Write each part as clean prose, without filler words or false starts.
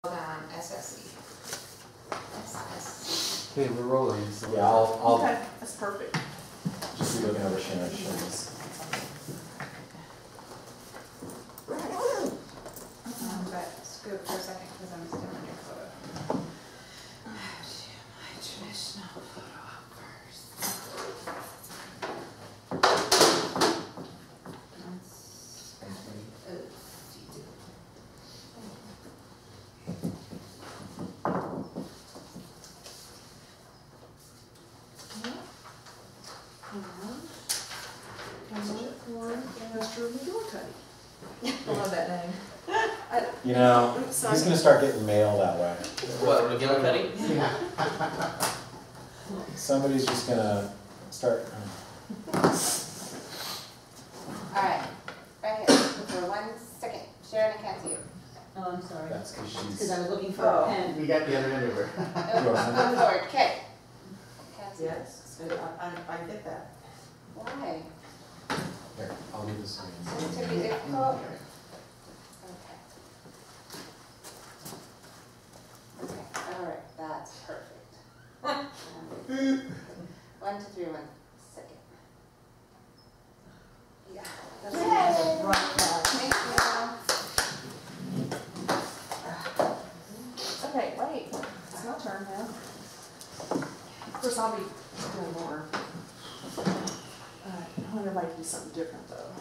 SSE. SSE. Okay, we're rolling. So Yeah, I'll Okay, that's perfect. just be looking over Sharon's shows. But scoot for a second because I'm still in your photo. Oh, my traditional photo up first. I love that name. You know, he's gonna start getting mail that way. what, regular cutting? Yeah. Somebody's just gonna start. Alright, right here, for 1 second. Sharon, I can't see you. Oh, I'm sorry. That's because Because she's. I was looking for a pen. We got the other end of her. Oh, Lord, okay. Can't see. Yes, I get that. Why? Here, I'll do this one. It took you difficult? Okay, alright, that's perfect. 1, 2, 3, 1 second. Yeah. That's Right back. Thank you. Okay, wait, it's my turn now. Of course, I'll be doing more. Alright, I want everybody to do something different though.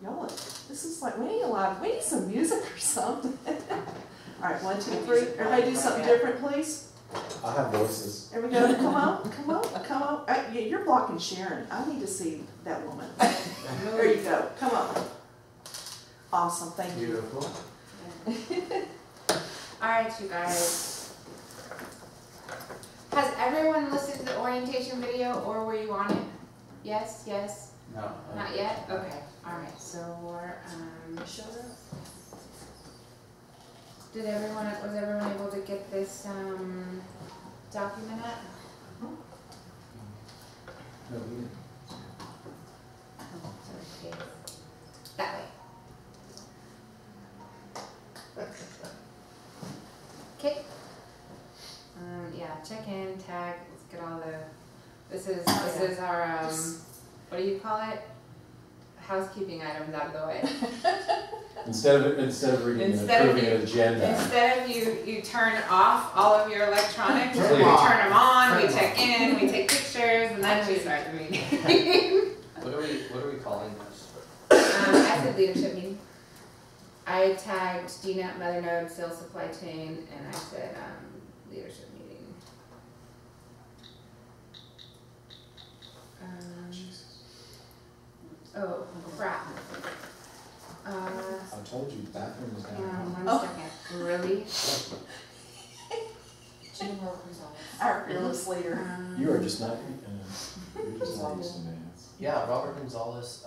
Y'all, this is like, we need some music or something. Alright, 1, 2, 3, everybody do something different, please. I'll have voices. There we go, come on, come on, come on. Yeah, you're blocking Sharon, I need to see that woman. There you go, come on. Awesome, thank you. Beautiful. Alright, you guys. Has everyone listened to the orientation video or were you on it? Yes, yes? No. Not yet? Okay, alright, so we're, was everyone able to get this, document up? No, we didn't. Okay. That way. Okay. Yeah, check in, tag, let's get all the, this is our, what do you call it? Housekeeping items out of the way. Instead of reading and approving an agenda. Instead of you turn off all of your electronics, we turn them on, we check in, we take pictures, and then we start the meeting. What are we calling this? I said leadership meeting. I tagged DNet, Mother Node, Sales Supply Chain, and I said leadership meeting. Oh crap. I told you, the bathroom was down. 1 second. Really? Our fearless leader. You are just not, you're just not used to minutes. Yeah, Robert Gonzalez.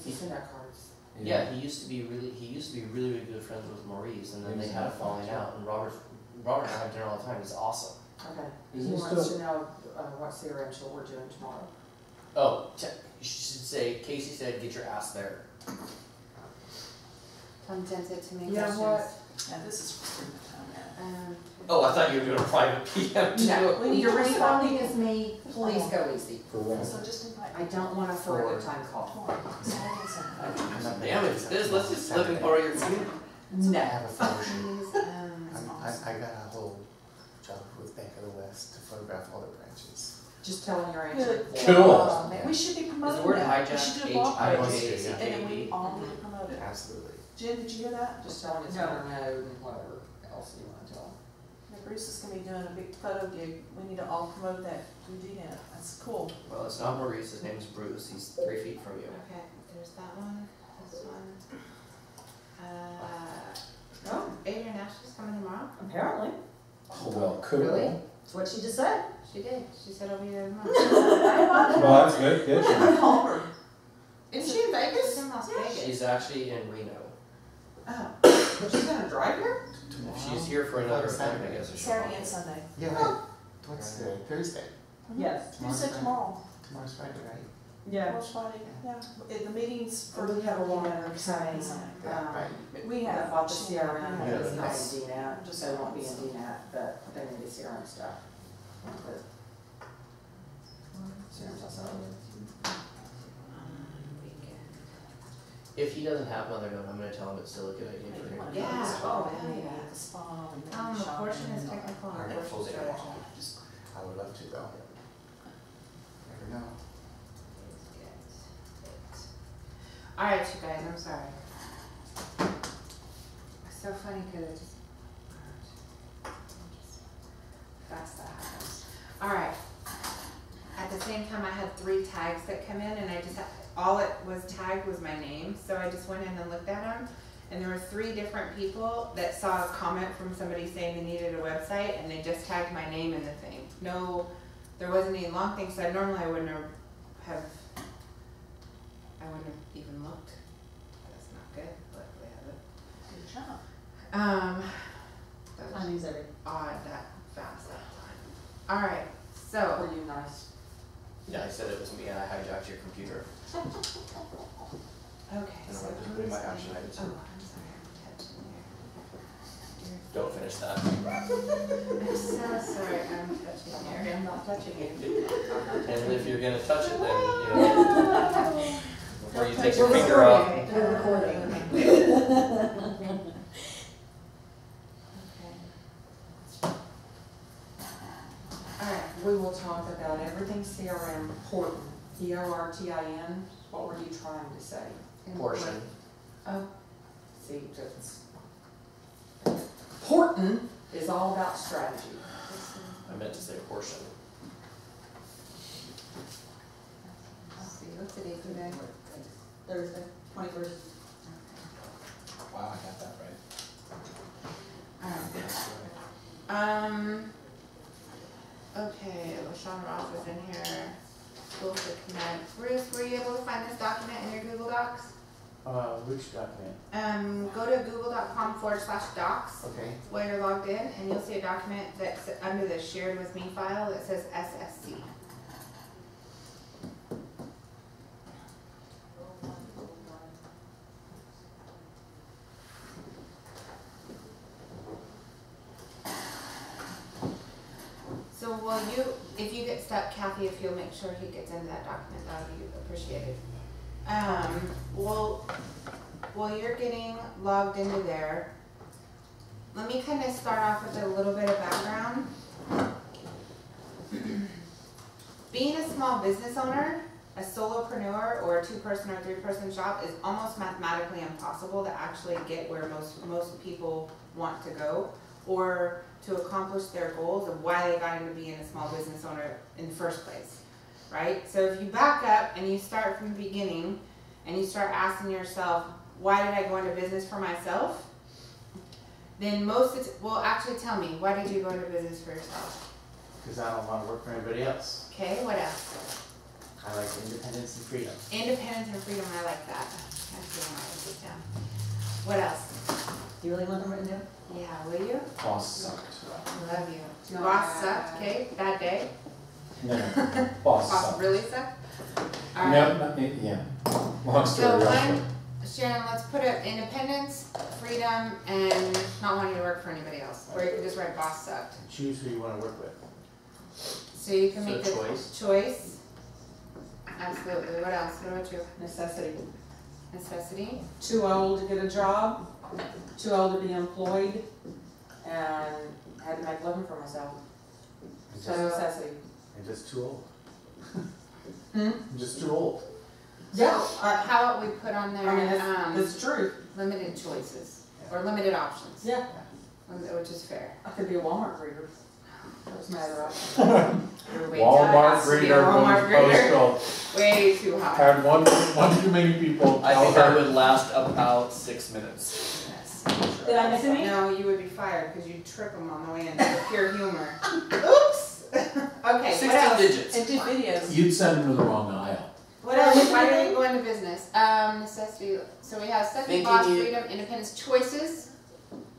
He's in our cards. Yeah, he used to be really good friends with Maurice, and then they had a falling out. And Robert and I have dinner all the time. He's awesome. Okay. Is He he wants still? to know what CRM show we're doing tomorrow. Oh, you should say Casey said get your ass there. Tom sent it to me. You know questions. what? Yeah, this is for the time. Oh, I thought you were doing a private PM too. No, when You're you're responding responding as me, please go easy. For what? So just invite. I don't want a further time call. Damn it, let's just let me borrow your computer. I No. have a photo. Please, I got a whole job with Bank of the West to photograph all the branches. Just telling your answer. Cool. We should be Is promoting the word that. We hijack should do a blog post, H-I-J-A-C-K-E? and then we all need to promote it. Absolutely. Jen, did you hear that? Just telling his owner no and whatever else you want to tell him. Yeah, Bruce is gonna be doing a big photo gig. We need to all promote that through DNet. That's cool. Well, it's not Maurice. His name's Bruce. He's 3 feet from you. Okay, there's that one. This one. Oh, Adrian Ashley's coming tomorrow. apparently. Oh, well, cool. Really? That's what she just said. She did. She said I'll be there tomorrow. Well, that's good, good. I called her. Isn't she in She's Vegas? in Las Vegas. She's actually in Reno. Oh. But she's gonna drive here? Tomorrow. She's here for another event, I Saturday. guess. or Saturday something. and Sunday. Yeah, wait. What's Thursday? Yes. You said tomorrow. Tomorrow's Friday, right? Yeah. Horse riding, yeah. The meetings for. We have a woman saying, We that have. bought the CRM, Yeah. it's not in DNet, so it won't be in DNet, but they need the CRM stuff. But CRM's also. If he doesn't have Mother Note, I'm gonna tell him it's still a good idea for him. Yeah. Oh, hell maybe yeah. at the spa. we maybe A shop portion and is all. technical Our and a full portion day strategy. long. I would love to though. Never know. Alright, you guys, I'm sorry. It's so funny because it just. Fast that happens. Alright. At the same time, I had 3 tags that come in, and I just had, all it was tagged was my name. So I just went in and looked at them, and there were 3 different people that saw a comment from somebody saying they needed a website, and they just tagged my name in the thing. No, there wasn't any long thing, so normally I wouldn't have even looked. That's not good, but we have it. Good job. That was Timing's everything. odd that fast that time. Alright, so. Were you nice? Yeah, I said it was me and I hijacked your computer. Okay, And so I'm just putting my who's action the- items Oh, in. I'm sorry, I'm touching there. Don't finish that. I'm so sorry, I'm touching there. I'm not touching you. And if you're gonna touch it, then, you know, before you take your We're finger off. recording. We're recording. Okay. Alright, We will talk about everything CRM, Porton, P-O-R-T-I-N. What were you trying to say? Portion. oh, See, it's. Porton is all about strategy. I meant to say portion. let's see, what's the date today? Thursday, 21st. Wow, I got that right. Alright. Okay, LaShawn Ross is in here. School to Connect. Bruce, were you able to find this document in your Google Docs? Which document? Go to google.com/docs Okay. while you're logged in, and you'll see a document that's under the shared with me file that says SSC. So if you get stuck, Kathy, if you'll make sure he gets into that document, that would be appreciated. While you're getting logged into there, let me kind of start off with a little bit of background. Being a small business owner, a solopreneur, or a 2-person or 3-person shop is almost mathematically impossible to actually get where most people want to go, or to accomplish their goals of why they got into being a small business owner in the first place, right? So if you back up and you start from the beginning and you start asking yourself, why did I go into business for myself? Then actually tell me, why did you go into business for yourself? Because I don't want to work for anybody else. Okay, what else? I like independence and freedom. Independence and freedom, I like that. Actually, I might write this down. What else? Do you really want them written down? Yeah, will you? Boss sucked. Love you. No. Boss sucked, okay, bad day. No, boss Boss sucked. really sucked? No, Alright, yeah. Long so story. also. Sharon, let's put it independence, freedom, and not wanting to work for anybody else. Or you can just write boss sucked. Choose who you want to work with. So you can So make the choice. choice. Absolutely, what else? What about you? Necessity. Necessity? Too old to get a job, too old to be employed, and had to make a living for myself. And So just, necessity. and just too old. Hmm? I'm just too old. Yeah, How about we put on there, I mean, it's true. limited choices, or limited options, Yeah, which is fair. I could be a Walmart greeter. Doesn't matter. Option. You're way Walmart too hot. reader, Walmart reader, postal. way too hot. Had one too many people. I tell think her. I would last about 6 minutes. Yes. Did I miss any? No, you would be fired because you'd trip them on the way in. Pure humor. Oops. Okay, 16 what else? digits. And do videos. You'd send them to the wrong aisle. What else? Why did we go into business? Necessity. So we have necessity, Thinking boss, you- freedom, independence, choices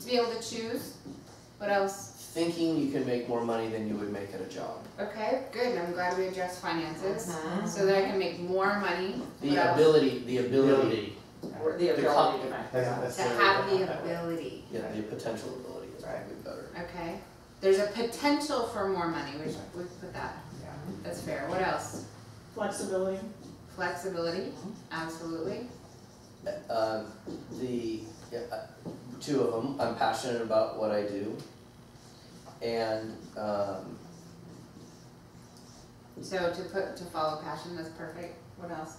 to be able to choose. What else? thinking you can make more money than you would make at a job. Okay, good, I'm glad we addressed finances, Mhm. so that I can make more money. The What else? ability, The ability to make. That's To have the ability. yeah, the potential ability is probably better. Okay, there's a potential for more money, we put that, that's fair. What else? Flexibility. Flexibility, absolutely. Two of them, I'm passionate about what I do, and, So to follow passion, that's perfect. What else?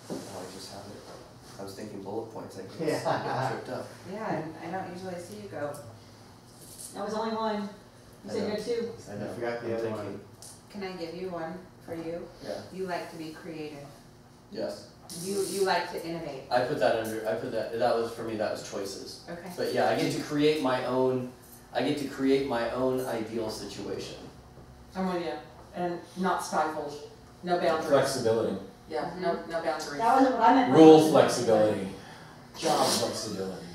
oh, I just have it. I was thinking bullet points, I guess, Yeah. I got tripped up. Yeah, I don't usually see you go. That was only one. You said you had two. I know, I forgot the I'm other thinking, one. Can I give you one for you? yeah, You like to be creative. yes. You like to innovate. That was, for me, that was choices. Okay. But yeah, I get to create my own ideal situation. I'm with you, and not stifled, no boundaries. Flexibility, Yeah, no boundaries. That wasn't what I meant. by rule flexibility, job flexibility,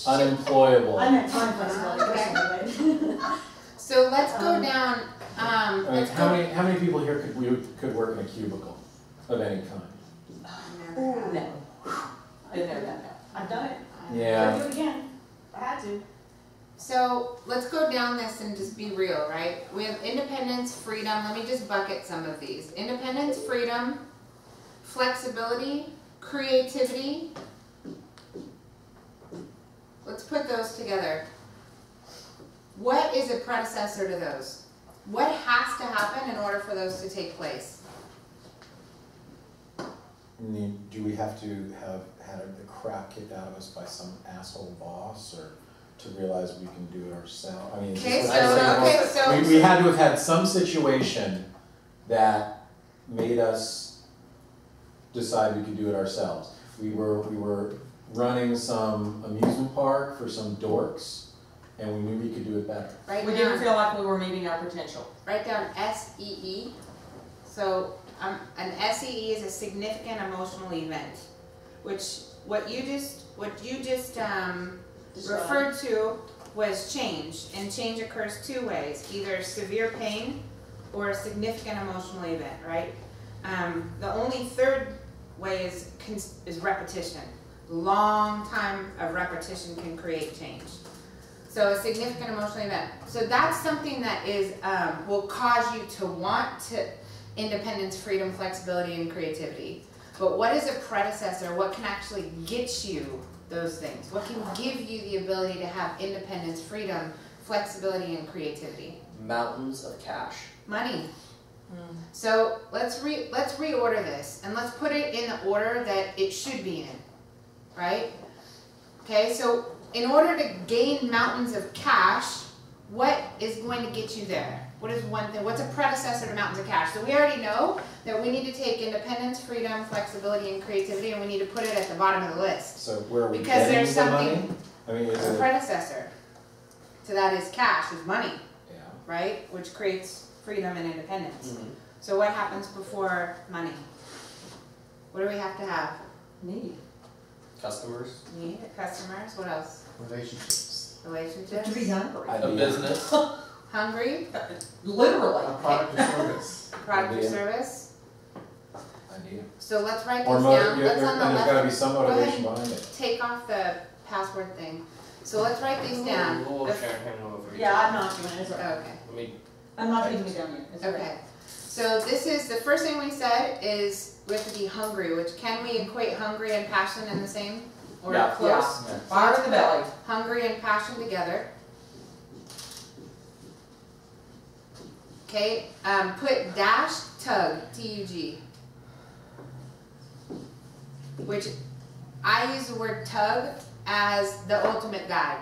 unemployable. I meant time flexibility personally, So let's go down, I mean, let's how go. many people here could work in a cubicle of any kind? but. Ooh, no. Been there, done that. I've done it. Yeah. I'll do it again. I had to. So let's go down this and just be real, right? We have independence, freedom. Let me just bucket some of these. Independence, freedom, flexibility, creativity. Let's put those together. What is a predecessor to those? What has to happen in order for those to take place? Do we have to have had the crap kicked out of us by some asshole boss, or to realize we can do it ourselves? I mean, is Okay, this so, what okay, so. we had to have had some situation that made us decide we could do it ourselves. We were running some amusement park for some dorks, and we knew we could do it better. Right We now. didn't feel like we were meeting our potential. Write down SEE. So an SEE is a significant emotional event, which what you just referred to was change, and change occurs two ways: either severe pain or a significant emotional event. Right. The only third way is repetition. Long time of repetition can create change. So a significant emotional event. So that's something that is will cause you to want to independence, freedom, flexibility, and creativity. But what is a predecessor? What can actually get you those things? What can give you the ability to have independence, freedom, flexibility, and creativity? Mountains of cash. Money. So let's reorder this, and let's put it in the order that it should be in, right? Okay, so in order to gain mountains of cash, what is going to get you there? What is one thing? What's a predecessor to mountains of cash? So we already know that we need to take independence, freedom, flexibility, and creativity, and we need to put it at the bottom of the list. So where are we Because getting there's the money? something- I mean, is A it? predecessor to that is cash, is money, Yeah. right? Which creates freedom and independence. Mm-hmm. So what happens before money? What do we have to have? Need. Customers. Need, customers, what else? Relationships. Relationships? To be hungry. A Idea. business. Hungry, Literally. A product or service. product or Idea. service. Idea. So let's write Or these motive, down. Let's on the and there's gotta be left, some Go ahead. motivation behind it. take off the password thing. So let's write these down. We'll The- share him over. Yeah, I'm not doing it, it's all right. Okay, Let me, I'm not taking it down yet, it's all right. okay. So this is, the first thing we said is we have to be hungry, which can we equate hungry and passion in the same? Or Yeah. close? Yeah. Fire in the belly. Hungry and passion together. Okay, put dash tug, T-U-G. Which I use the word tug as the ultimate guide.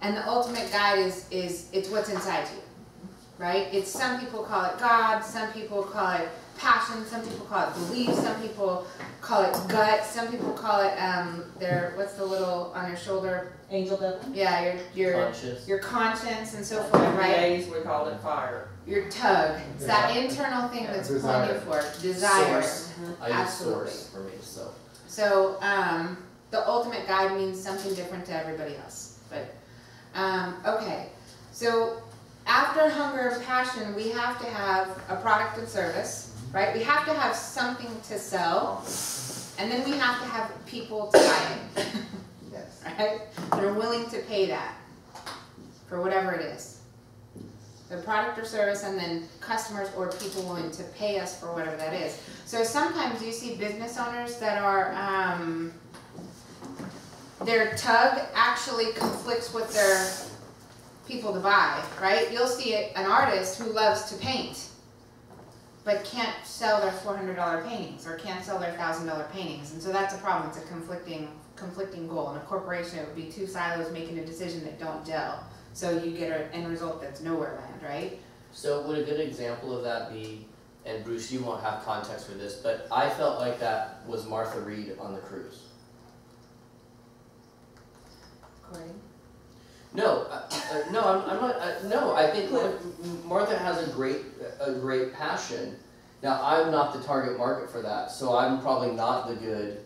And the ultimate guide is it's what's inside you. Right? It's, some people call it God, some people call it passion, some people call it belief, some people call it gut, some people call it what's the little on your shoulder? Angel devil. Yeah, your conscious. your conscience and so forth, right? Days we called it fire. Your tug. It's that internal thing that's pulling you forward. Desire. Source. I use Absolutely. source for me, so. So the ultimate guide means something different to everybody else. But okay. So after hunger and passion, we have to have a product and service, right? We have to have something to sell, and then we have to have people to buy it, Yes. right? That are willing to pay that for whatever it is. The product or service, and then customers or people willing to pay us for whatever that is. So sometimes you see business owners that are, their tug actually conflicts with their people to buy, right? You'll see an artist who loves to paint, but can't sell their $400 paintings or can't sell their $1,000 paintings. And so that's a problem. It's a conflicting goal. In a corporation, it would be two silos making a decision that don't gel. So you get an end result that's nowhere land, right? So would a good example of that be, and Bruce, you won't have context for this, but I felt like that was Martha Reed on the cruise. Corey? No, no, I'm not. No, I think Martha has a great passion. Now I'm not the target market for that, so I'm probably not the good,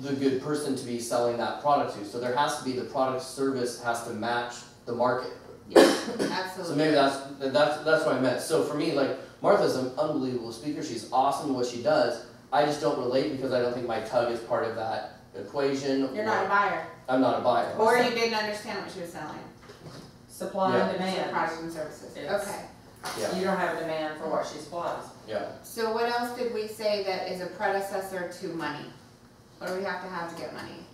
the good person to be selling that product to. So there has to be the product service has to match the market. Yeah, absolutely. So maybe that's what I meant. So for me, like Martha's an unbelievable speaker. She's awesome at what she does. I just don't relate because I don't think my tug is part of that equation. You're not a buyer. I'm not a buyer. Or you didn't understand what she was selling. Supply and So demand. products and services. It's- Okay. Yeah. You don't have a demand for what she supplies. Yeah. So what else did we say that is a predecessor to money? What do we have to get money?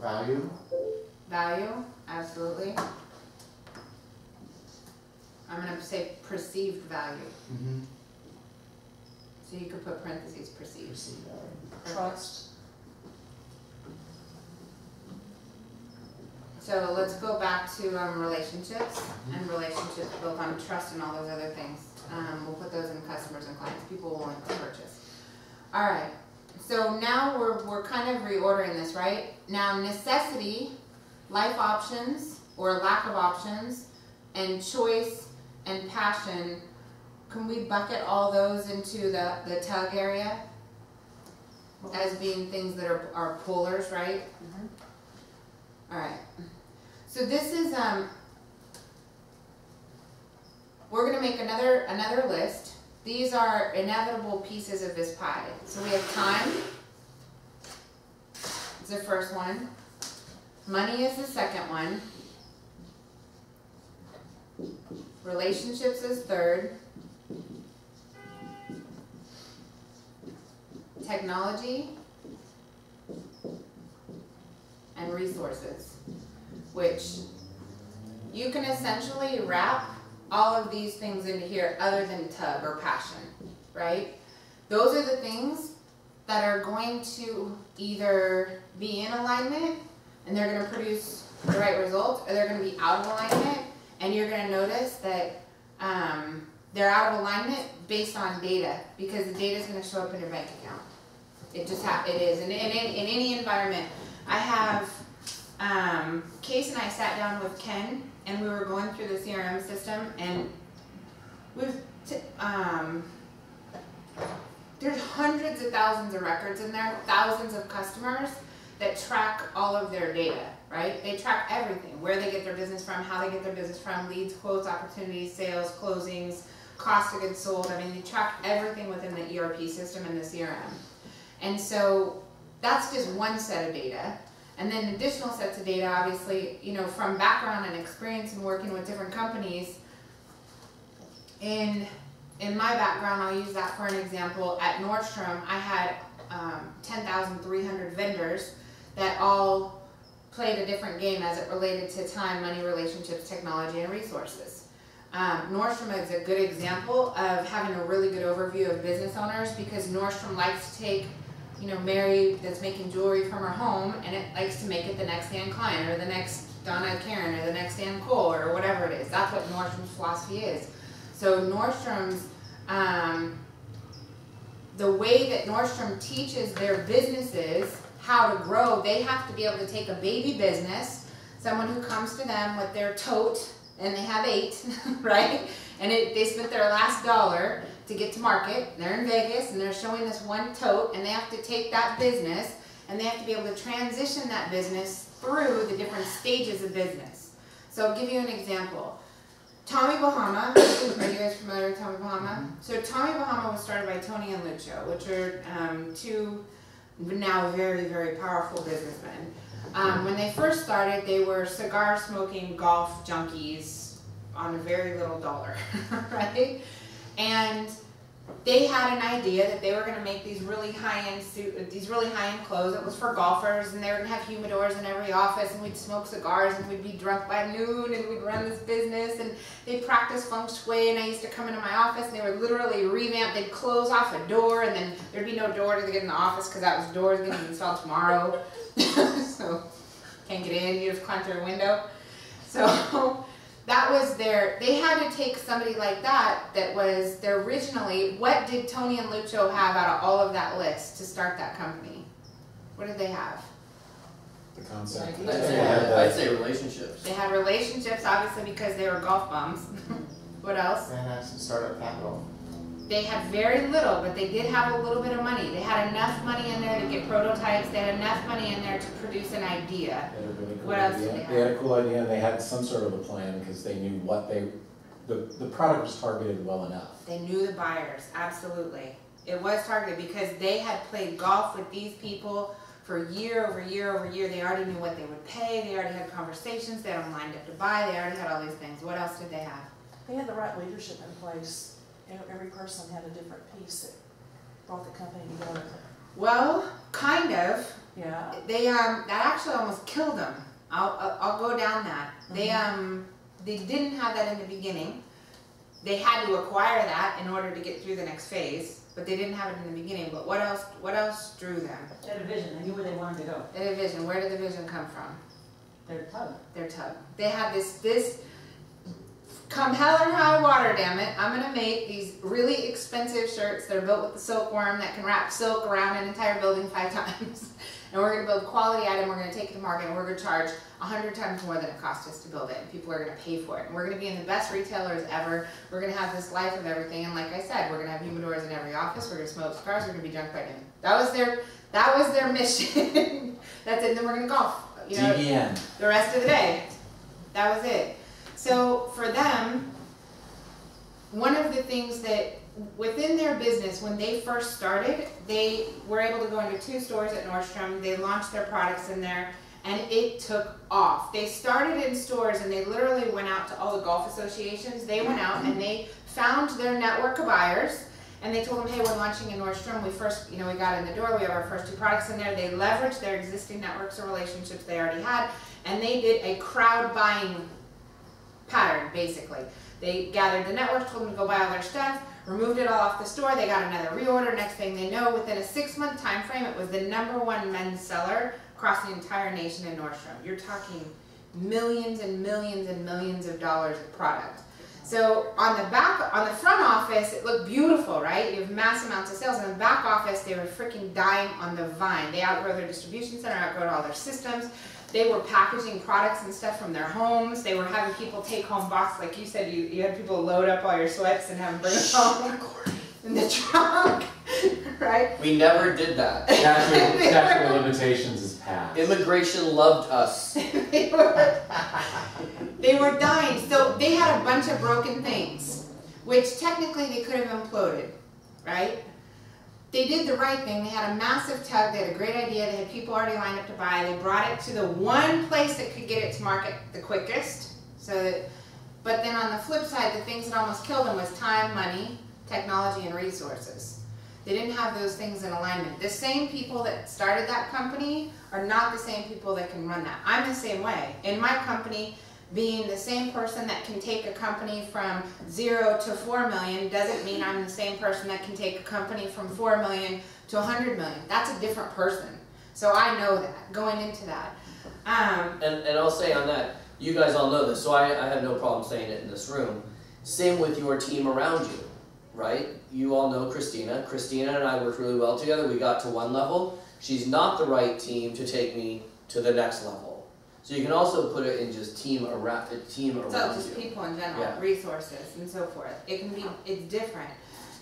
Value. Value, absolutely. I'm gonna say perceived value. Mm-hmm. So you could put parentheses perceived. Perceived value. Trust. So let's go back to relationships and relationships built on trust and all those other things. We'll put those in customers and clients, people willing to purchase. All right. So now we're kind of reordering this, right? Now necessity, life options or lack of options, and choice and passion. Can we bucket all those into the tug area as being things that are pullers, right? All right. So this is we're gonna make another list. These are inevitable pieces of this pie. So we have time. It's the first one. Money is the second one. Relationships is third. Technology and resources, which you can essentially wrap all of these things into here other than tug or passion, right? Those are the things that are going to either be in alignment and they're going to produce the right results, or they're going to be out of alignment and you're going to notice that they're out of alignment based on data, because the data is going to show up in your bank account. It just it is. And in any environment, I have, Case and I sat down with Ken and we were going through the CRM system, and there's hundreds of thousands of records in there, thousands of customers that track all of their data, right? They track everything, where they get their business from, how they get their business from, leads, quotes, opportunities, sales, closings, cost of goods sold. I mean, they track everything within the ERP system and the CRM. And so that's just one set of data. And then additional sets of data, obviously, you know, from background and experience in working with different companies. In my background, I'll use that for an example. At Nordstrom, I had 10,300 vendors that all played a different game as it related to time, money, relationships, technology, and resources. Nordstrom is a good example of having a really good overview of business owners, because Nordstrom likes to take, you know, Mary that's making jewelry from her home, and it likes to make it the next Ann Klein, or the next Donna Karen, or the next Ann Cole, or whatever it is. That's what Nordstrom's philosophy is. So Nordstrom's, the way that Nordstrom teaches their businesses how to grow, they have to be able to take a baby business, someone who comes to them with their tote, and they have 8, right? And they spent their last dollar to get to market. They're in Vegas and they're showing this one tote, and they have to take that business and they have to be able to transition that business through the different stages of business. So I'll give you an example. Tommy Bahama, are you guys familiar with Tommy Bahama? So Tommy Bahama was started by Tony and Lucio, which are two now very, very powerful businessmen. When they first started, they were cigar smoking golf junkies on a very little dollar, right? And they had an idea that they were going to make these really high-end clothes that was for golfers, and they were going to have humidors in every office, and we'd smoke cigars, and we'd be drunk by noon, and we'd run this business, and they'd practice feng shui, and I used to come into my office, and they would literally revamp, they'd close off a door, and then there'd be no door to get in the office because that was doors getting installed tomorrow. So, can't get in, you just climb through a window. So, that was they had to take somebody like that was their originally, what did Tony and Lucio have out of all of that list to start that company? What did they have? The concept. I'd say relationships. They had relationships, obviously, because they were golf bums. What else? They had some startup capital. They had very little, but they did have a little bit of money. They had enough money in there to get prototypes. They had enough money in there to produce an idea. They had a really cool What else idea. did they have? They had a cool idea, and they had some sort of a plan because they knew what the product was targeted well enough. They knew the buyers, absolutely. It was targeted because they had played golf with these people for year over year over year. They already knew what they would pay. They already had conversations. They had them lined up to buy. They already had all these things. What else did they have? They had the right leadership in place. Every person had a different piece that brought the company together. Well, kind of. Yeah. They that actually almost killed them. I'll go down that. They didn't have that in the beginning. They had to acquire that in order to get through the next phase, but they didn't have it in the beginning. But what else drew them? They had a vision, they knew where they wanted to go. They had a vision. Where did the vision come from? Their tug. Their tug. They had this come hell or high water, damn it, I'm gonna make these really expensive shirts that are built with the silkworm that can wrap silk around an entire building 5 times. And we're gonna build quality item, we're gonna take it to market, and we're gonna charge 100 times more than it cost us to build it. And people are gonna pay for it. And we're gonna be in the best retailers ever. We're gonna have this life of everything. And like I said, we're gonna have humidors in every office, we're gonna smoke cigars, we're gonna be drunk by noon. That was their mission. That's it, and then we're gonna golf. You know, DNet. the rest of the day. That was it. So for them, one of the things that within their business, when they first started, they were able to go into 2 stores at Nordstrom. They launched their products in there, and it took off. They started in stores, and they literally went out to all the golf associations. They went out and they found their network of buyers, and they told them, hey, we're launching in Nordstrom. We got in the door. We have our first 2 products in there. They leveraged their existing networks of relationships they already had, and they did a crowd buying pattern, basically. They gathered the network, told them to go buy all their stuff, removed it all off the store, they got another reorder. Next thing they know, within a 6-month time frame, it was the #1 men's seller across the entire nation in Nordstrom. You're talking millions and millions and millions of dollars of product. So on the front office, it looked beautiful, right? You have mass amounts of sales. In the back office, they were freaking dying on the vine. They outgrow their distribution center, outgrow all their systems. They were packaging products and stuff from their homes. They were having people take home boxes. Like you said, you had people load up all your sweats and have them bring them home in the trunk, right? We never did that. Statute of limitations is passed. Immigration loved us. They were dying. So they had a bunch of broken things, which technically they could have imploded, right? They did the right thing. They had a massive tug. They had a great idea. They had people already lined up to buy. They brought it to the one place that could get it to market the quickest. But then on the flip side, the things that almost killed them was time, money, technology, and resources. They didn't have those things in alignment. The same people that started that company are not the same people that can run that. I'm the same way. In my company, being the same person that can take a company from 0 to 4 million doesn't mean I'm the same person that can take a company from 4 million to 100 million. That's a different person. So I know that going into that. And I'll say on that, you guys all know this, so I have no problem saying it in this room. Same with your team around you, right? You all know Christina. Christina and I worked really well together. We got to one level. She's not the right team to take me to the next level. So you can also put it in just team around So just you. people in general, Yeah. resources and so forth. It's different.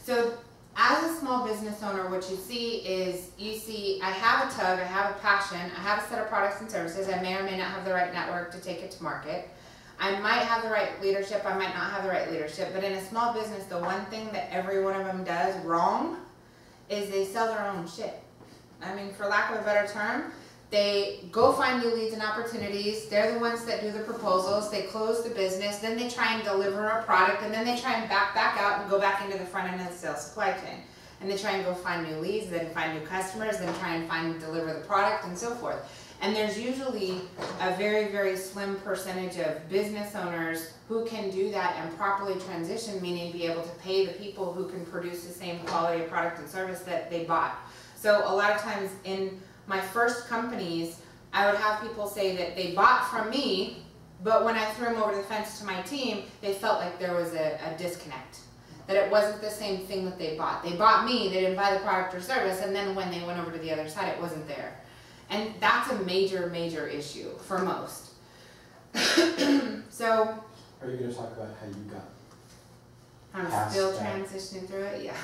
So as a small business owner, what you see, I have a tug, I have a passion, I have a set of products and services. I may or may not have the right network to take it to market. I might have the right leadership, I might not have the right leadership, but in a small business, the one thing that every one of them does wrong is they sell their own shit. I mean, for lack of a better term, they go find new leads and opportunities. They're the ones that do the proposals. They close the business. Then they try and deliver a product, and then they try and back out and go back into the front end of the sales supply chain. And they try and go find new leads, then find new customers, then try and deliver the product, and so forth. And there's usually a very, very slim percentage of business owners who can do that and properly transition, meaning be able to pay the people who can produce the same quality of product and service that they bought. So a lot of times in my first companies, I would have people say that they bought from me, but when I threw them over the fence to my team, they felt like there was a disconnect. That it wasn't the same thing that they bought. They bought me, they didn't buy the product or service, and then when they went over to the other side, it wasn't there. And that's a major, major issue for most. So, Are you going to talk about how you got? I'm past still that? transitioning through it, yeah.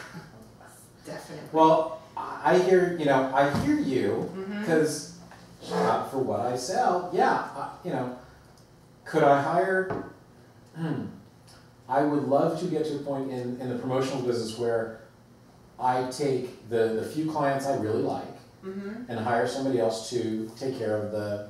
Definitely. Well, I hear you, Mhm. because for what I sell, could I hire? I would love to get to a point in the promotional business where I take the few clients I really like and hire somebody else to take care of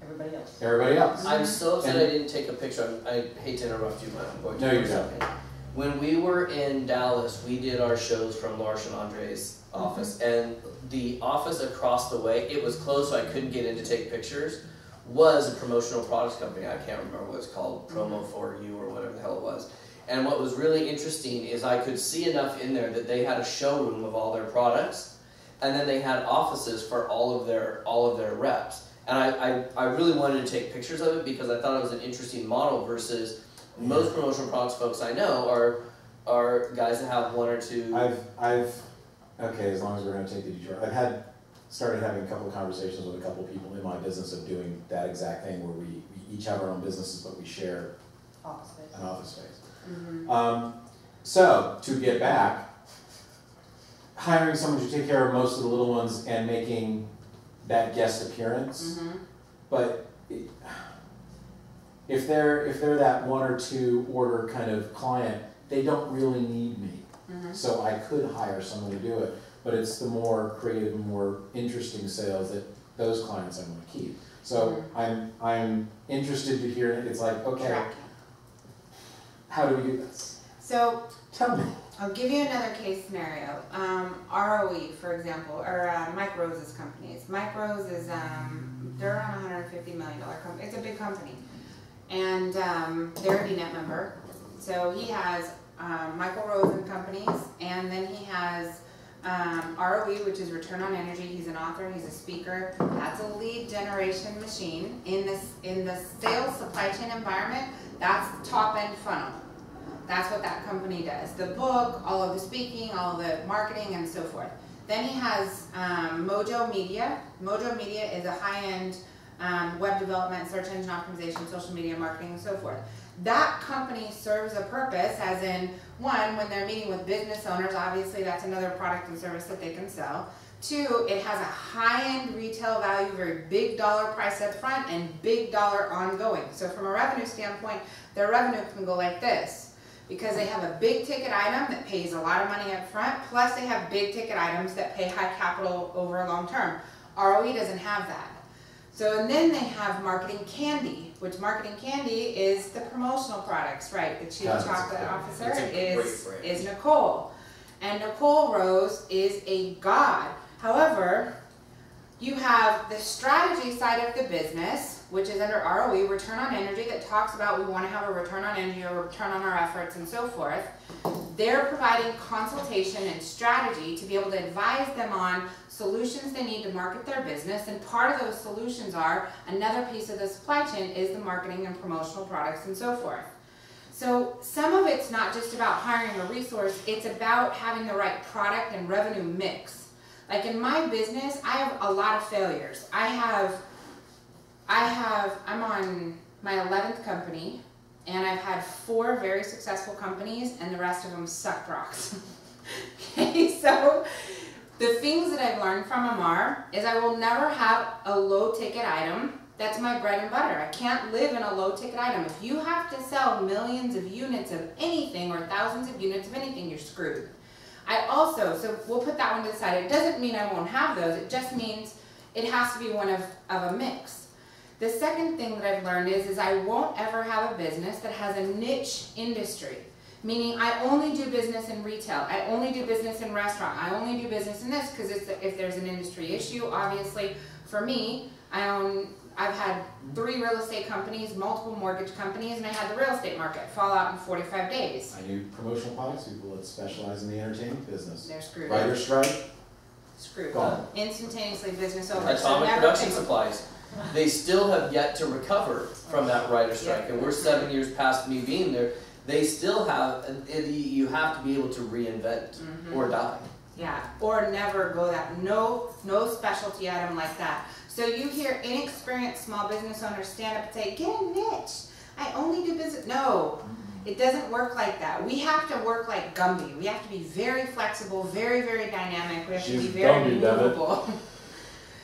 everybody else. I'm so upset I didn't take a picture. I hate to interrupt you, but I'm going to. No, you for a don't. second. When we were in Dallas, we did our shows from Lars and Andre's office, and the office across the way, it was closed so I couldn't get in to take pictures, was a promotional products company. I can't remember what it's called, Promo for You or whatever the hell it was. And what was really interesting is I could see enough in there that they had a showroom of all their products, and then they had offices for all of their reps. And I really wanted to take pictures of it because I thought it was an interesting model versus most promotional products folks I know are guys that have one or two. Okay, as long as we're going to take the detour, started having a couple of conversations with a couple of people in my business of doing that exact thing where we each have our own businesses but we share an office space. So to get back, hiring someone to take care of most of the little ones and making that guest appearance, but if they're that one or two order kind of client, they don't really need me. So I could hire someone to do it, but it's the more creative and more interesting sales that those clients I want to keep. So I'm interested to hear it. It's like, okay, how do we do this? So Tell me. I'll give you another case scenario. ROE, for example, or Mike Rose's companies. Mike Rose is they're around $150 million company. It's a big company, and they're a DNet member. So he has Michael Rose and Companies, and then he has ROE, which is Return on Energy. He's an author, he's a speaker. That's a lead generation machine. In the sales supply chain environment, that's top end funnel. That's what that company does. The book, all of the speaking, all of the marketing, and so forth. Then he has Mojo Media. Mojo Media is a high-end web development, search engine optimization, social media marketing, and so forth. That company serves a purpose, as in, one, when they're meeting with business owners, obviously that's another product and service that they can sell. Two, it has a high-end retail value, very big dollar price up front, and big dollar ongoing. So from a revenue standpoint, their revenue can go like this, because they have a big ticket item that pays a lot of money up front, plus they have big ticket items that pay high capital over a long term. ROE doesn't have that. So, and then they have Marketing Candy, which Marketing Candy is the promotional products, right? The chief chocolate officer is Nicole. And Nicole Rose is a god. However, you have the strategy side of the business, which is under ROE, Return on Energy, that talks about we want to have a return on energy or return on our efforts and so forth. They're providing consultation and strategy to be able to advise them on solutions they need to market their business, and part of those solutions are, another piece of the supply chain is the marketing and promotional products and so forth. So some of it's not just about hiring a resource, it's about having the right product and revenue mix. Like in my business, I have a lot of failures. I'm on my 11th company, and I've had 4 very successful companies, and the rest of them sucked rocks. Okay, so the things that I've learned from Amar is I will never have a low ticket item. That's my bread and butter. I can't live in a low ticket item. If you have to sell millions of units of anything or thousands of units of anything, you're screwed. I also, so we'll put that one to the side. It doesn't mean I won't have those. It just means it has to be one of a mix. The second thing that I've learned is I won't ever have a business that has a niche industry. Meaning I only do business in retail, I only do business in restaurant, I only do business in this because if there's an industry issue, obviously for me, I've had 3 real estate companies, multiple mortgage companies, and I had the real estate market fall out in 45 days. I do promotional products, people that specialize in the entertainment business. They're screwed. Writer's strike, Screwed. gone. Instantaneously business over. Atomic So never Production think- Supplies. They still have yet to recover from that writer's strike, and we're 7 years past me being there. They still have, you have to be able to reinvent or die. Yeah, or never go that, no specialty item like that. So you hear inexperienced small business owners stand up and say, get a niche. I only do business. No, it doesn't work like that. We have to work like Gumby. We have to be very flexible, very, very dynamic. We have to be She's very Gumby, damn it. movable.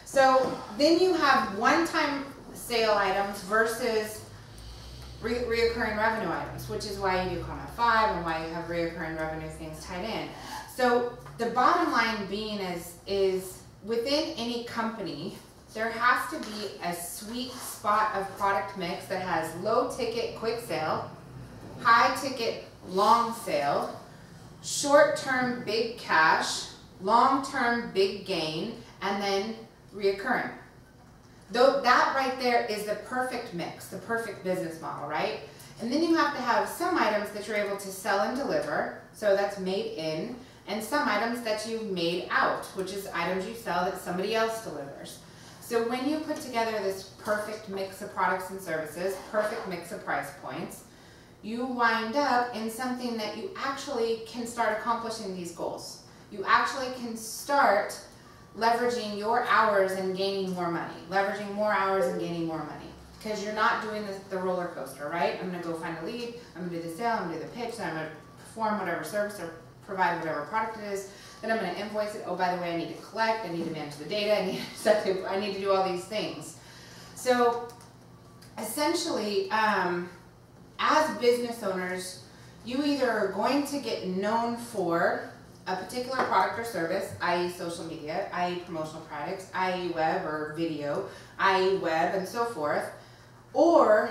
So then you have one-time sale items versus reoccurring revenue items, which is why you do Comma 5 and why you have reoccurring revenue things tied in. So the bottom line being is within any company, there has to be a sweet spot of product mix that has low ticket quick sale, high ticket long sale, short term big cash, long term big gain, and then reoccurring. Though that right there is the perfect mix, the perfect business model, right? And then you have to have some items that you're able to sell and deliver, so that's made in, and some items that you've made out, which is items you sell that somebody else delivers. So when you put together this perfect mix of products and services, perfect mix of price points, you wind up in something that you actually can start accomplishing these goals. You actually can start leveraging your hours and gaining more money, leveraging more hours and gaining more money. Because you're not doing the roller coaster, right? I'm gonna go find a lead, I'm gonna do the sale, I'm gonna do the pitch, then I'm gonna perform whatever service or provide whatever product it is, then I'm gonna invoice it. Oh, by the way, I need to collect, I need to manage the data, I need to do all these things. So essentially, as business owners, you either are going to get known for a particular product or service, i.e. social media, i.e. promotional products, i.e. web or video, i.e. web and so forth, or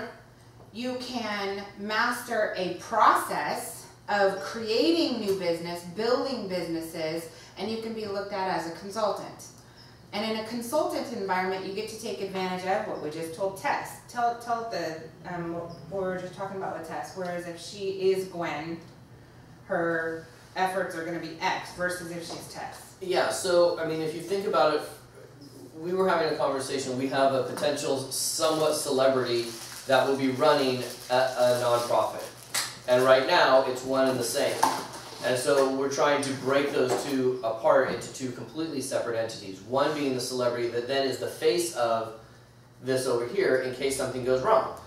you can master a process of creating new business, building businesses, and you can be looked at as a consultant. And in a consultant environment, you get to take advantage of what we just told Tess. Tell what we were just talking about with Tess, whereas if she is Gwen, her efforts are going to be X versus if she's Tess. Yeah, so, I mean, if you think about it, we were having a conversation, we have a potential somewhat celebrity that will be running a nonprofit. And right now, it's one and the same. And so we're trying to break those two apart into two completely separate entities. One being the celebrity that then is the face of this over here in case something goes wrong.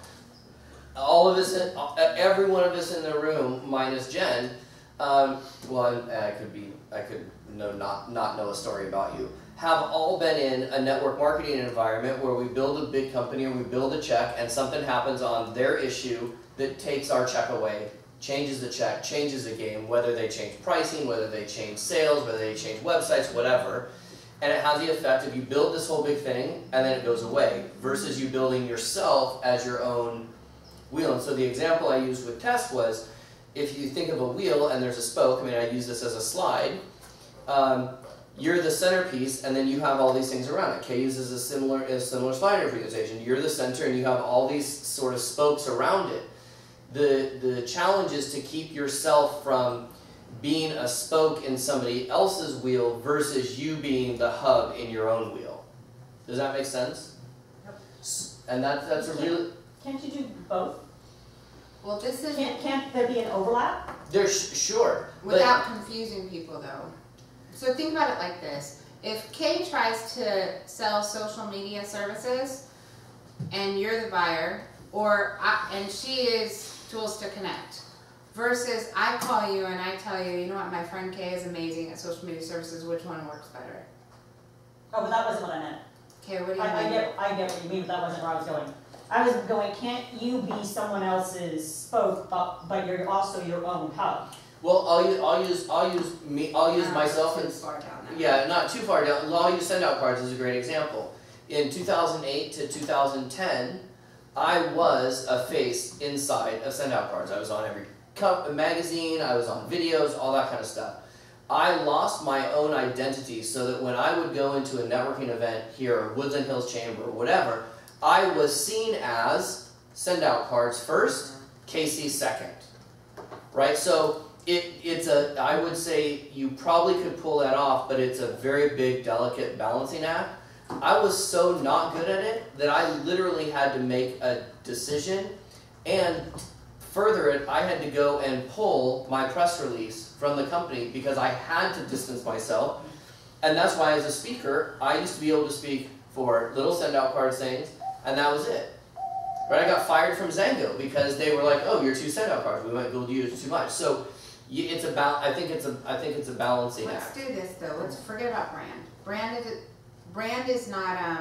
All of us, every one of us in the room, minus Jen, well, I could not know a story about you, have all been in a network marketing environment where we build a big company or we build a check and something happens on their issue that takes our check away, changes the check, changes the game, whether they change pricing, whether they change sales, whether they change websites, whatever. And it has the effect of you build this whole big thing and then it goes away versus you building yourself as your own wheel. And so the example I used with Tess was, if you think of a wheel and there's a spoke, I mean, I use this as a slide, you're the centerpiece and then you have all these things around it. Kay uses a similar slide presentation. You're the center and you have all these sort of spokes around it. The challenge is to keep yourself from being a spoke in somebody else's wheel versus you being the hub in your own wheel. Does that make sense? Yep. And that's a really... Can't you do both? Well, this is Can't there be an overlap? There's sure. without confusing people though. So think about it like this. If Kay tries to sell social media services and you're the buyer, and she is Tools to Connect Versus I call you and I tell you, you know what, my friend Kay is amazing at social media services, which one works better? Oh, but that wasn't what I meant. Okay, what do you I mean? get what you mean, but that wasn't where I was going. I was going, can't you be someone else's spoke, but you're also your own hub? Well, I'll use myself Too and far down that. yeah, not too far down. I'll use send out cards as a great example. In 2008 to 2010, I was a face inside of send out cards. I was on every magazine, I was on videos, all that kind of stuff. I lost my own identity so that when I would go into a networking event here or Woodland Hills Chamber or whatever, I was seen as send out cards first, Casey second. Right? So I would say you probably could pull that off, but it's a very big, delicate balancing act. I was so not good at it that I literally had to make a decision, and further it, I had to go and pull my press release from the company because I had to distance myself. And that's why as a speaker, I used to be able to speak for little send out cards things, and that was it. Right? I got fired from Zango because they were like, "Oh, you're too send out cards. We might be able to use too much." So it's about. I think it's a balancing Let's act. do this though. Let's forget about brand. Brand is not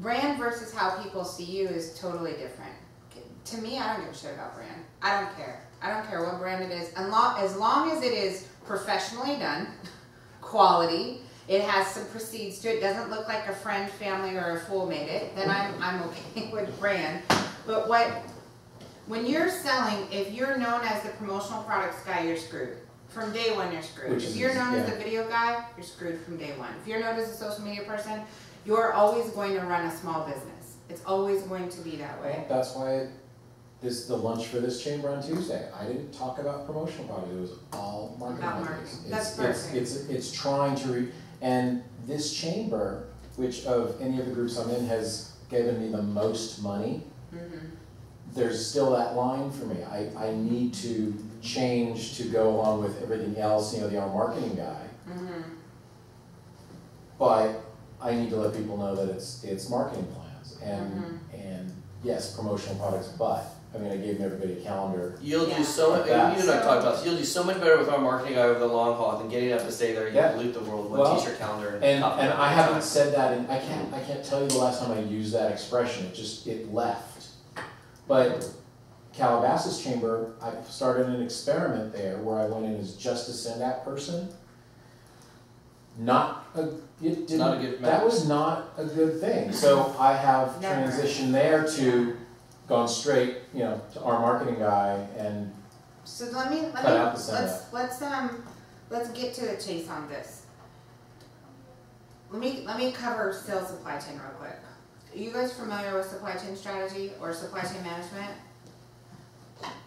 brand versus how people see you is totally different. To me, I don't give a shit about brand. I don't care. I don't care what brand it is. As long as it is professionally done, quality, it has some proceeds to it, doesn't look like a friend, family, or a fool made it, then I'm okay with brand. But when you're selling, if you're known as the promotional products guy, you're screwed. From day one, you're screwed. If you're known as the video guy, you're screwed from day one. If you're known as a social media person, you're always going to run a small business. It's always going to be that way. Well, that's why the lunch for this chamber on Tuesday. I didn't talk about promotional products. It was all marketing. About ideas. marketing. That's perfect. It's trying to and this chamber, which of any of the groups I'm in has given me the most money. Mm-hmm. There's still that line for me. I need to change to go along with everything else, the marketing guy. Mm-hmm. But I need to let people know that it's marketing plans and yes, promotional products, but I gave everybody a calendar. You'll do so much. You and I talked about this. You'll do so much better with our marketing guy over the long haul than getting up to stay there. You can loot the world with one t-shirt calendar. And I haven't said that, and I can't tell you the last time I used that expression. It left. But Calabasas Chamber, I started an experiment there where I went in as just a send-out person. Not a good match. That was not a good thing. So I have transitioned there to gone straight, to our marketing guy and So cut out the send-out. let's get to the chase on this. Let me cover sales supply chain real quick. Are you guys familiar with supply chain strategy or supply chain management?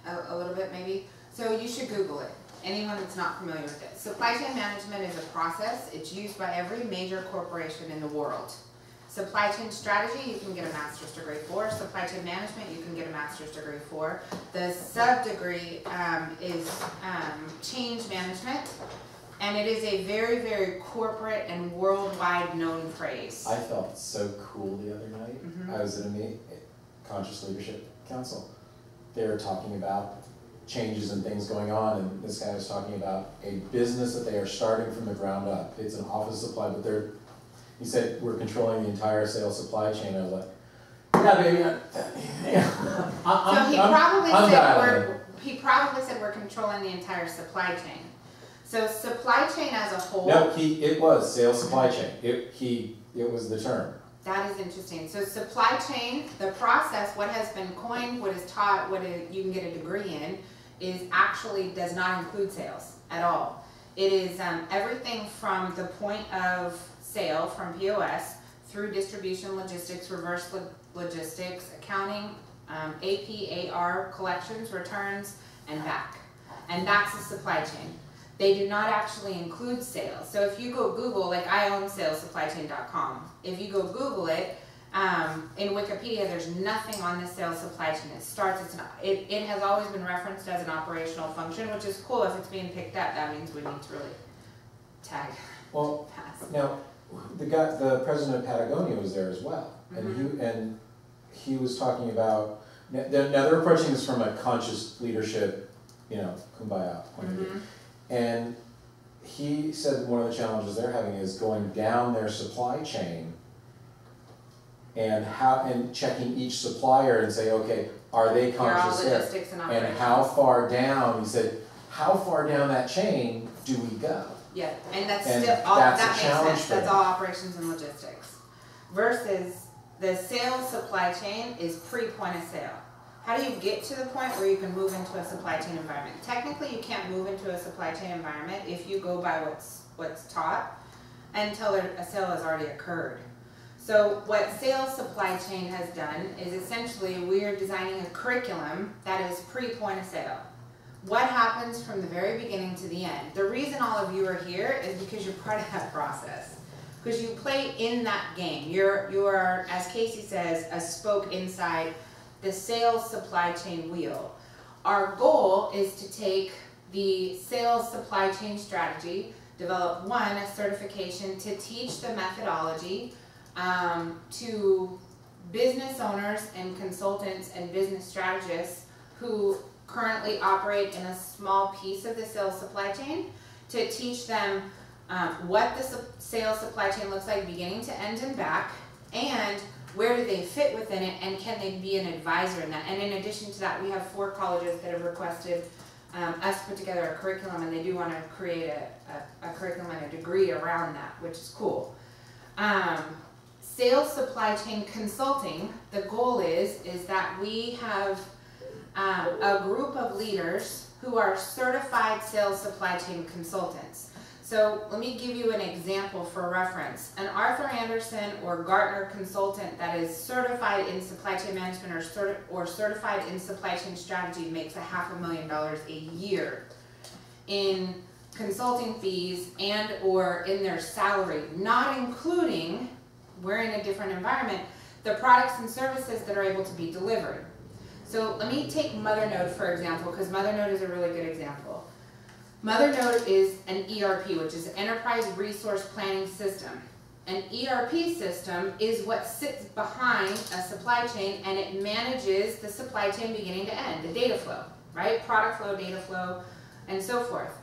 A little bit maybe. So you should Google it. Anyone that's not familiar with it. Supply chain management is a process. It's used by every major corporation in the world. Supply chain strategy, you can get a master's degree for. Supply chain management, you can get a master's degree for. The sub-degree is change management, and it is a very, very corporate and worldwide known phrase. I felt so cool the other night. Mm-hmm. I was at a Conscious Leadership Council. They were talking about changes and things going on, and this guy was talking about a business that they are starting from the ground up. It's an office supply, but he said, we're controlling the entire sales supply chain. I was like, yeah, baby. He probably said we're controlling the entire supply chain. So supply chain as a whole. No, it was sales supply chain. It was the term. That is interesting. So supply chain, the process, what has been coined, what is taught, you can get a degree in, is actually does not include sales at all. It is everything from the point of sale from POS through distribution, logistics, reverse logistics, accounting, AP, AR, collections, returns, and back. And that's the supply chain. They do not actually include sales. So if you go Google, like I own salessupplychain.com. If you go Google it, in Wikipedia, there's nothing on the sales supply chain. It has always been referenced as an operational function, which is cool. If it's being picked up, that means we need to really tag. Well, pass. now the president of Patagonia was there as well, and he was talking about Now they're approaching this from a conscious leadership, kumbaya point of view. And he said one of the challenges they're having is going down their supply chain and checking each supplier and say, okay, are they conscious there? logistics and And operations. how far down, he said, how far down that chain do we go? Yeah, and that's And still, all, that's a that makes challenge sense, for that's them. all operations and logistics. Versus the sales supply chain is pre-point of sale. How do you get to the point where you can move into a supply chain environment? Technically, you can't move into a supply chain environment if you go by what's taught until a sale has already occurred. So what sales supply chain has done is essentially we are designing a curriculum that is pre-point of sale. What happens from the very beginning to the end? The reason all of you are here is because you're part of that process. Because you play in that game. You're, as Casey says, a spoke inside the sales supply chain wheel. Our goal is to take the sales supply chain strategy, develop a certification to teach the methodology to business owners and consultants and business strategists who currently operate in a small piece of the sales supply chain, to teach them what the sales supply chain looks like beginning to end and back, and where do they fit within it, and can they be an advisor in that. And in addition to that, we have 4 colleges that have requested us to put together a curriculum, and they do want to create a curriculum and a degree around that, which is cool. Sales supply chain consulting, the goal is that we have a group of leaders who are certified sales supply chain consultants. So let me give you an example for reference. An Arthur Andersen or Gartner consultant that is certified in supply chain management or certified in supply chain strategy makes $500,000 a year in consulting fees and or in their salary, not including, we're in a different environment, the products and services that are able to be delivered. So let me take Mothernote for example, because Mothernote is a really good example. Mothernote is an ERP, which is an Enterprise Resource Planning System. An ERP system is what sits behind a supply chain, and it manages the supply chain beginning to end, the data flow, right? Product flow, data flow, and so forth.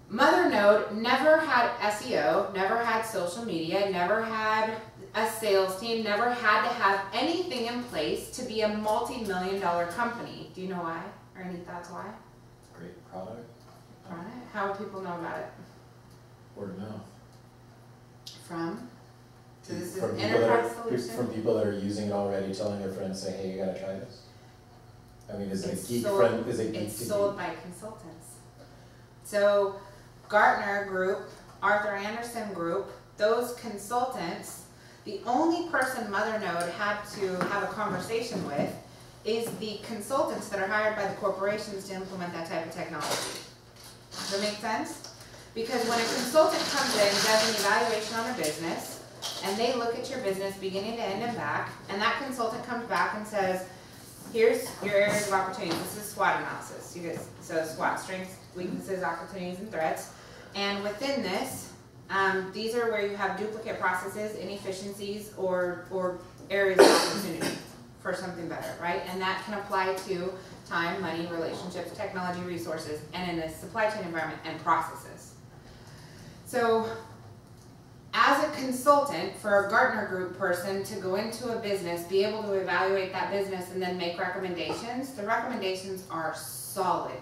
Mothernote never had SEO, never had social media, never had a sales team, never had to have anything in place to be a multi-million-dollar company. Do you know why? Or any thoughts why? Great product. On it? How would people know about it? Word of mouth. From? So this is From an people enterprise solution? From people that are using it already, telling their friends, say, hey, you gotta try this. I mean, is it It's a geek sold- friend? Is it geek It's to sold by consultants. So Gartner Group, Arthur Andersen Group, those consultants, the only person Mothernote had to have a conversation with is the consultants that are hired by the corporations to implement that type of technology. Does that make sense? Because when a consultant comes in and does an evaluation on a business, and they look at your business beginning to end and back, and that consultant comes back and says, here's your areas of opportunity. This is SWOT analysis. So SWOT, strengths, weaknesses, opportunities, and threats. And within this, these are where you have duplicate processes, inefficiencies, or areas of opportunity for something better, right? And that can apply to time, money, relationships, technology, resources, and in a supply chain environment, and processes. So as a consultant for a Gartner Group person to go into a business, be able to evaluate that business and then make recommendations, the recommendations are solid.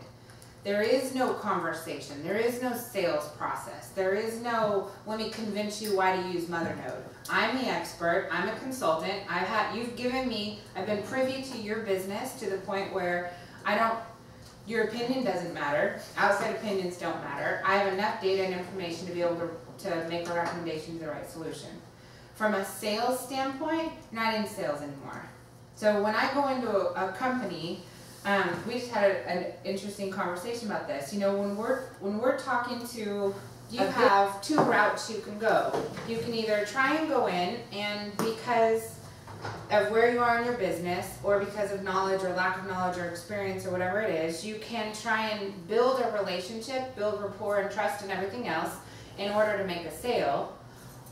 There is no conversation. There is no sales process. There is no, let me convince you why to use Mothernote. I'm the expert. I'm a consultant. You've given me, I've been privy to your business to the point where your opinion doesn't matter. Outside opinions don't matter. I have enough data and information to be able to make a recommendation to the right solution. From a sales standpoint, you're not in sales anymore. So when I go into a company, we just had an interesting conversation about this. You know, when we're talking to, you have 2 routes you can go. You can either try and go in, and because of where you are in your business, or because of knowledge or lack of knowledge or experience or whatever it is, you can try and build a relationship, build rapport and trust and everything else in order to make a sale.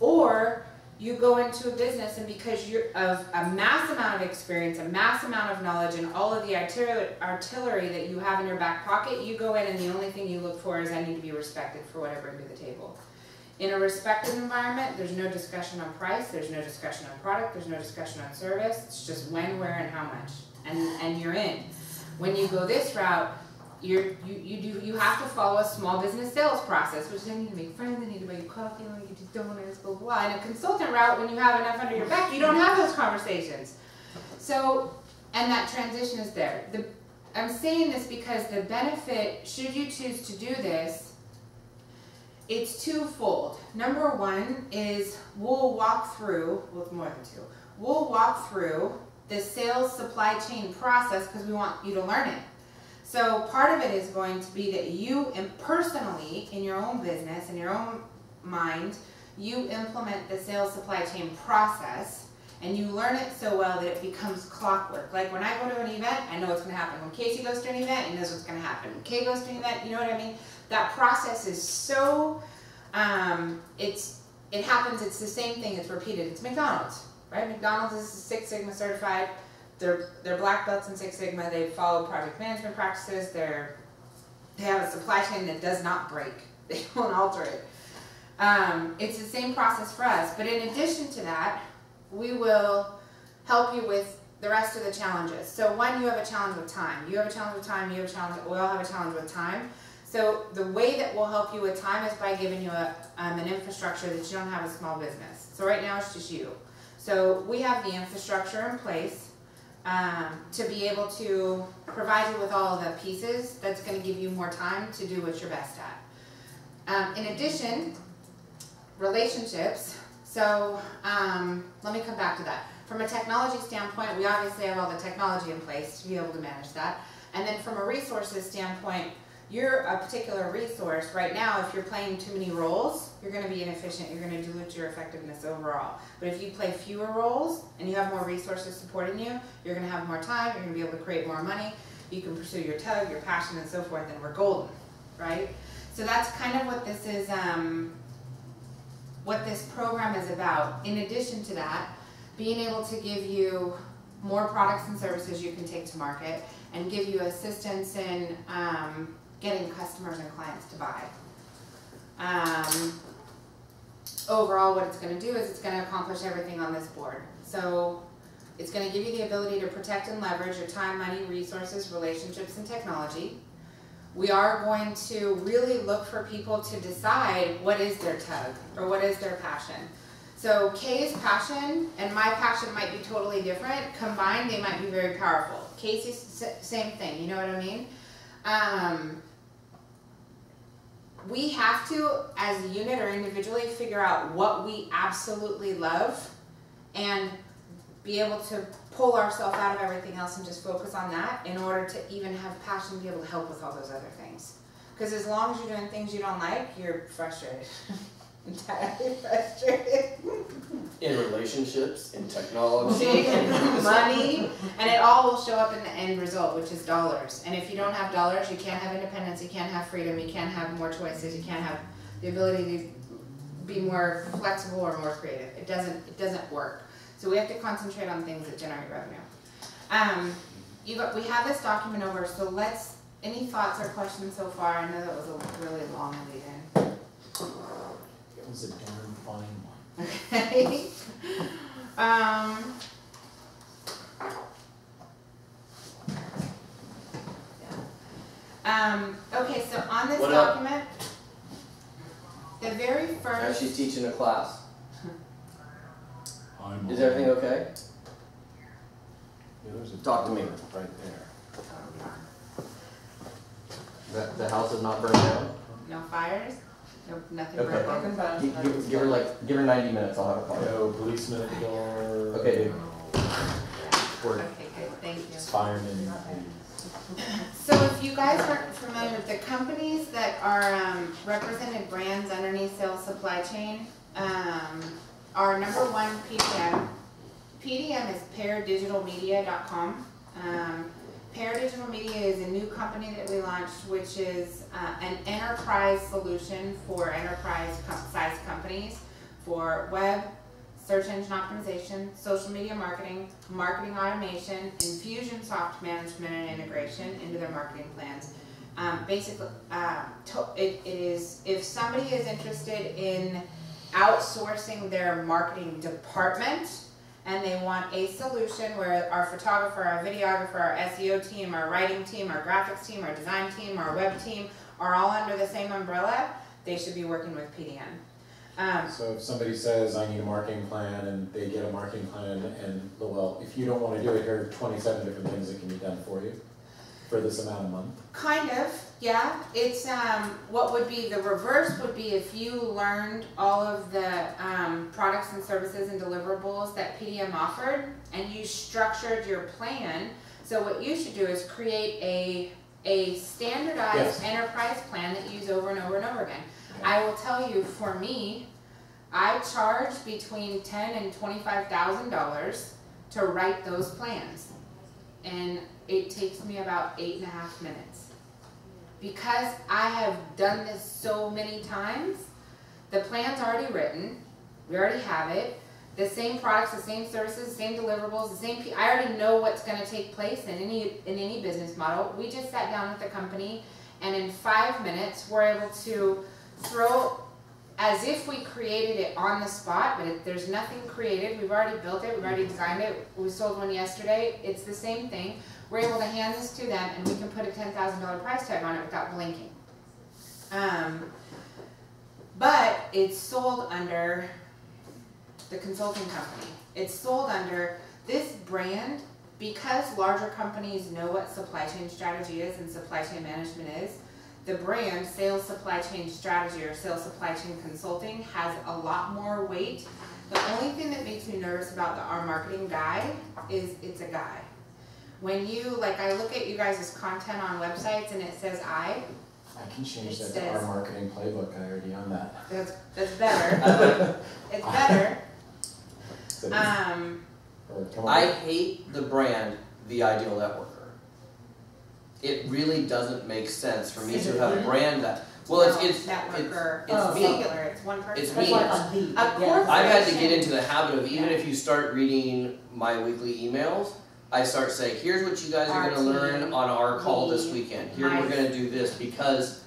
Or you go into a business, and because you're of a mass amount of experience, a mass amount of knowledge, and all of the artillery that you have in your back pocket, you go in and the only thing you look for is I need to be respected for what I bring to the table. In a respected environment, there's no discussion on price, there's no discussion on product, there's no discussion on service, it's just when, where, and how much, and you're in. When you go this route, you have to follow a small business sales process, which they need to make friends, they need to buy you coffee, they need to do donuts, blah, blah, blah. In a consultant route, when you have enough under your back, you don't have those conversations. So, and that transition is there. I'm saying this because the benefit, should you choose to do this, it's twofold. Number one is we'll walk through, well, it's more than two, we'll walk through the sales supply chain process because we want you to learn it. So part of it is going to be that you personally, in your own business, in your own mind, you implement the sales supply chain process and you learn it so well that it becomes clockwork. Like when I go to an event, I know what's going to happen. When Casey goes to an event, he knows what's going to happen. When Kay goes to an event, you know what I mean? That process is so, it happens, it's the same thing, it's repeated. It's McDonald's, right? McDonald's is Six Sigma certified. They're black belts in Six Sigma. They follow project management practices. They have a supply chain that does not break. They don't alter it. It's the same process for us. But in addition to that, we will help you with the rest of the challenges. So one, you have a challenge with time. You have a challenge with time. You have a challenge. We all have a challenge with time. So the way that we'll help you with time is by giving you an infrastructure that you don't have a small business. So right now it's just you. So we have the infrastructure in place to be able to provide you with all of the pieces that's going to give you more time to do what you're best at. In addition, relationships. So let me come back to that. From a technology standpoint, we obviously have all the technology in place to be able to manage that. And then from a resources standpoint, you're a particular resource. Right now, if you're playing too many roles, you're going to be inefficient. You're going to dilute your effectiveness overall. But if you play fewer roles and you have more resources supporting you, you're going to have more time. You're going to be able to create more money. You can pursue your tug, your passion, and so forth, and we're golden, right? So that's kind of what this is, what this program is about. In addition to that, being able to give you more products and services you can take to market and give you assistance in getting customers and clients to buy. Overall, what it's going to do is it's going to accomplish everything on this board. So it's going to give you the ability to protect and leverage your time, money, resources, relationships, and technology. We are going to really look for people to decide what is their tug or what is their passion. So Kay's passion and my passion might be totally different. Combined, they might be very powerful. Casey's same thing, you know what I mean? We have to, as a unit or individually, figure out what we absolutely love and be able to pull ourselves out of everything else and just focus on that in order to even have passion to be able to help with all those other things. Because as long as you're doing things you don't like, you're frustrated. Entirely frustrated. In relationships, in technology, in money, and it all will show up in the end result, which is dollars. And if you don't have dollars, you can't have independence, you can't have freedom, you can't have more choices, you can't have the ability to be more flexible or more creative. It doesn't work. So we have to concentrate on things that generate revenue. We have this document over, so any thoughts or questions so far? I know that was a really long lead-in. It was a darn fine one. Okay. Okay, so on this document, the very first... she's teaching a class. I'm Is everything okay? Yeah, there's a Talk to me. right there. The house is not burned down? No fires? No, nothing Okay. broken? Give her 90 minutes, I'll have a call. No policeman at the door. Okay, dude. Okay, good, thank you. Firemen. So if you guys aren't familiar with the companies that are represented brands underneath sales supply chain, our number one PDM. PDM is PairDigitalMedia.com. Pair Digital Media is a new company that we launched, which is an enterprise solution for enterprise size companies for web, search engine optimization, social media marketing, marketing automation, Infusionsoft management and integration into their marketing plans. Basically, it is, if somebody is interested in outsourcing their marketing department and they want a solution where our photographer, our videographer, our SEO team, our writing team, our graphics team, our design team, our web team are all under the same umbrella, they should be working with PDN. So if somebody says, I need a marketing plan, and they get a marketing plan, and, well, if you don't want to do it, here are 27 different things that can be done for you for this amount of month. Kind of, yeah. It's, what would be the reverse would be if you learned all of the products and services and deliverables that PDM offered, and you structured your plan. So what you should do is create a standardized enterprise plan that you use over and over and over again. I will tell you, for me, I charge between $10,000 and $25,000 to write those plans, and it takes me about 8.5 minutes. Because I have done this so many times, the plan's already written, we already have it, the same products, the same services, the same deliverables, the same, I already know what's going to take place in any business model. We just sat down with the company, and in 5 minutes, we're able to throw, as if we created it on the spot, but there's nothing created. We've already built it, we've already designed it, we sold one yesterday, it's the same thing. We're able to hand this to them, and we can put a $10,000 price tag on it without blinking. But it's sold under the consulting company. It's sold under this brand, because larger companies know what supply chain strategy is and supply chain management is. The brand sales supply chain strategy or sales supply chain consulting has a lot more weight. The only thing that makes me nervous about our marketing guy is it's a guy. When you, like, I look at you guys' content on websites and it says I can change that to our marketing playbook. I already own that. That's better. It's better. I hate the brand, The Ideal Networker. It really doesn't make sense for me to have a brand that, well, it's networker. It's me. Singular. It's one person. It's me. A corporation. I've had to get into the habit of, even if you start reading my weekly emails, I start saying, here's what you guys are going to learn on our call this weekend. Here we're going to do this because,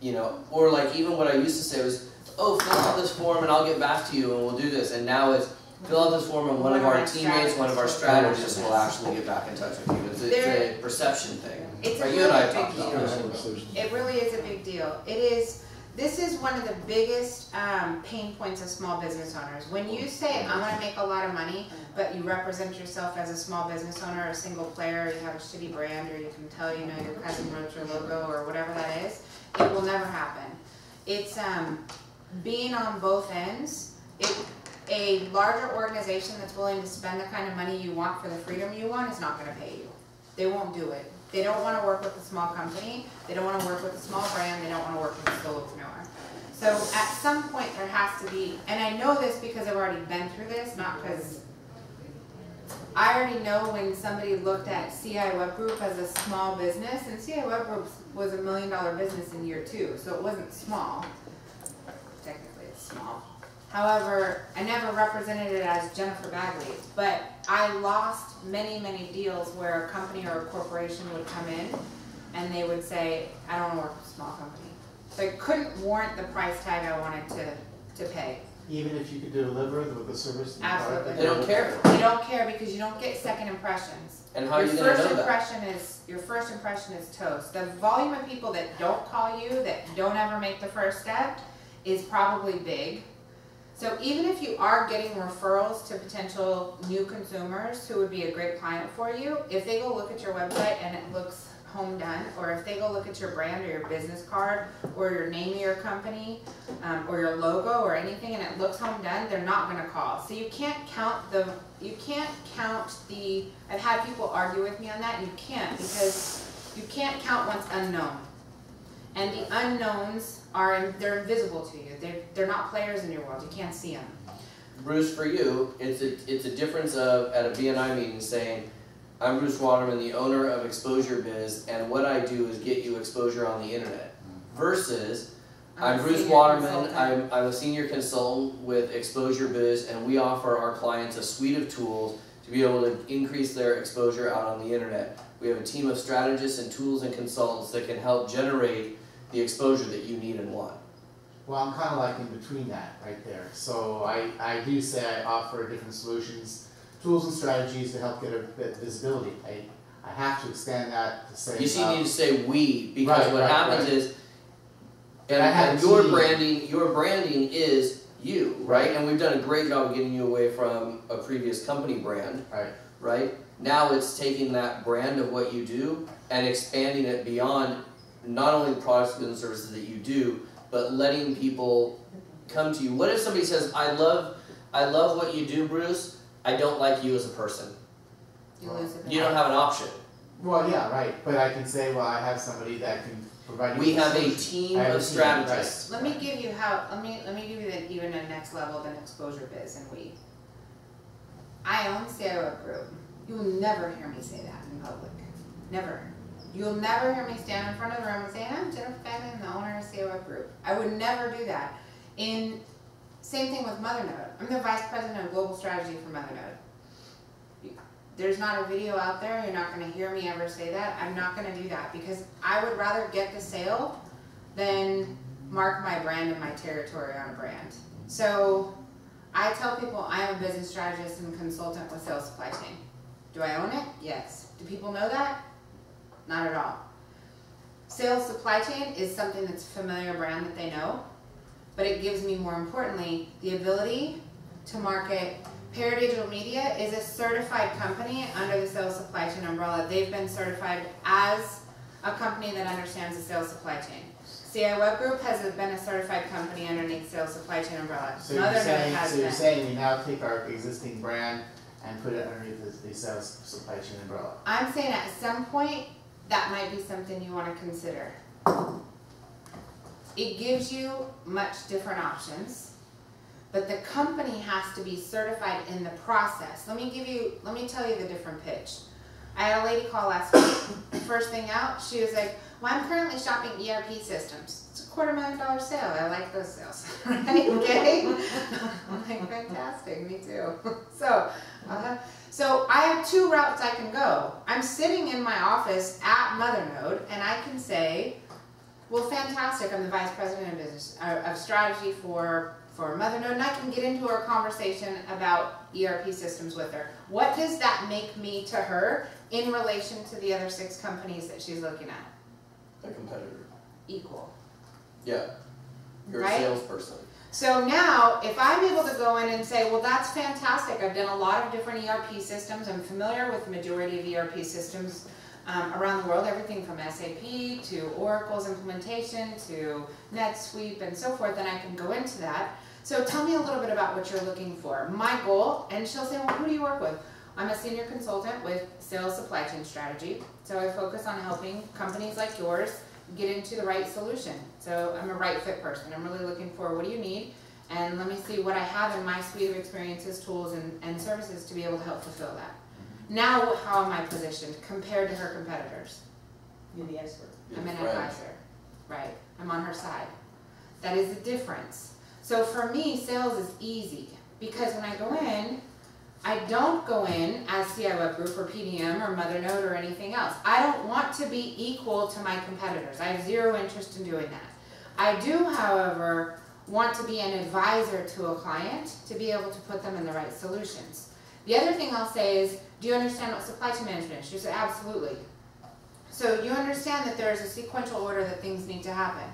you know, or like even what I used to say was, oh, fill out this form and I'll get back to you and we'll do this. And now it's, fill out this form and one of our teammates, one of our strategists will actually get back in touch with you. It's a perception thing. It's right, a you and I really talked big about deal. this. It really is a big deal. It is. This is one of the biggest pain points of small business owners. When you say, I'm going to make a lot of money, but you represent yourself as a small business owner, a single player, you have a shitty brand, or you can tell, you know, your cousin wrote your logo, or whatever that is, it will never happen. It's being on both ends. A larger organization that's willing to spend the kind of money you want for the freedom you want is not going to pay you. They won't do it. They don't want to work with a small company. They don't want to work with a small brand. They don't want to work with a solopreneur. So at some point there has to be, and I know this because I've already been through this, not because I already know when somebody looked at CI Web Group as a small business, and CI Web Group was $1 million business in year 2, so it wasn't small. Technically it's small. However, I never represented it as Jennifer Bagley, but I lost many, many deals where a company or a corporation would come in and they would say, I don't want to work with a small company. So I couldn't warrant the price tag I wanted to pay. Even if you could deliver the service and the product? Absolutely. They don't care. They don't care because you don't get second impressions. And how are you going to know Your first impression is toast. The volume of people that don't call you, that don't ever make the first step, is probably big. So even if you are getting referrals to potential new consumers who would be a great client for you, if they go look at your website and it looks home done, or if they go look at your brand or your business card or your name of your company or your logo or anything and it looks home done, they're not going to call. So you can't count I've had people argue with me on that, and you can't, because you can't count what's unknown. And the unknowns they're invisible to you. They're not players in your world. You can't see them. Bruce, for you, it's a difference of at a BNI meeting saying, I'm Bruce Waterman, the owner of Exposure Biz, and what I do is get you exposure on the internet. Versus, I'm a Bruce senior Waterman. consultant. I'm a senior consultant with Exposure Biz, and we offer our clients a suite of tools to be able to increase their exposure out on the internet. We have a team of strategists and tools and consultants that can help generate the exposure that you need and want. Well, I'm kind of like in between that right there. So I do say I offer different solutions, tools and strategies to help get a bit visibility. I have to expand that to say. You see, you need to say we, because what happens is, And I have and a your branding is you, right? And we've done a great job of getting you away from a previous company brand, Right. right? Now it's taking that brand of what you do and expanding it beyond not only the products and services that you do, but letting people come to you. What if somebody says, I love what you do, Bruce, I don't like you as a person? You lose it. You don't have an option. Well, yeah, right. But I can say, well, I have somebody that can provide you. We with have a solution. team I have of a team, strategists. Let me give you how. Let me give you the, even a next level than Exposure Biz and we. I own CIO Group. You will never hear me say that in public. Never. You'll never hear me stand in front of the room and say, I'm Jennifer Bagley, I'm the owner of CIO Group. I would never do that. Same thing with MotherNode. I'm the vice president of global strategy for MotherNode. There's not a video out there. You're not going to hear me ever say that. I'm not going to do that because I would rather get the sale than mark my brand and my territory on a brand. So I tell people I am a business strategist and consultant with sales supply chain. Do I own it? Yes. Do people know that? Not at all. Sales supply chain is something that's a familiar brand that they know, but it gives me, more importantly, the ability to market. Para Digital Media is a certified company under the sales supply chain umbrella. They've been certified as a company that understands the sales supply chain. CI Web Group has been a certified company underneath sales supply chain umbrella. So you're saying we now take our existing brand and put it underneath the sales supply chain umbrella. I'm saying at some point that might be something you want to consider. It gives you much different options, but the company has to be certified in the process. Let me tell you the different pitch. I had a lady call last week. First thing out, she was like, well, I'm currently shopping ERP systems. It's a $250,000 sale. I like those sales, right? Okay? I'm like, fantastic, me too. So I have two routes I can go. I'm sitting in my office at MotherNode, and I can say, well, fantastic, I'm the vice president of business of strategy for MotherNode, and I can get into our conversation about ERP systems with her. What does that make me to her in relation to the other 6 companies that she's looking at? A competitor. Equal. Yeah. You're Right? a salesperson. So now, if I'm able to go in and say, well, that's fantastic, I've done a lot of different ERP systems, I'm familiar with the majority of ERP systems around the world, everything from SAP to Oracle's implementation to NetSuite and so forth, then I can go into that. So tell me a little bit about what you're looking for. My goal, and she'll say, well, who do you work with? I'm a senior consultant with sales supply chain strategy, so I focus on helping companies like yours get into the right solution. So I'm a right fit person. I'm really looking for what do you need, and let me see what I have in my suite of experiences, tools, and services to be able to help fulfill that. Now, how am I positioned compared to her competitors? You're the expert. I'm an Right. advisor, right? I'm on her side. That is the difference. So for me, sales is easy because when I go in, I don't go in as CI Web Group or PDM or MotherNode or anything else. I don't want to be equal to my competitors. I have zero interest in doing that. I do, however, want to be an advisor to a client to be able to put them in the right solutions. The other thing I'll say is, do you understand what supply chain management is? She said, absolutely. So you understand that there is a sequential order that things need to happen.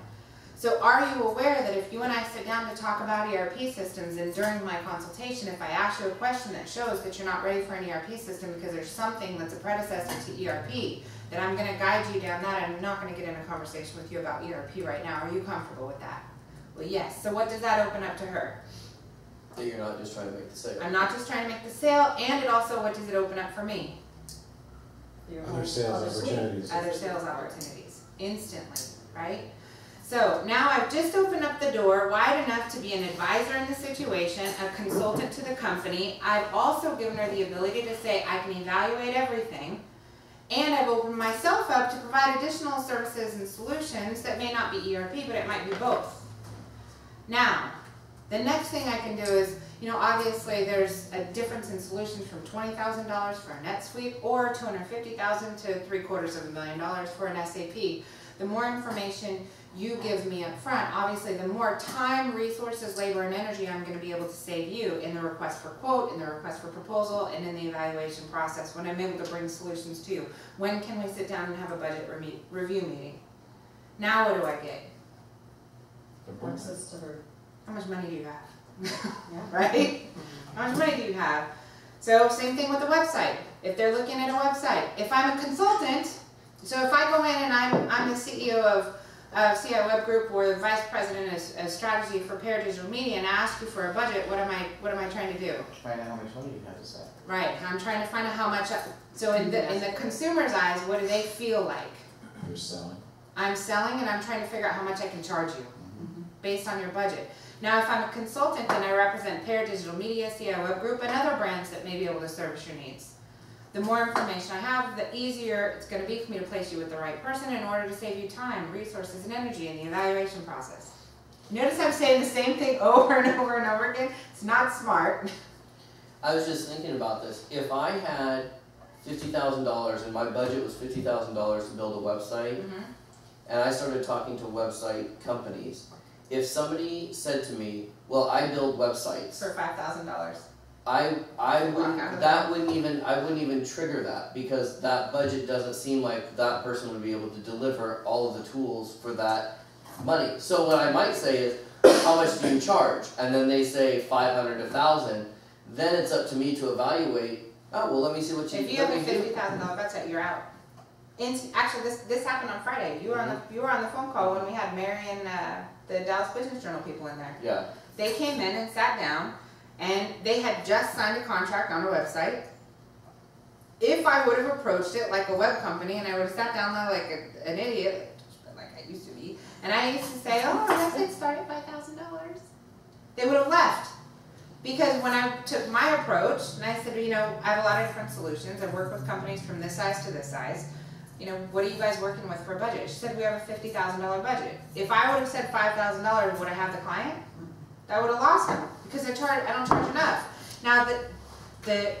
So are you aware that if you and I sit down to talk about ERP systems, and during my consultation, if I ask you a question that shows that you're not ready for an ERP system because there's something that's a predecessor to ERP, that I'm going to guide you down that, I'm not going to get in a conversation with you about ERP right now. Are you comfortable with that? Well, yes. So what does that open up to her? That you're not just trying to make the sale. I'm not just trying to make the sale, and it also, what does it open up for me? Other sales opportunities. Other sales opportunities, instantly, right? So now I've just opened up the door wide enough to be an advisor in the situation, a consultant to the company. I've also given her the ability to say I can evaluate everything, and I've opened myself up to provide additional services and solutions that may not be ERP, but it might be both. Now, the next thing I can do is, you know, obviously there's a difference in solutions from $20,000 for a NetSuite or $250,000 to $750,000 for an SAP. The more information you give me up front, obviously the more time, resources, labor, and energy I'm going to be able to save you in the request for quote, in the request for proposal, and in the evaluation process when I'm able to bring solutions to you. When can we sit down and have a budget review meeting? Now what do I get? Access to her. How much money do you have? Yeah. Right? How much money do you have? So same thing with the website. If they're looking at a website, if I'm a consultant, so if I go in and I'm the CEO of CI Web Group or the Vice President of Strategy for Pair Digital Media and I ask you for a budget, what am I trying to do? Find out how much money you have to spend. Right. I'm trying to find out how much. So in the consumer's eyes, what do they feel like? You're selling. I'm selling and I'm trying to figure out how much I can charge you based on your budget. Now, if I'm a consultant and I represent Pair Digital Media, CI Web Group, and other brands that may be able to service your needs, the more information I have, the easier it's going to be for me to place you with the right person in order to save you time, resources, and energy in the evaluation process. Notice I'm saying the same thing over and over and over again. It's not smart. I was just thinking about this. If I had $50,000 and my budget was $50,000 to build a website, and I started talking to website companies, if somebody said to me, well, I build websites. For $5,000. I wouldn't even trigger that because that budget doesn't seem like that person would be able to deliver all of the tools for that money. So what I might say is, how much do you charge? And then they say 500 to 1,000. Then it's up to me to evaluate. Oh well, let me see what you. If you have a $50,000 website, you're out. Actually, this happened on Friday. You were on the phone call when we had Mary and the Dallas Business Journal people in there. Yeah. They came in and sat down, and they had just signed a contract on a website. If I would have approached it like a web company, and I would have sat down there like an idiot, like I used to be, and I used to say, "Oh, our website started at $5,000," they would have left. Because when I took my approach, and I said, you know, I have a lot of different solutions. I work with companies from this size to this size. You know, what are you guys working with for a budget? She said, we have a $50,000 budget. If I would have said $5,000, would I have the client? I would have lost them because I don't charge enough. Now, the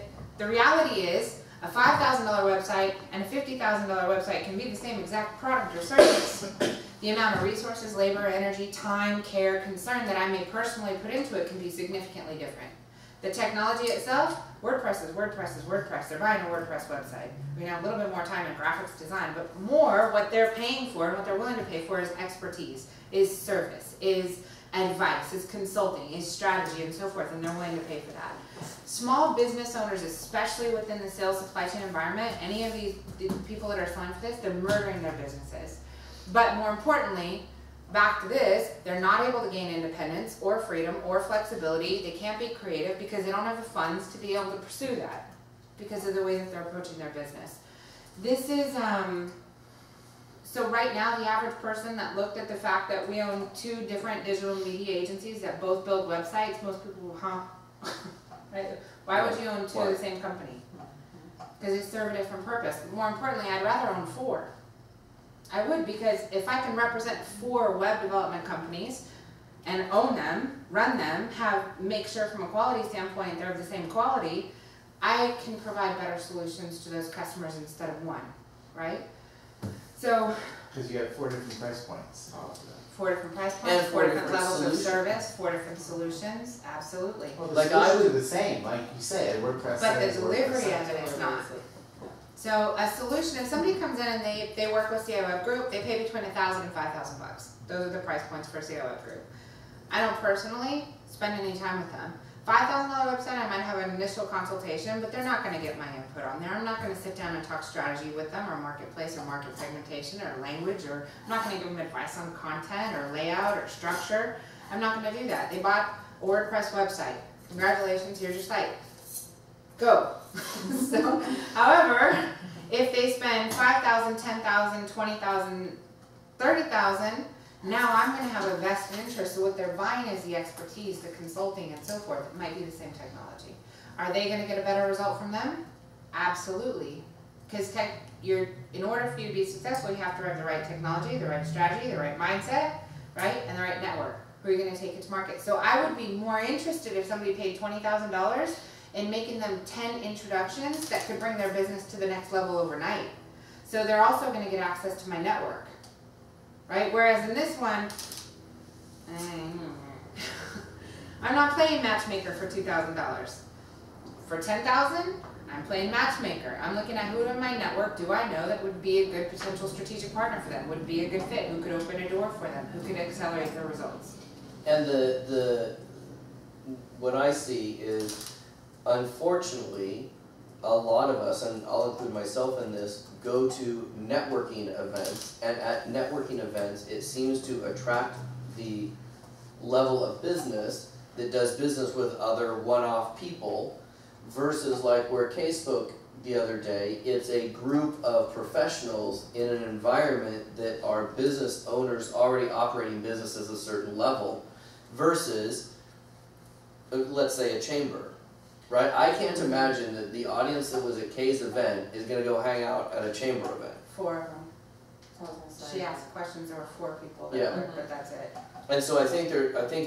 reality is a $5,000 website and a $50,000 website can be the same exact product or service. The amount of resources, labor, energy, time, care, concern that I may personally put into it can be significantly different. The technology itself, WordPress is WordPress is WordPress. They're buying a WordPress website. We have a little bit more time in graphics design, but more what they're paying for and what they're willing to pay for is expertise, is service, is advice, is consulting, is strategy, and so forth, and they're willing to pay for that. Small business owners, especially within the sales supply chain environment, any of these people that are selling for this, they're murdering their businesses. But more importantly, back to this, they're not able to gain independence or freedom or flexibility. They can't be creative because they don't have the funds to be able to pursue that because of the way that they're approaching their business. This is, so right now the average person that looked at the fact that we own 2 different digital media agencies that both build websites, most people will, right? Why would you own 2 of the same company? Because they serve a different purpose. More importantly, I'd rather own 4. I would, because if I can represent 4 web development companies and own them, run them, make sure from a quality standpoint they're of the same quality, I can provide better solutions to those customers instead of 1, right? So, Because you have 4 different price points. 4 different price points, And 4 different different levels of solutions. service, 4 different solutions, absolutely. Well, the Like solutions I are the same, like you said, WordPress. But the says delivery WordPress of it says. is not. So a solution, if somebody comes in and they work with CI Web Group, they pay between $1,000 and $5,000. Those are the price points for CI Web Group. I don't personally spend any time with them. $5,000 website, I might have an initial consultation, but they're not going to get my input on there. I'm not going to sit down and talk strategy with them, or marketplace, or market segmentation, or language, or I'm not going to give them advice on content, or layout, or structure. I'm not going to do that. They bought a WordPress website. Congratulations, here's your site. Go. So, however, if they spend $5,000, $10,000, $20,000, $30,000, now I'm going to have a vested interest. So what they're buying is the expertise, the consulting, and so forth. It might be the same technology. Are they going to get a better result from them? Absolutely. Because in order for you to be successful, you have to have the right technology, the right strategy, the right mindset, right, and the right network. Who are you gonna take it to market? So I would be more interested if somebody paid $20,000 in making them 10 introductions that could bring their business to the next level overnight. So they're also gonna get access to my network, right? Whereas in this one, I'm not playing matchmaker for $2,000. For $10,000, I'm playing matchmaker. I'm looking at who in my network do I know that would be a good potential strategic partner for them, would be a good fit, who could open a door for them, who could accelerate their results. And what I see is, unfortunately, a lot of us, and I'll include myself in this, go to networking events, and at networking events, it seems to attract the level of business that does business with other one-off people, versus like where Kay spoke the other day, it's a group of professionals in an environment that are business owners already operating businesses a certain level, versus, let's say, a chamber, right? I can't imagine that the audience that was at Kay's event is going to go hang out at a chamber event. 4 of them. I was gonna say. She asked questions, there were 4 people that Yeah. were, but that's it. And so I think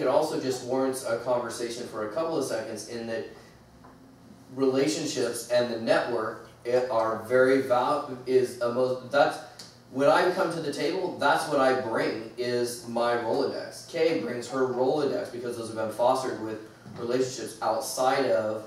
it also just warrants a conversation for a couple of seconds, in that relationships and the network are very that's when I come to the table, that's what I bring, is my Rolodex. Kay brings her Rolodex because those have been fostered with relationships outside of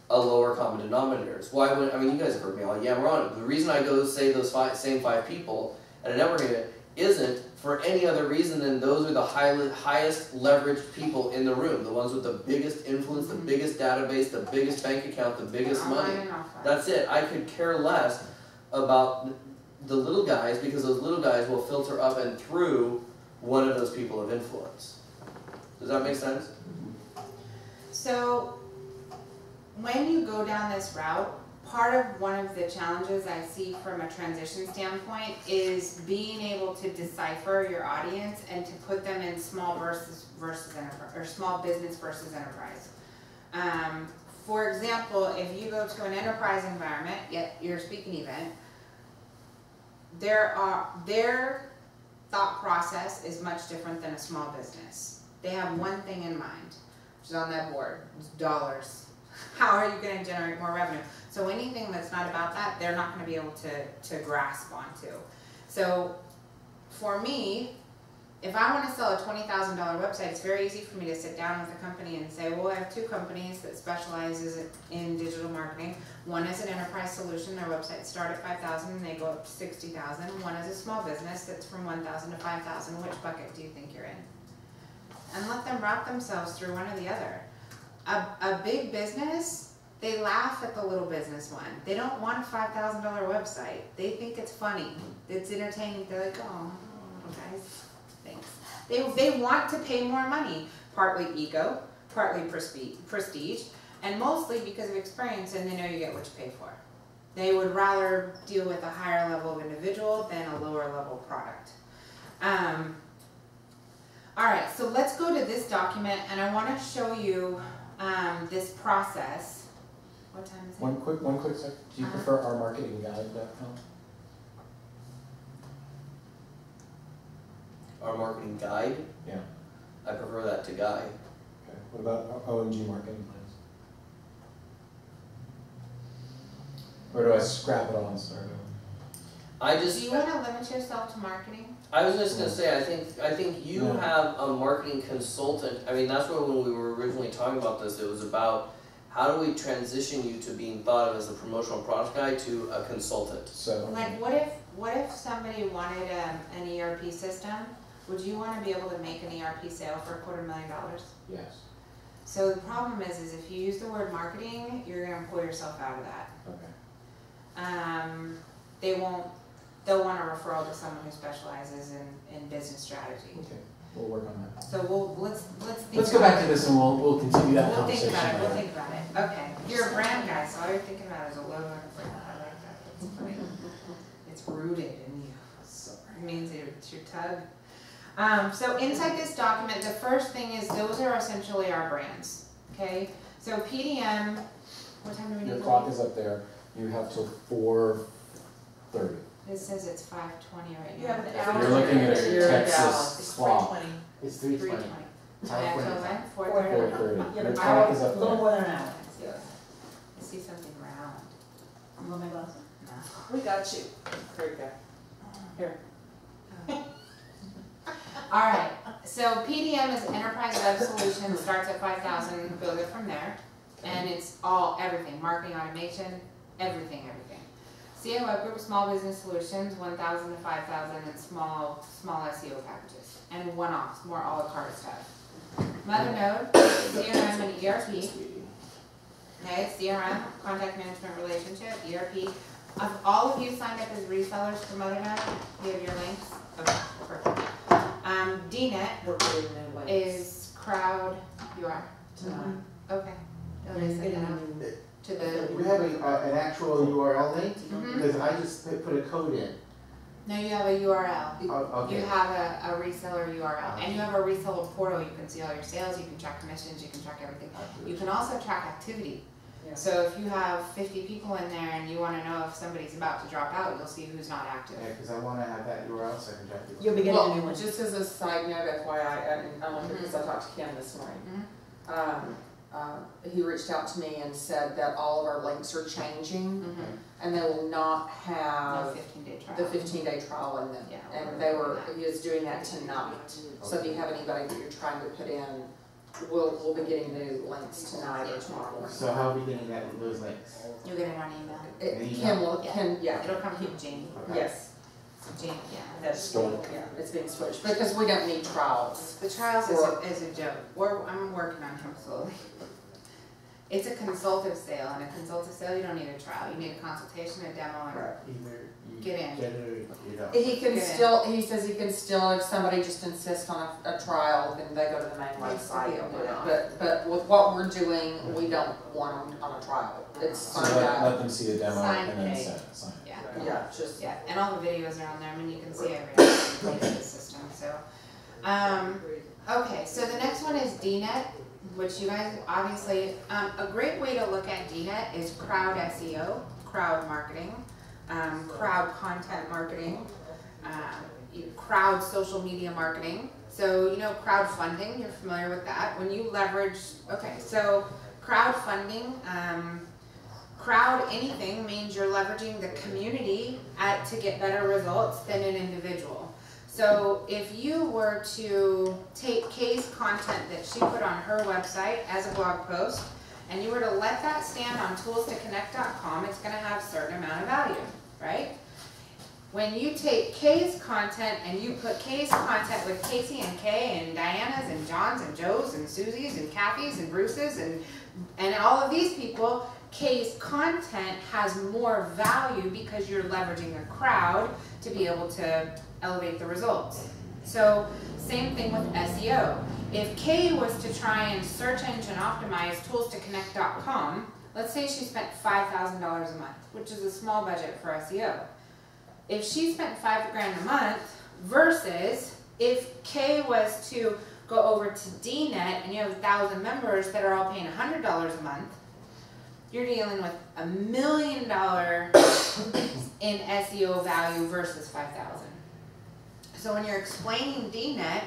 a lower common denominators. Why would, I mean, you guys have heard me all yammer on it. The reason I go say those same 5 people at a networking event isn't for any other reason than those are the highest leveraged people in the room, the ones with the biggest influence, the biggest database, the biggest bank account, the biggest money. That's it. I could care less about the little guys, because those little guys will filter up and through one of those people of influence. Does that make sense? So when you go down this route, part of one of the challenges I see from a transition standpoint is being able to decipher your audience and to put them in small versus enterprise, or small business versus enterprise. For example, if you go to an enterprise environment, yet your speaking event, their thought process is much different than a small business. They have one thing in mind, which is on that board, it's dollars. How are you going to generate more revenue? So anything that's not about that, they're not going to be able to grasp onto. So for me, if I want to sell a $20,000 website, it's very easy for me to sit down with a company and say, well, I have 2 companies that specializes in digital marketing. One is an enterprise solution. Their websites start at $5,000 and they go up to $60,000. One is a small business that's from $1,000 to $5,000. Which bucket do you think you're in? And let them route themselves through one or the other. A big business, they laugh at the little business one. They don't want a $5,000 website. They think it's funny. It's entertaining. They're like, oh, guys, thanks. They want to pay more money. Partly ego, partly prestige, and mostly because of experience, and they know you get what you pay for. They would rather deal with a higher level of individual than a lower level product. All right, so let's go to this document, and I want to show you this process. What time is it? One quick sec. Do you prefer ourmarketingguide.com? Our marketing guide? Yeah. I prefer that to guy. Okay. What about OMG marketing plans? Or do I scrap it all and start over? Do you want to limit yourself to marketing? I was just gonna say, I think you have a marketing consultant. I mean, that's what, when we were originally talking about this, it was about how do we transition you to being thought of as a promotional product guy to a consultant. So Like, what if somebody wanted an ERP system? Would you want to be able to make an ERP sale for $250,000? yes. So the problem is if you use the word marketing, you're going to pull yourself out of that. Okay. They'll want a referral to someone who specializes in business strategy. Okay. We'll work on that. So let's think. Let's go back to this and we'll continue that We'll think conversation. about it. We'll later. think about it. Okay. You're a brand guy, so all you're thinking about is a logo and a brand. I like that. That's funny. It's rooted in you. It means it's your tug. So inside this document, the first thing is those are essentially our brands. Okay. So PDM. What time do we need? Your clock is up there. You have till 4:30. It says it's 5:20 right now. You have an hour. You're looking at You're a in Texas It's clock. 3:20. It's 3:20. Yeah, till when? 4:30. 4:30. Yeah, Your but clock I is a up little there. more than an hour. I see something round. You want my glasses? No. We got you. Here you go. Here. All right, so PDM is Enterprise Web Solution, starts at 5,000, build it from there. And it's everything, marketing automation, everything. CA Web Group, Small Business Solutions, 1,000 to 5,000, and small SEO packages. And one-offs, more a la carte stuff. Mother Node, CRM and ERP. Okay, CRM, contact management relationship, ERP. Of all of you signed up as resellers for Mother Node, you have your links. Okay, perfect. DNet We're putting new links is crowd. You are? tonight. Okay. Oh, they sent that out to the. We have an actual URL link, Mhm. because I just put a code in. No, you have a URL. Oh, You okay. have a reseller URL, and you have a reseller portal. You can see all your sales. You can track commissions. You can track everything. You can also track activity. Yeah. So if you have 50 people in there and you want to know if somebody's about to drop out, you'll see who's not active. Yeah, because I want to have that URL so I can track people. You'll be getting a new Well, one. just as a side note, FYI, and only because I talked to Ken this morning. He reached out to me and said that all of our links are changing Mm-hmm. and they will not No have 15-day trial. the 15-day trial in them. Yeah. And he is doing that tonight. So if you have anybody that you're trying to put in, we'll be getting new links tonight or tomorrow morning. So how are we getting those links? You'll get it on email. Yeah, It'll come from Jane. Okay. yes, Jane, yeah. that's, Cool. yeah, it's being switched because we don't need trials. The trials is a joke. I'm working on him slowly. It's a consultative sale, and a consultative sale you don't need a trial. You need a consultation, a demo, and Either you Get in. get it or you don't. He says he can still, if somebody just insists on a trial, then they go to the main website and do it. But with what we're doing, we don't want them on a trial. It's So signed let out. them see a demo Sign and then pay. sign it. yeah. Yeah, just, Yeah, and all the videos are on there. I mean, you can see everything in the system. So, okay. So the next one is DNet, which you guys obviously a great way to look at DNet is crowd SEO, crowd marketing, crowd content marketing, crowd social media marketing. So crowdfunding. You're familiar with that. When you leverage, so crowdfunding. Crowd anything means you're leveraging the community to get better results than an individual. So if you were to take Kay's content that she put on her website as a blog post, and you were to let that stand on toolstoconnect.com, it's going to have a certain amount of value, right? When you take Kay's content and you put Kay's content with Casey and Kay and Diana's and John's and Joe's and Susie's and Kathy's and Bruce's and all of these people, Kay's content has more value because you're leveraging a crowd to be able to elevate the results. So same thing with SEO. If Kay was to try and search engine optimize toolstoconnect.com, let's say she spent $5,000 a month, which is a small budget for SEO. If she spent $5,000 a month versus if Kay was to go over to DNet and you have 1,000 members that are all paying $100 a month, you're dealing with $1 million in SEO value versus 5,000. So when you're explaining DNet,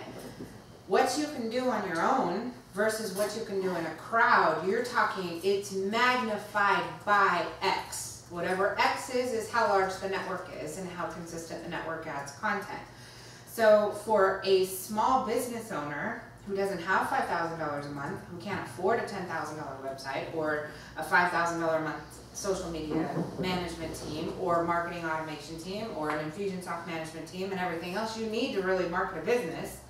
what you can do on your own versus what you can do in a crowd, you're talking it's magnified by X. Whatever X is how large the network is and how consistent the network adds content. So for a small business owner who doesn't have $5,000 a month, who can't afford a $10,000 website or a $5,000 a month social media management team or marketing automation team or an Infusionsoft management team and everything else you need to really market a business,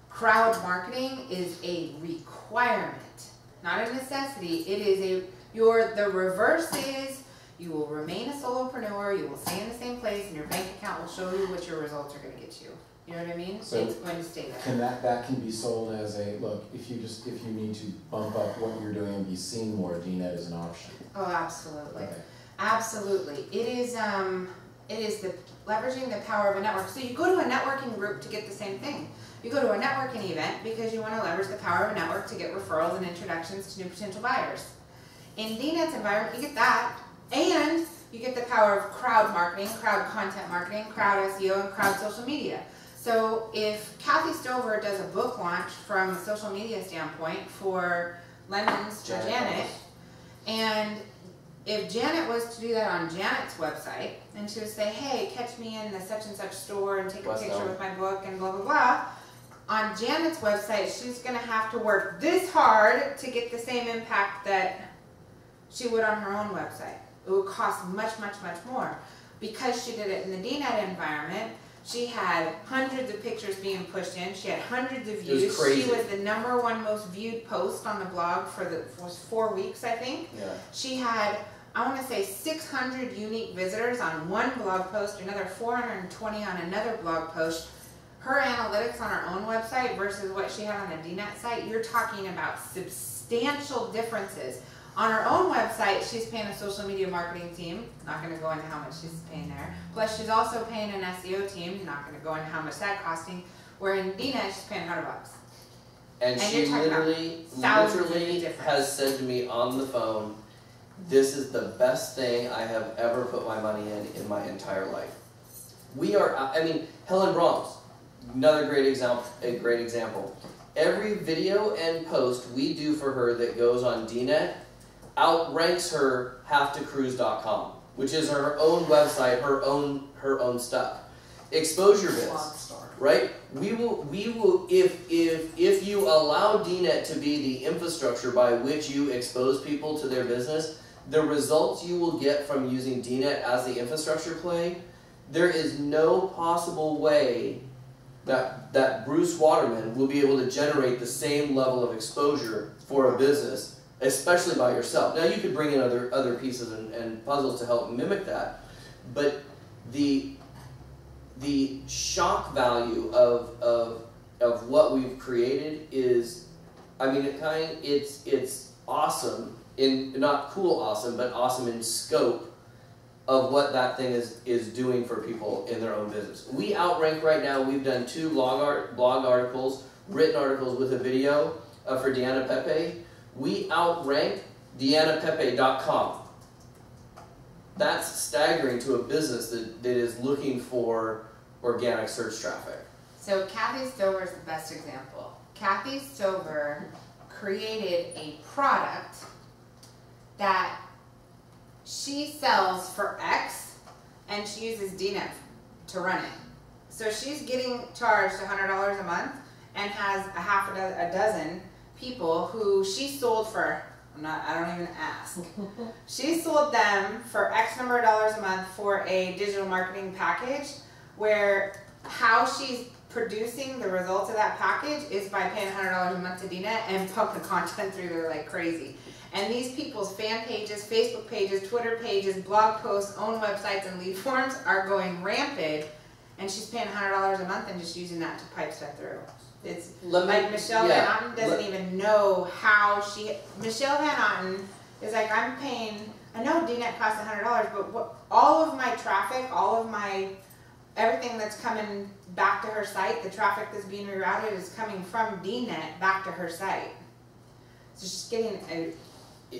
crowd marketing is a requirement, not a necessity. It is the reverse is you will remain a solopreneur, you will stay in the same place, and your bank account will show you what your results are going to get you. You know what I mean? So it's going to stay there. Can that can be sold as a look? If you need to bump up what you're doing and be seen more, DNet is an option. Oh, absolutely, Okay. absolutely. It is the leveraging the power of a network. So you go to a networking group to get the same thing. You go to a networking event because you want to leverage the power of a network to get referrals and introductions to new potential buyers. In DNet's environment, you get that, and you get the power of crowd marketing, crowd content marketing, crowd SEO, and crowd social media. So if Kathy Stover does a book launch from a social media standpoint for Lemons to Janet, and if Janet was to do that on Janet's website, and she would say, hey, catch me in the such and such store and take a picture with my book and blah, blah, blah. On Janet's website, she's gonna have to work this hard to get the same impact that she would on her own website. It would cost much, much, much more. Because she did it in the DNet environment, she had hundreds of pictures being pushed in, she had hundreds of views. It was crazy. She was the #1 most viewed post on the blog for 4 weeks, I think. Yeah. She had, I want to say, 600 unique visitors on one blog post, another 420 on another blog post. Her analytics on her own website versus what she had on the DNet site, you're talking about substantial differences. On her own website, she's paying a social media marketing team, not going to go into how much she's paying there. Plus, she's also paying an SEO team, not going to go into how much that's costing. Where in DNet, she's paying $100. And she literally has said to me on the phone, this is the best thing I have ever put my money in my entire life. We are, I mean, Helen Brahms, another great example. Every video and post we do for her that goes on DNet outranks her halftocruise.com, which is her own website, her own stuff. Exposure biz, right? We will if you allow DNet to be the infrastructure by which you expose people to their business, the results you will get from using DNet as the infrastructure play, there is no possible way that Bruce Waterman will be able to generate the same level of exposure for a business, especially by yourself. Now you could bring in other pieces and puzzles to help mimic that, but the shock value of what we've created is, I mean, it's awesome in, not cool awesome, but awesome in scope of what that thing is doing for people in their own business. We outrank right now. We've done 2 blog articles, written articles with a video for Deanna Pepe. We outrank DeannaPepe.com. That's staggering to a business that is looking for organic search traffic. So Kathy Stover is the best example. Kathy Stover created a product that she sells for X, and she uses DNet to run it. So she's getting charged $100 a month and has a dozen people who she sold for, I don't even ask. She sold them for X number of dollars a month for a digital marketing package, where how she's producing the results of that package is by paying $100 a month to DNet and pumping content through there like crazy. And these people's fan pages, Facebook pages, Twitter pages, blog posts, own websites, and lead forms are going rampant, and she's paying $100 a month and just using that to pipe stuff through. It's like Michelle Van Otten doesn't even know how Michelle Van Otten is like, I'm paying, I know DNet costs $100, but all of my traffic, everything that's coming back to her site, the traffic that's being rerouted is coming from DNet back to her site. So she's getting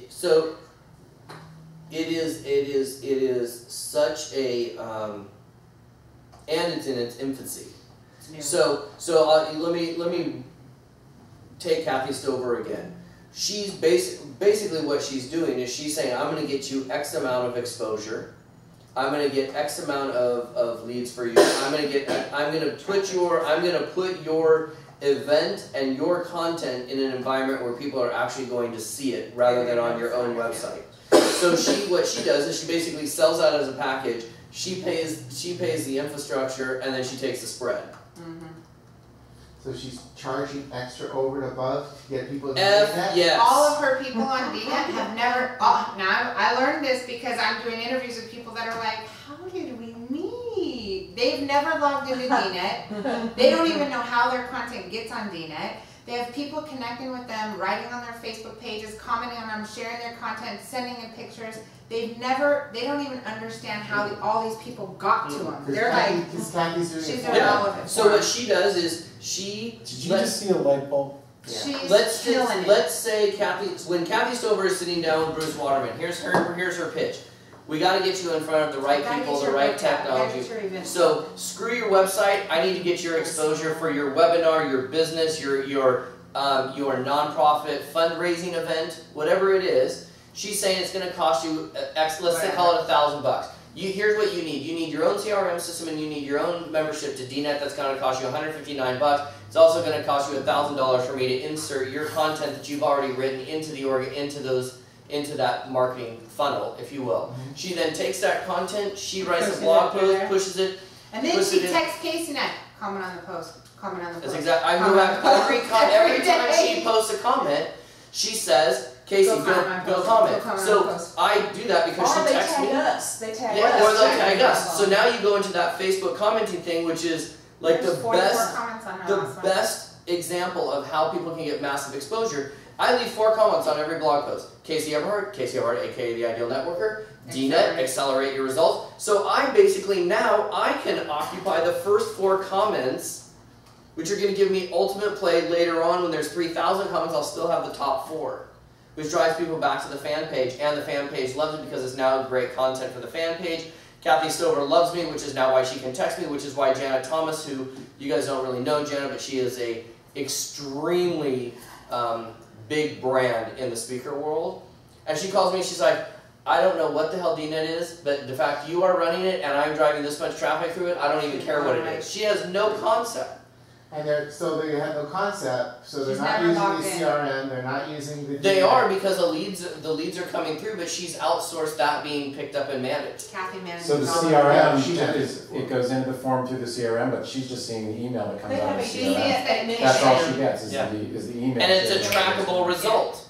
So it is such a and it's in its infancy. So let me take Kathy Stover again. She's basically what she's doing is she's saying, I'm going to get you X amount of exposure. I'm going to get X amount of leads for you. I'm going to put your event and your content in an environment where people are actually going to see it rather than on your own website. So what she does is she basically sells out as a package. She pays the infrastructure, and then she takes the spread. Mm-hmm. So she's charging extra over and above to get people to yes. All of her people on DNet have never. Now I learned this because I'm doing interviews with people that are like, "How did we meet?" They've never logged into DNet. They don't even know how their content gets on DNet. They have people connecting with them, writing on their Facebook pages, commenting on them, sharing their content, sending in pictures. They don't even understand how all these people got to them. They're like, she's doing all of it. So what she does is she. Did you just see a light bulb? Yeah. She's Let's say when Kathy Stover is sitting down with Bruce Waterman. Here's her pitch. We got to get you in front of the right people, the right technology. So screw your website. I need to get your exposure for your webinar, your business, your nonprofit fundraising event, whatever it is. She's saying it's going to cost you X. Let's say call it $1,000. Here's what you need. You need your own CRM system and you need your own membership to DNet. That's going to cost you $159. It's also going to cost you $1,000 for me to insert your content that you've already written into into that marketing funnel, if you will. She then takes that content, she writes a blog post, pushes it, and then she texts Casey and I, comment on the post, comment on the post. That's exactly. I go after every time she posts a comment, she says, Casey, go comment. So I do that because she texts me. Or they tag us. They tag us. Or they'll tag us. us. So now you go into that Facebook commenting thing, which is like the best example of how people can get massive exposure. I leave 4 comments on every blog post. Casey Everhart, aka The Ideal Networker, DNet, accelerate your results. So I basically now, I can occupy the first 4 comments, which are going to give me ultimate play later on. When there's 3,000 comments, I'll still have the top 4, which drives people back to the fan page. And the fan page loves it because it's now great content for the fan page. Kathy Stover loves me, which is now why she can text me, which is why Janet Thomas, who you guys don't really know Janet, but she is a extremely big brand in the speaker world. And she calls me, she's like, I don't know what the hell DNet is, but the fact you are running it and I'm driving this much traffic through it, I don't even care what it is. She has no concept. And so they have no concept, so they're not using the CRM, they're not using the DNet. They are, because the leads are coming through, but she's outsourced that being picked up and managed. Kathy manages. So the CRM, it goes into the form through the CRM, but she's just seeing the email that comes out of the CRM. That's all she gets is the email. And it's a trackable result.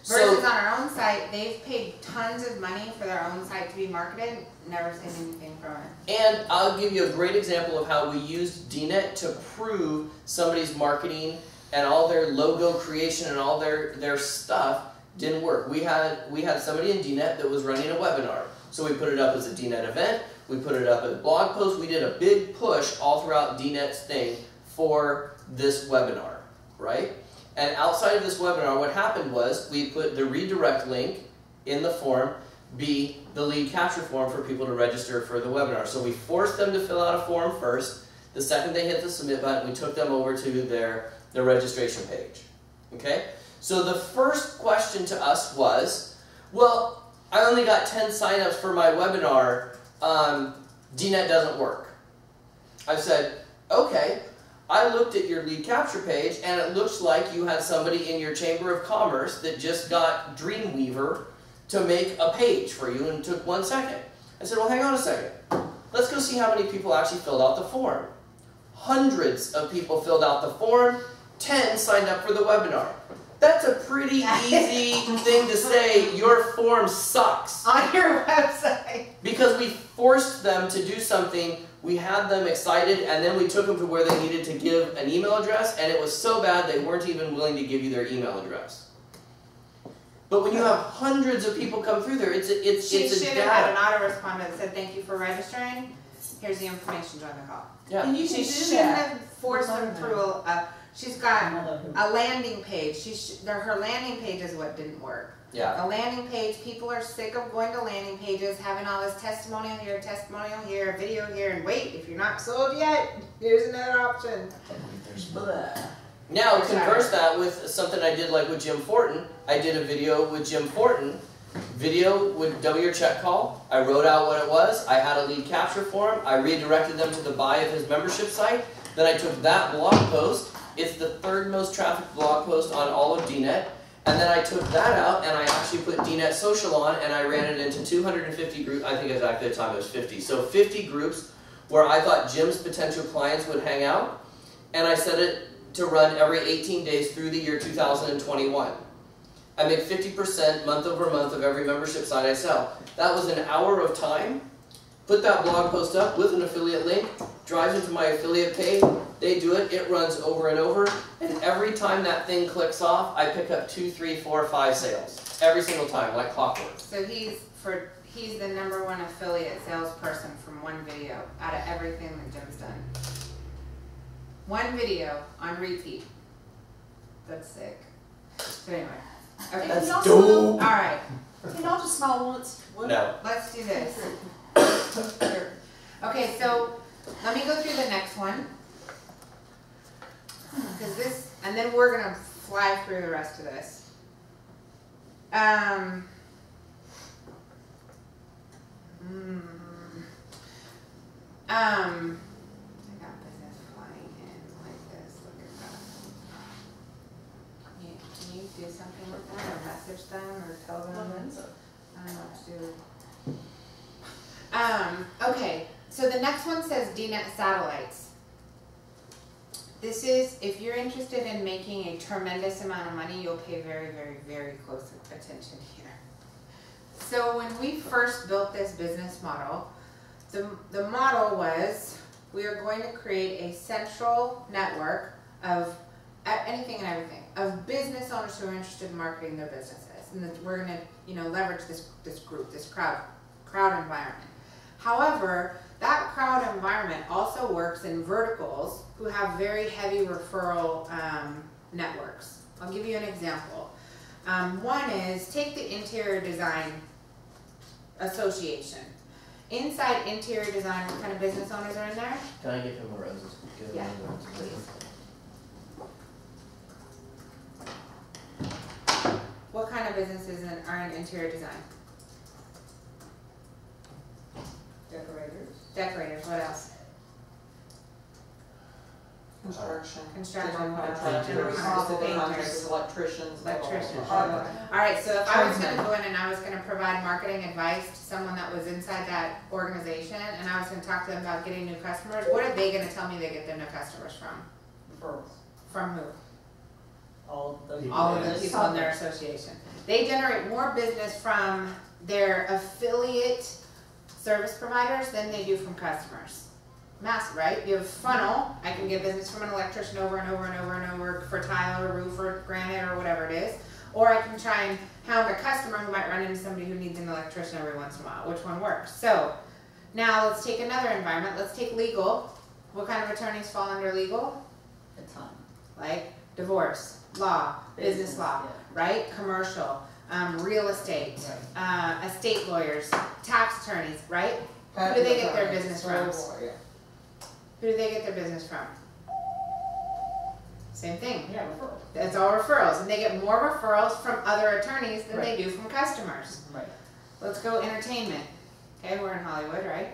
Versus on our own site, they've paid tons of money for their own site to be marketed, never seen anything from it. And I'll give you a great example of how we used DNet to prove somebody's marketing and all their logo creation and all their stuff didn't work. We had somebody in DNet that was running a webinar. So we put it up as a DNet event, we put it up as a blog post, we did a big push all throughout DNet's thing for this webinar, right? And outside of this webinar, what happened was we put the redirect link in the form be the lead capture form for people to register for the webinar. So we forced them to fill out a form first. The second they hit the submit button, we took them over to their registration page. Okay? So the first question to us was, well, I only got 10 signups for my webinar. DNet doesn't work. I said, okay. I looked at your lead capture page, and it looks like you had somebody in your Chamber of Commerce that just got Dreamweaver to make a page for you, and it took 1 second. I said, well, hang on a second. Let's go see how many people actually filled out the form. Hundreds of people filled out the form, 10 signed up for the webinar. That's a pretty easy thing to say, your form sucks. On your website. Because we forced them to do something. We had them excited, and then we took them to where they needed to give an email address, and it was so bad they weren't even willing to give you their email address. But when you have hundreds of people come through there, it's a data. She should have had an autoresponder that said, thank you for registering. Here's the information, join the call. Yeah. And you She can do shouldn't that. have forced them through she's got a landing page. Her landing page is what didn't work. Yeah. A landing page, people are sick of going to landing pages, having all this testimonial here, video here, and wait, if you're not sold yet, here's another option. Now, converse that with something I did like with Jim Fortin. I did a video with Jim Fortin. Video with double your check call. I wrote out what it was. I had a lead capture form. I redirected them to the buy of his membership site. Then I took that blog post. It's the 3rd most trafficked blog post on all of DNet. And then I took that out and I actually put DNet Social on and I ran it into 250 groups. I think exactly at the time it was 50. So 50 groups where I thought Jim's potential clients would hang out. And I set it to run every 18 days through the year 2021. I make 50% month over month of every membership site I sell. That was an hour of time. Put that blog post up with an affiliate link, drives into my affiliate page, they do it, it runs over and over, and every time that thing clicks off, I pick up 2, 3, 4, 5 sales. Every single time, like clockwork. So he's the #1 affiliate salesperson from one video out of everything that Jim's done. One video on repeat. That's sick. So anyway. Okay. That's dope. Alright. And I'll just smile once? What? No. Let's do this. Okay, so let me go through the next one. Cause this, and then we're gonna fly through the rest of this. I got business flying in like this, look at that. Can you do something with that, or message them, or tell them? I don't know what to do. Okay, so the next one says DNet satellites. This is, if you're interested in making a tremendous amount of money, you'll pay very, very, very close attention here. So when we first built this business model, the model was, we are going to create a central network of anything and everything, of business owners who are interested in marketing their businesses. And that we're gonna, leverage this group, this crowd environment. However, that crowd environment also works in verticals who have very heavy referral networks. I'll give you an example. One is, take the Interior Design Association. Inside interior design, what kind of business owners are in there? Can I give him the roses? Give him Yeah, the roses. please. What kind of businesses are in interior design? Decorators, what else? Construction. Construction, what else? General contractors, Painters. electricians. Electricians. All Alright, so if I was gonna go in and I was gonna provide marketing advice to someone that was inside that organization, and I was gonna talk to them about getting new customers, what are they gonna tell me they get their new customers from? Referrals. From who? All of the. All of the people in their association. They generate more business from their affiliate service providers than they do from customers. Massive, right? You have funnel, I can get business from an electrician over and over and over and over for tile or roof or granite or whatever it is. Or I can try and hound a customer who might run into somebody who needs an electrician every once in a while. Which one works? So, now let's take another environment. Let's take legal. What kind of attorneys fall under legal? A ton. Like divorce, law, business law, right? Commercial, real estate, estate lawyers, tax attorneys, right? Who do they get their business from? Who do they get their business from? Same thing. Yeah, referrals. It's all referrals, and they get more referrals from other attorneys than they do from customers. Right. Let's go entertainment. Okay, we're in Hollywood, right?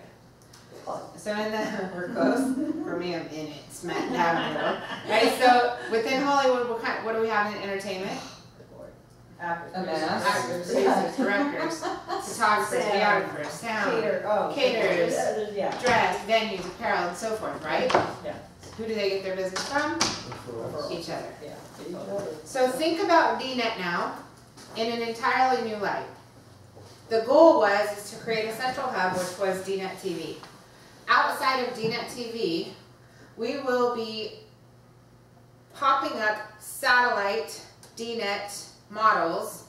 So in the, we're close. For me, I'm in it, smack dab in the middle. Right, so within Hollywood, what do we have in entertainment? Actors, producers, directors, photographers, videographers, sound, caterers, dress, venues, apparel, and so forth, right? Yeah. Who do they get their business from? Referrals. Each other. Yeah. So think about DNet now in an entirely new light. The goal was to create a central hub, which was DNet TV. Outside of DNet TV, we will be popping up satellite DNet models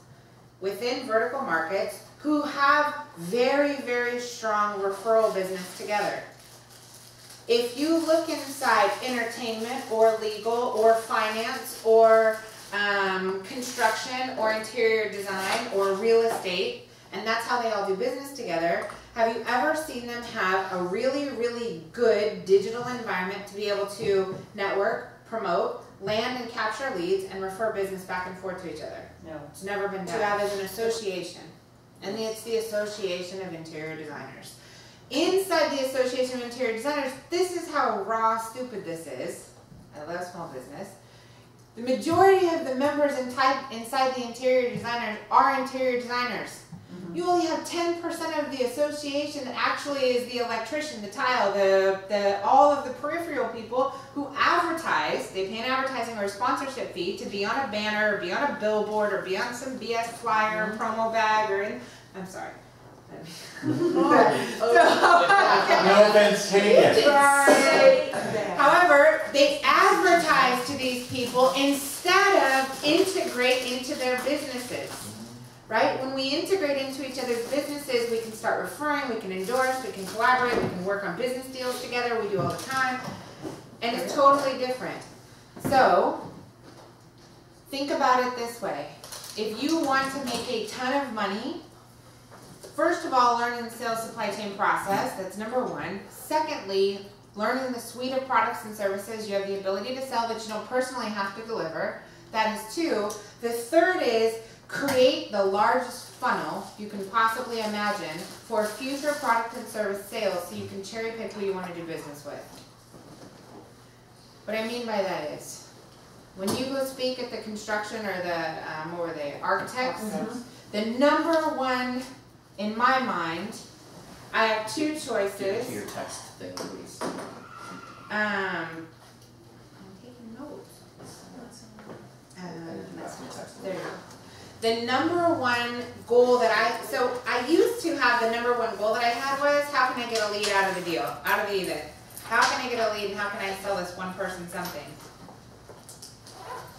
within vertical markets who have very, very strong referral business together. If you look inside entertainment or legal or finance or construction or interior design or real estate, and that's how they all do business together, have you ever seen them have a really, really good digital environment to be able to network, promote, land and capture leads, and refer business back and forth to each other? No. It's never been done. To have as an association. And it's the Association of Interior Designers. Inside the Association of Interior Designers, this is how raw stupid this is. I love small business. The majority of the members inside the interior designers are interior designers. You only have 10% of the association that actually is the electrician, the tile, all of the peripheral people who advertise. They pay an advertising or a sponsorship fee to be on a banner, or be on a billboard, or be on some BS flyer, promo bag, or in. I'm sorry. No offense taken. Sorry. However, they advertise to these people instead of integrate into their businesses. Right? When we integrate into each other's businesses, we can start referring, we can endorse, we can collaborate, we can work on business deals together, we do all the time. And it's totally different. So, think about it this way. If you want to make a ton of money, first of all, learning the sales supply chain process, that's number one. Secondly, learning the suite of products and services you have the ability to sell that you don't personally have to deliver. That is two. The third is create the largest funnel you can possibly imagine for future product and service sales so you can cherry pick who you want to do business with. What I mean by that is, when you go speak at the construction or the architects, the number one, in my mind, I have two choices. To your text thing, please. I'm taking notes. There you go. The number one goal that I used to have the number one goal that I had was, how can I get a lead out of the deal, out of the event? How can I get a lead and how can I sell this one person something?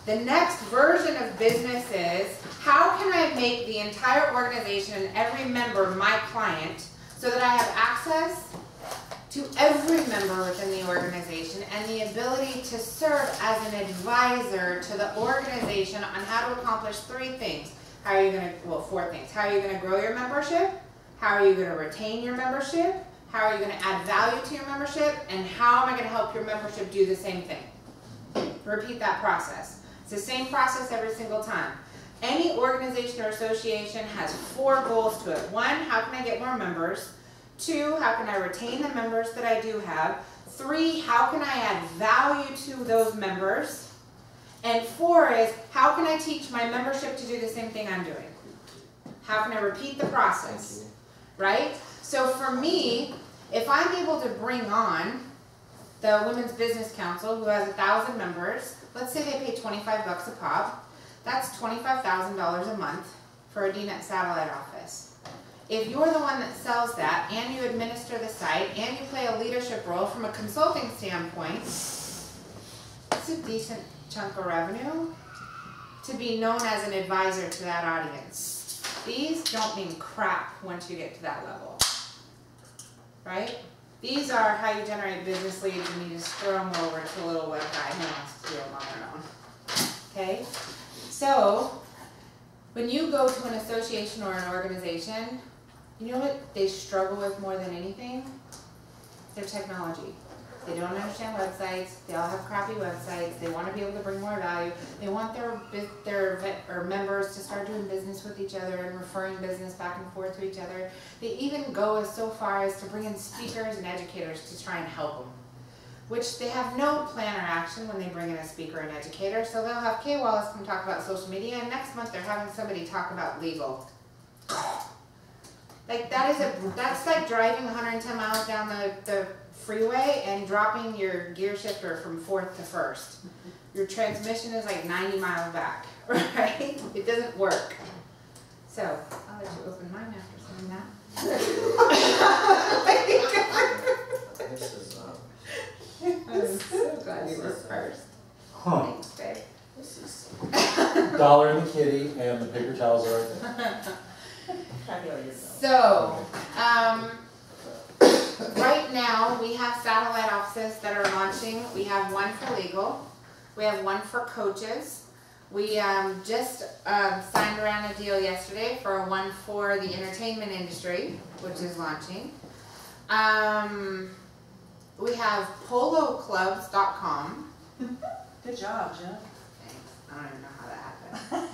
The next version of business is, how can I make the entire organization and every member my client so that I have access to every member within the organization and the ability to serve as an advisor to the organization on how to accomplish three things. How are you going to, well, four things. How are you going to grow your membership? How are you going to retain your membership? How are you going to add value to your membership? And how am I going to help your membership do the same thing? Repeat that process. It's the same process every single time. Any organization or association has four goals to it. One, how can I get more members? Two, how can I retain the members that I do have? Three, how can I add value to those members? And four is, how can I teach my membership to do the same thing I'm doing? How can I repeat the process? Right? So for me, if I'm able to bring on the Women's Business Council, who has 1,000 members, let's say they pay $25 a pop, that's $25,000 a month for a DNet satellite office. If you're the one that sells that, and you administer the site, and you play a leadership role from a consulting standpoint, it's a decent chunk of revenue to be known as an advisor to that audience. These don't mean crap once you get to that level, right? These are how you generate business leads, and you just throw them over to a little web guy who wants to do them on their own, okay? So, when you go to an association or an organization, you know what they struggle with more than anything? Their technology. They don't understand websites. They all have crappy websites. They want to be able to bring more value. They want their members to start doing business with each other and referring business back and forth to each other. They even go as so far as to bring in speakers and educators to try and help them, which they have no plan or action when they bring in a speaker and educator. So they'll have Kay Wallace come talk about social media, and next month they're having somebody talk about legal. Like that's like driving 110 miles down the freeway and dropping your gear shifter from 4th to 1st. Your transmission is like 90 miles back, right? It doesn't work. So, I'll let you open mine after saying that. This is, I'm so glad you were first. Huh. Thanks, babe. this is, Dollar and the kitty and the paper towels are right there. So, right now we have satellite offices that are launching. We have one for legal. We have one for coaches. We just signed around a deal yesterday for one for the entertainment industry, which is launching. We have poloclubs.com. Good job, Jeff. Thanks. I don't even know how that happened.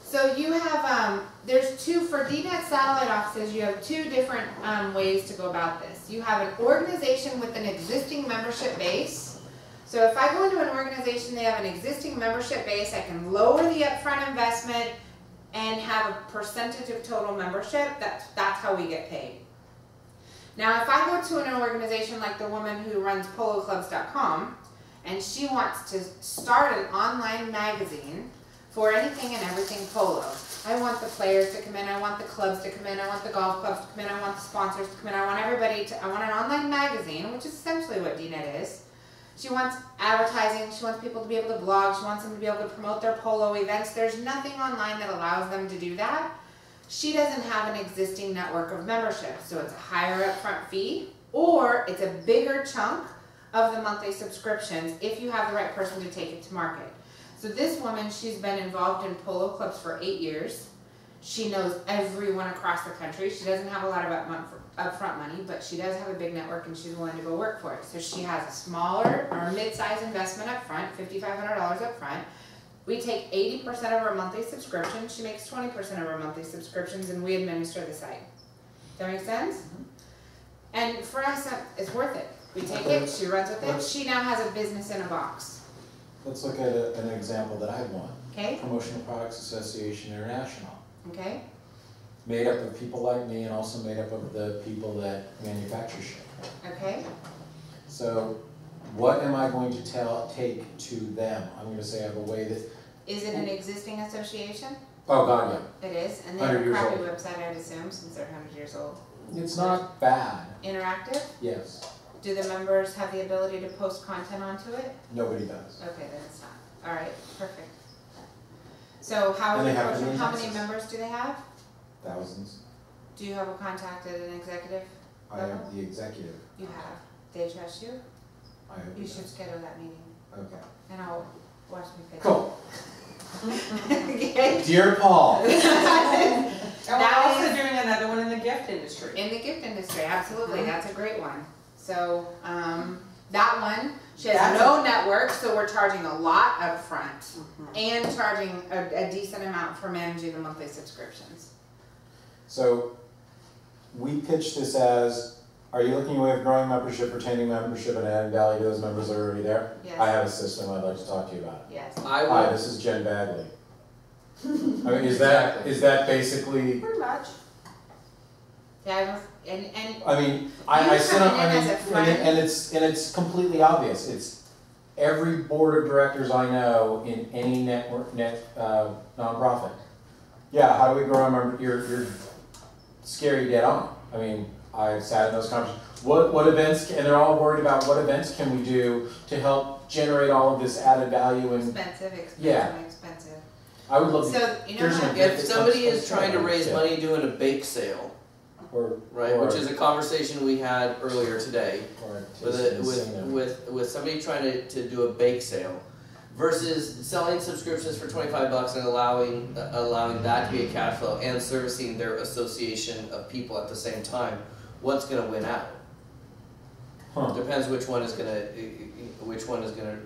So you have, there's two, for DNet satellite offices, you have two different ways to go about this. You have an organization with an existing membership base. So if I go into an organization, they have an existing membership base, I can lower the upfront investment and have a percentage of total membership. That's how we get paid. Now if I go to an organization like the woman who runs poloclubs.com, and she wants to start an online magazine for anything and everything polo. I want the players to come in, I want the clubs to come in, I want the golf clubs to come in, I want the sponsors to come in, I want everybody to, I want an online magazine, which is essentially what DNet is. She wants advertising, she wants people to be able to blog, she wants them to be able to promote their polo events. There's nothing online that allows them to do that. She doesn't have an existing network of memberships, so it's a higher upfront fee, or it's a bigger chunk of the monthly subscriptions if you have the right person to take it to market. So this woman, she's been involved in polo clubs for 8 years. She knows everyone across the country. She doesn't have a lot of upfront money, but she does have a big network and she's willing to go work for it. So she has a smaller or mid-sized investment up front, $5,500 up front. We take 80% of her monthly subscription. She makes 20% of her monthly subscriptions, and we administer the site. Does that make sense? And for us, it's worth it. We take it, she runs with it. She now has a business in a box. Let's look at an example that I won. Okay? Promotional Products Association International. Okay? Made up of people like me and also made up of the people that manufacture shit. Okay? So what am I going to take to them? I'm going to say I have a way that... Is it an existing association? Oh God, yeah. It is, and they have 100 a years crappy old. website, I'd assume, since they're 100 years old. It's not bad. Interactive? Yes. Do the members have the ability to post content onto it? Nobody does. Okay, then it's not. All right, perfect. So how And is they it have to approaching? be How many access. members do they have? Thousands. Do you have a contact at an executive? I have the executive. You have. They trust you? I hope You he should does. schedule that meeting, Okay. and I'll watch me pitch. Cool. Okay. Dear Paul. And we're That also is- doing another one in the gift industry. In the gift industry, absolutely, that's a great one. So, that one, she has no network, so we're charging a lot up front and charging a decent amount for managing the monthly subscriptions. So we pitch this as, are you looking at growing membership, retaining membership, and adding value to those members that are already there? Yes. I have a system, I'd like to talk to you about it. Yes. I Hi, would, this is Jen Bagley. I mean, is that basically, Pretty much. Yeah, and I mean, I You sit on, come in I mean, as a friend. and it's completely obvious. It's every board of directors I know in any nonprofit. Yeah, how do we grow our member, you're scary to get on. I mean, I've sat in those conversations. What events, and they're all worried about what events can we do to help generate all of this added value and, expensive. Yeah. Expensive. I would love to, So, you know there's how, an if somebody is trying to raise money doing a bake sale, or, right, or, which is a conversation we had earlier today, or with somebody trying to do a bake sale versus selling subscriptions for $25 and allowing that to be a cash flow and servicing their association of people at the same time, what's going to win out? Depends which one is going to.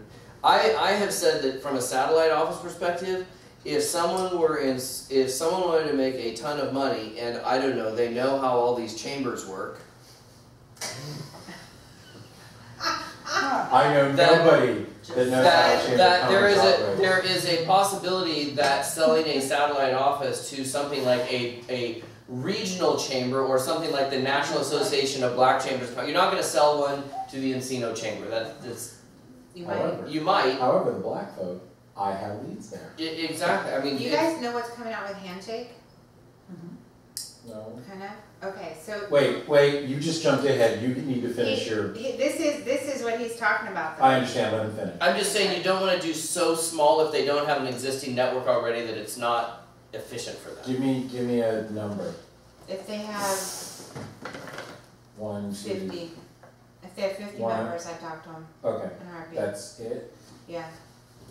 I have said that from a satellite office perspective, if someone wanted to make a ton of money and I don't know, they know how all these chambers work. I know nobody that knows how Chamber of Commerce operates. There is a possibility that selling a satellite office to something like a regional chamber or something like the National Association of Black Chambers, you're not going to sell one to the Encino Chamber. That's you might. However, you might. However, the black folk, I have leads there. Exactly. I mean, You guys know what's coming out with Handshake? No. Kind of? Okay, so. Wait, you just jumped ahead. You need to finish your. This is what he's talking about, though. I understand, let him finish. I'm just saying you don't want to do so small if they don't have an existing network already that it's not efficient for them. Give me a number. If they have 1, 2. 50, if they have 50 One. members, I talk to them Okay, in a heartbeat. that's it? Yeah.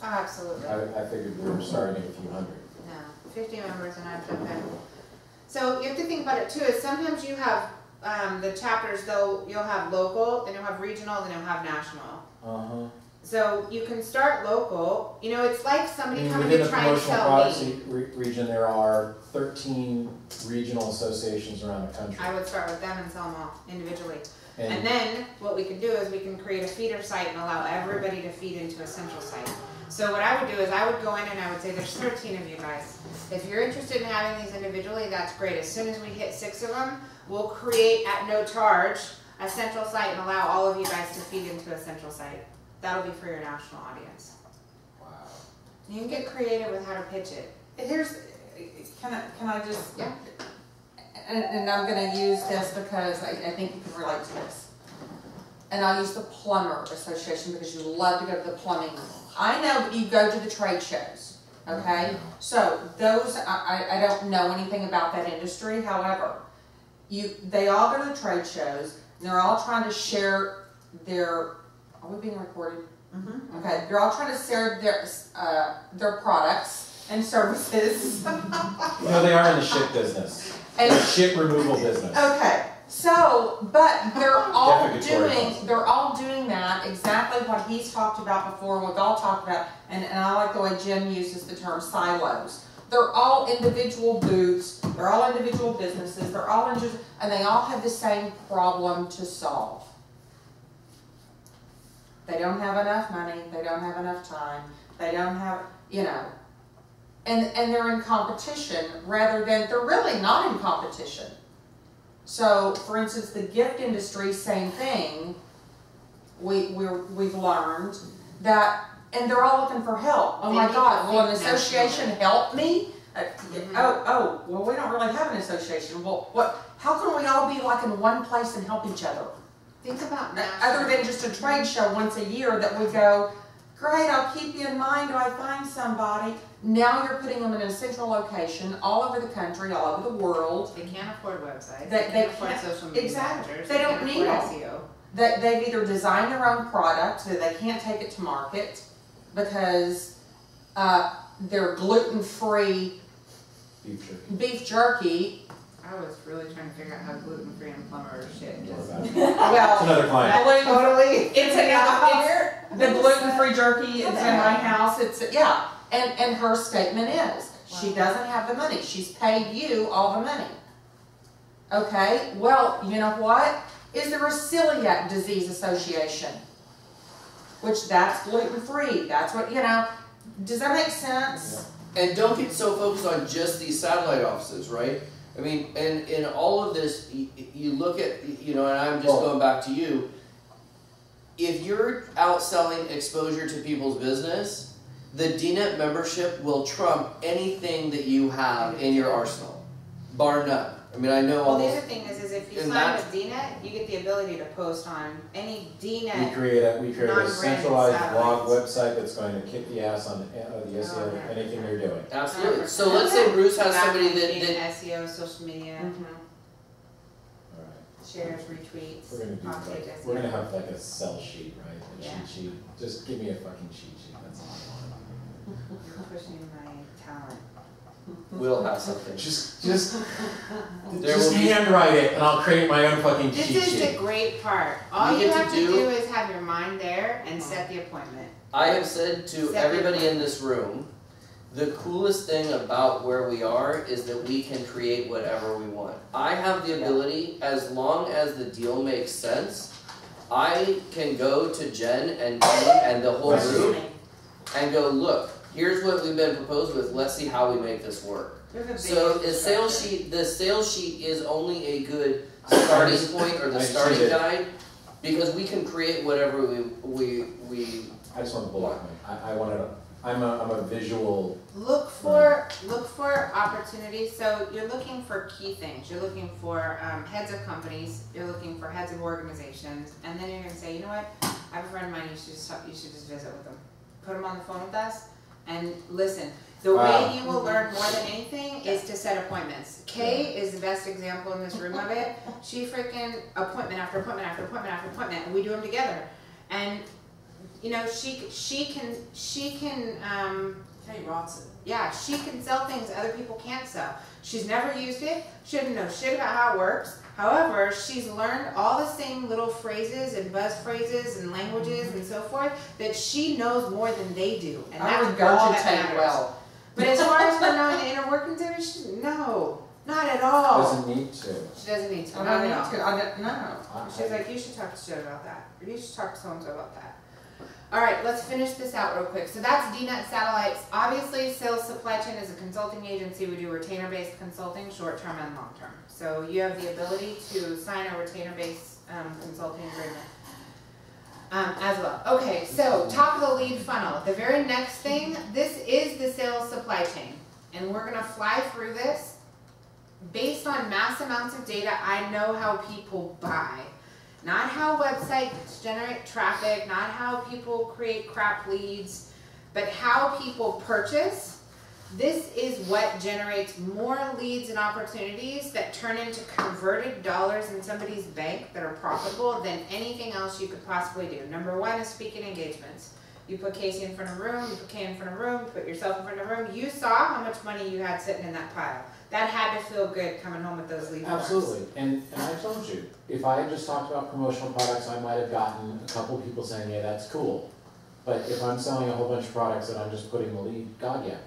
Oh, absolutely. I figured we were starting at a few hundred. No, 50 members and I jump in. So you have to think about it too, is sometimes you have the chapters, you'll have local, then you'll have regional, then you'll have national. Uh-huh. So you can start local, you know, it's like somebody coming Within to the try and promotional sell products me. region, there are 13 regional associations around the country. I would start with them and sell them all individually. And And then what we can do is we can create a feeder site and allow everybody to feed into a central site. So what I would do is I would go in and I would say there's 13 of you guys. If you're interested in having these individually, that's great. As soon as we hit 6 of them, we'll create at no charge a central site and allow all of you guys to feed into a central site. That'll be for your national audience. wow. You can get creative with how to pitch it. Can I just? Yeah. And I'm going to use this because I think you can relate to this. And I'll use the Plumber Association because you love to go to the plumbing. I know that you go to the trade shows, okay? So those, I don't know anything about that industry. However, they all go to the trade shows. And they're all trying to share their, are we being recorded? Mm-hmm. Okay, they're all trying to share their products and services. No, they are in the shit business. And- The shit removal business. Okay, so, but they're all Defecatory doing that, exactly what he's talked about before, we've all talked about, and I like the way Jim uses the term silos. They're all individual booths, they're all individual businesses, they're all and they all have the same problem to solve. They don't have enough money, they don't have enough time, they don't have, you know, and they're in competition rather than, they're really not in competition. So, for instance, the gift industry, same thing, we've learned that, and they're all looking for help. Oh They my need God, to will an think association nationally. help me? Well, we don't really have an association. Well, how can we all be like in one place and help each other? Think about Other than just a trade show once a year that we go, great, I'll keep you in mind, do I find somebody? Now you're putting them in a central location all over the country, all over the world. They can't afford websites. They They can't afford can't- social media exactly. managers. They don't can't need afford them. SEO. That they've either designed their own product so they can't take it to market because they're gluten-free Beef jerky. beef jerky. I was really trying to figure out how gluten-free and plumber shit More is. about it. It's Well, another client. gluten, it's the It's gluten-free jerky is in my house. It's yeah, and her statement is she doesn't have the money. She's paid you all the money. Okay, well, you know what? Is there a celiac disease association? Which that's gluten-free. That's what, you know. Does that make sense? And don't get so focused on just these satellite offices, right? I mean, and in all of this, you look at, you know, and I'm just going back to you. If you're out selling exposure to people's business, the DNet membership will trump anything that you have in your arsenal, bar none. I mean, I know Well, the almost. other thing is if you And sign that's- with DNet, you get the ability to post on any We DNet. create a Non-branded centralized blog satellites. website that's going to kick the ass on the SEO of anything you're doing. Absolutely. So let's say Bruce has somebody that SEO, social media, Mm-hmm. All right. shares, retweets, We're gonna do off-page like, SEO. we're gonna have like a sell sheet, right? A Yeah. cheat sheet. Just give me a fucking cheat sheet. That's all I want. You're pushing my talent. will have something. Just There will be- handwrite it, and I'll create my own fucking This cheat is the sheet. great part. All We you get to have to do- do is have your mind there and set the appointment. I have said to everybody in this room, the coolest thing about where we are is that we can create whatever we want. I have the ability, as long as the deal makes sense, I can go to Jen and Keith and the whole group and go, look, here's what we've been proposed with, let's see how we make this work. So the sales sheet is only a good starting point or the I starting cheated. guide, because we can create whatever we I just want the bullet point. I want to. I'm a visual. Look for opportunities. So you're looking for key things. You're looking for heads of companies. You're looking for heads of organizations, and then you're going to say, you know what? I have a friend of mine. You should just visit with them. Put them on the phone with us and listen. The way you will learn more than anything is to set appointments. Kay is the best example in this room of it. She freaking appointment after appointment after appointment after appointment, and we do them together. And you know, she can Kay Rotson. yeah, she can sell things other people can't sell. She's never used it. She doesn't know shit about how it works. However, she's learned all the same little phrases and buzz phrases and languages and so forth that she knows more than they do. And I that's would all that regurgitate matters. well. But as far as her knowing the inner workings of it, no, not at all. Doesn't need to. She doesn't need to. I Not don't need at all. to, I don't, no. She's like, you should talk to Joe about that. Or you should talk to so-and-so about that. All right, let's finish this out real quick. So that's DNet Satellites. Obviously, Sales Supply Chain is a consulting agency. We do retainer-based consulting, short-term and long-term. So you have the ability to sign a retainer-based consulting agreement as well. Okay, so top of the lead funnel. The very next thing, this is the sales supply chain. And we're going to fly through this. Based on mass amounts of data, I know how people buy. Not how websites generate traffic, not how people create crap leads, but how people purchase. This is what generates more leads and opportunities that turn into converted dollars in somebody's bank that are profitable than anything else you could possibly do. Number one is speaking engagements. You put Casey in front of a room, you put Kay in front of a room, you put yourself in front of a room. You saw how much money you had sitting in that pile. That had to feel good coming home with those lead forms. Absolutely, and I told you, if I had just talked about promotional products, I might have gotten a couple people saying, yeah, that's cool. But if I'm selling a whole bunch of products and I'm just putting the lead, God, yeah.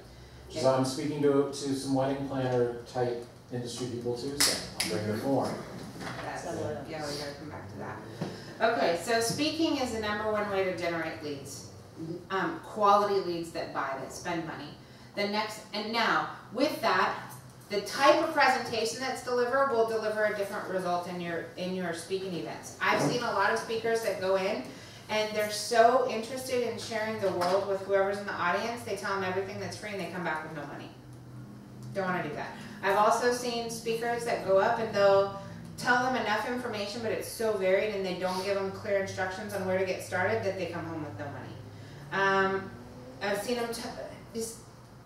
So I'm speaking to some wedding planner type industry people too, so I'll bring the form. Yeah, we gotta come back to that. Okay, so speaking is the #1 way to generate leads. Quality leads that buy, that spend money. The next, and now, with that, the type of presentation that's delivered will deliver a different result in your speaking events. I've seen a lot of speakers that go in and they're so interested in sharing the world with whoever's in the audience, they tell them everything that's free and they come back with no money. Don't want to do that. I've also seen speakers that go up and they'll tell them enough information, but it's so varied and they don't give them clear instructions on where to get started that they come home with no money. I've seen them,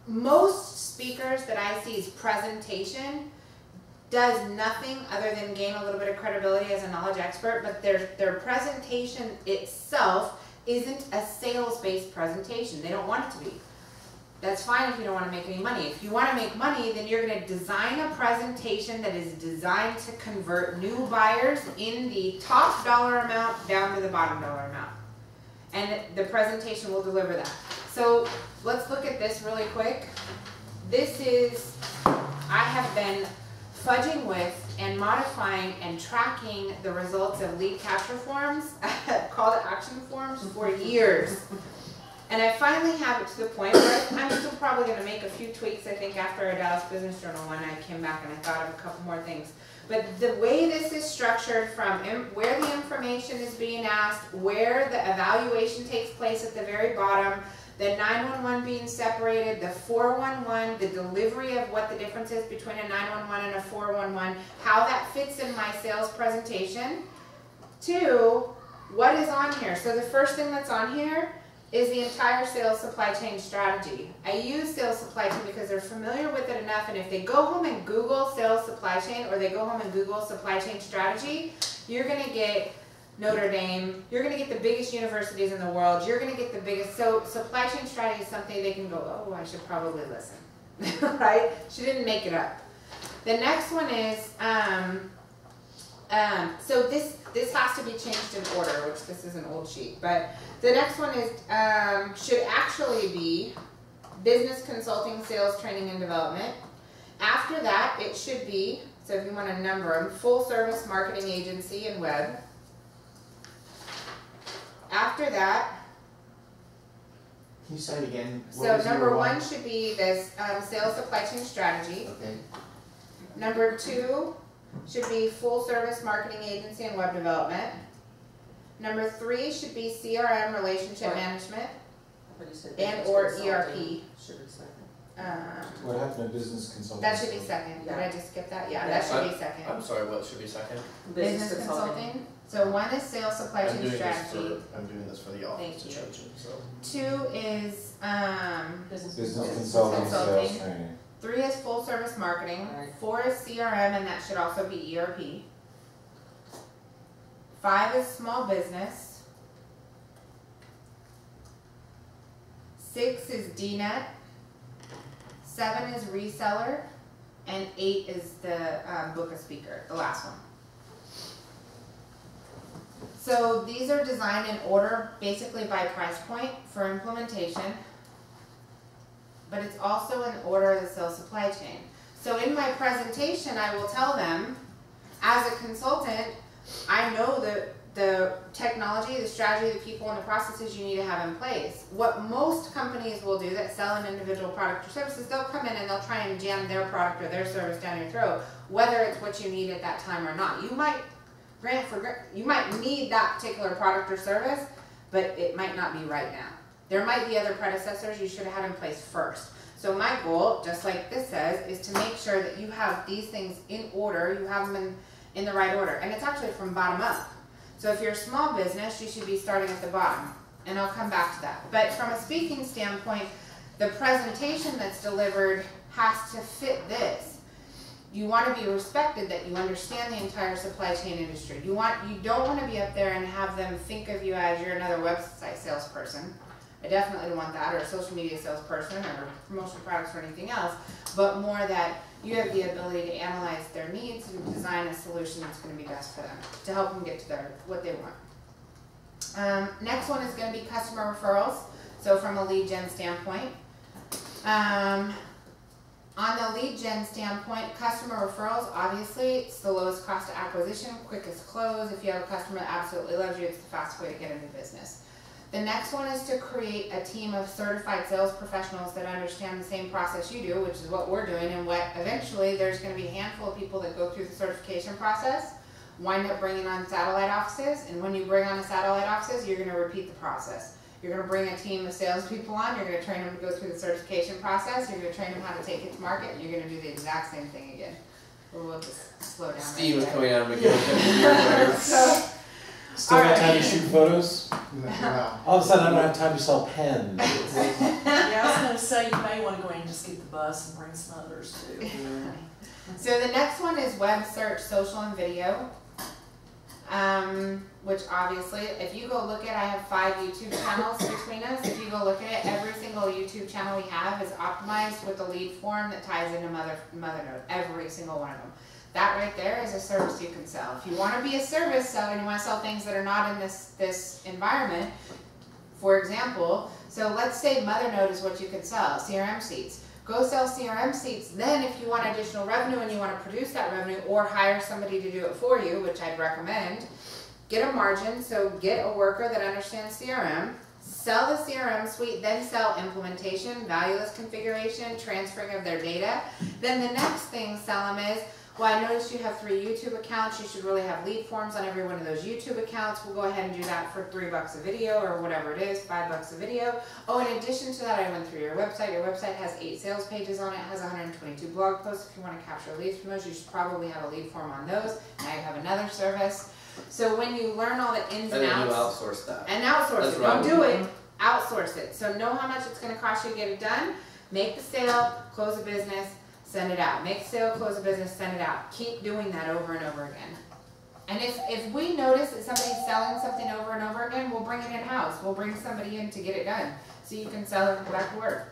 most speakers that I see's presentation does nothing other than gain a little bit of credibility as a knowledge expert, but their presentation itself isn't a sales-based presentation. They don't want it to be. That's fine if you don't want to make any money. If you want to make money, then you're going to design a presentation that is designed to convert new buyers in the top dollar amount down to the bottom dollar amount. And the presentation will deliver that. So let's look at this really quick. This is, I have been fudging with and modifying and tracking the results of lead capture forms, call to action forms for years. And I finally have it to the point where I'm still probably going to make a few tweaks, I think, after a Dallas Business Journal one. I came back and I thought of a couple more things. But the way this is structured, from where the information is being asked, where the evaluation takes place at the very bottom, the 911 being separated, the 411, the delivery of what the difference is between a 911 and a 411, how that fits in my sales presentation, to what is on here. So the first thing that's on here is the entire sales supply chain strategy. I use sales supply chain because they're familiar with it enough, and if they go home and Google sales supply chain, or they go home and Google supply chain strategy, you're gonna get Notre Dame, you're gonna get the biggest universities in the world, you're gonna get the biggest, so supply chain strategy is something they can go, oh, I should probably listen, right? She didn't make it up. The next one is, so this has to be changed in order, which this is an old sheet, but the next one is, should actually be business consulting, sales training and development. After that, it should be, so if you want to number them, full service marketing agency and web. After that, Can you say it again? What so was number one should be this sales supply chain strategy. Okay. Number 2 should be full service marketing agency and web development. Number 3 should be CRM, relationship management, and or ERP. Should be second. What happened to business consulting? That should be second. Did I just skip that? Yeah, that should be second. I'm sorry, what should be second? Business consulting. So 1 is sales supply I'm chain doing strategy. I'm doing this for the office Thank to you. change it, so. 2 is Business consulting, sales training. 3 is full service marketing. Right. 4 is CRM, and that should also be ERP. 5 is small business. 6 is DNet. 7 is reseller, and 8 is the book a speaker, the last one. So these are designed in order, basically by price point for implementation, but it's also in order of the sales supply chain. So in my presentation, I will tell them, as a consultant, I know the technology, the strategy, the people, and the processes you need to have in place. What most companies will do that sell an individual product or services, they'll come in and they'll try and jam their product or their service down your throat, whether it's what you need at that time or not. You might you might need that particular product or service, but it might not be right now. There might be other predecessors you should have had in place first. So my goal, just like this says, is to make sure that you have these things in order, you have them in the right order. And it's actually from bottom up. So if you're a small business, you should be starting at the bottom. And I'll come back to that. But from a speaking standpoint, the presentation that's delivered has to fit this. You want to be respected, that you understand the entire supply chain industry. You don't want to be up there and have them think of you as you're another website salesperson. I definitely don't want that, or a social media salesperson, or promotional products, or anything else, but more that you have the ability to analyze their needs and design a solution that's going to be best for them to help them get to what they want. Next one is going to be customer referrals. So from a lead gen standpoint, on the lead gen standpoint, customer referrals, obviously, it's the lowest cost of acquisition, quickest close. If you have a customer that absolutely loves you, it's the fastest way to get a new business. The next one is to create a team of certified sales professionals that understand the same process you do, which is what we're doing, and what eventually there's going to be a handful of people that go through the certification process, wind up bringing on satellite offices, and when you bring on the satellite offices, you're going to repeat the process. You're going to bring a team of salespeople on, you're going to train them to go through the certification process, you're going to train them how to take it to market, and you're going to do the exact same thing again. We'll just slow down. Steve was right coming out of McGill. So, Still got Alright. time to shoot photos? No. All of a sudden, I don't have time to sell pens. Yeah, I was gonna say, you may wanna go in and just get the bus and bring some others too. So the next one is web search, social, and video. Which obviously, if you go look at, I have 5 YouTube channels between us. If you go look at it, every single YouTube channel we have is optimized with a lead form that ties into Mothernote. Every single one of them. That right there is a service you can sell. If you want to be a service seller and you want to sell things that are not in this environment, for example, so let's say Mothernote is what you can sell, CRM seats. Go sell CRM seats. Then if you want additional revenue and you want to produce that revenue or hire somebody to do it for you, which I'd recommend, get a margin, so get a worker that understands CRM, sell the CRM suite, then sell implementation, valueless configuration, transferring of their data. Then the next thing sell them is, well, I noticed you have 3 YouTube accounts. You should really have lead forms on every one of those YouTube accounts. We'll go ahead and do that for $3 a video or whatever it is, $5 a video. Oh, in addition to that, I went through your website. Your website has 8 sales pages on it. It has 122 blog posts. If you want to capture leads from those, you should probably have a lead form on those. Now you have another service. So when you learn all the ins and And then outs. you outsource that. And outsource That's it. right. Don't do it. Outsource it. So know how much it's going to cost you to get it done. Make the sale, close the business, send it out. Make a sale, close a business, send it out. Keep doing that over and over again. And if we notice that somebody's selling something over and over again, we'll bring it in-house. We'll bring somebody in to get it done so you can sell it and go back to work.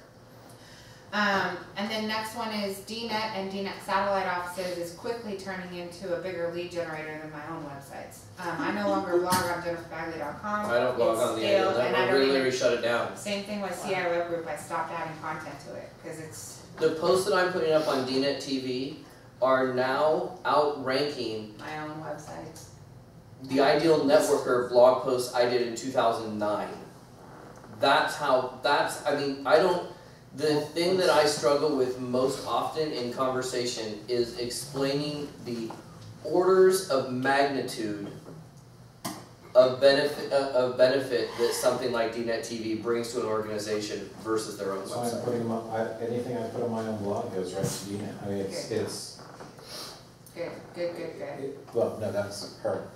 And then next one is DNet and DNet satellite offices is quickly turning into a bigger lead generator than my own websites. I no longer blog on jenniferbagley.com. I don't blog on the stale, and I internet. don't We literally even, shut it down. same thing with CI Web Group. I stopped adding content to it because it's The posts that I'm putting up on DNet TV are now outranking my own websites. the Ideal Networker blog post I did in 2009. The thing that I struggle with most often in conversation is explaining the orders of magnitude of benefit that something like DNet TV brings to an organization versus their own So I'm website. putting them up, anything I put on my own blog goes right to DNet. I mean, it's, Good. well, no, that's her.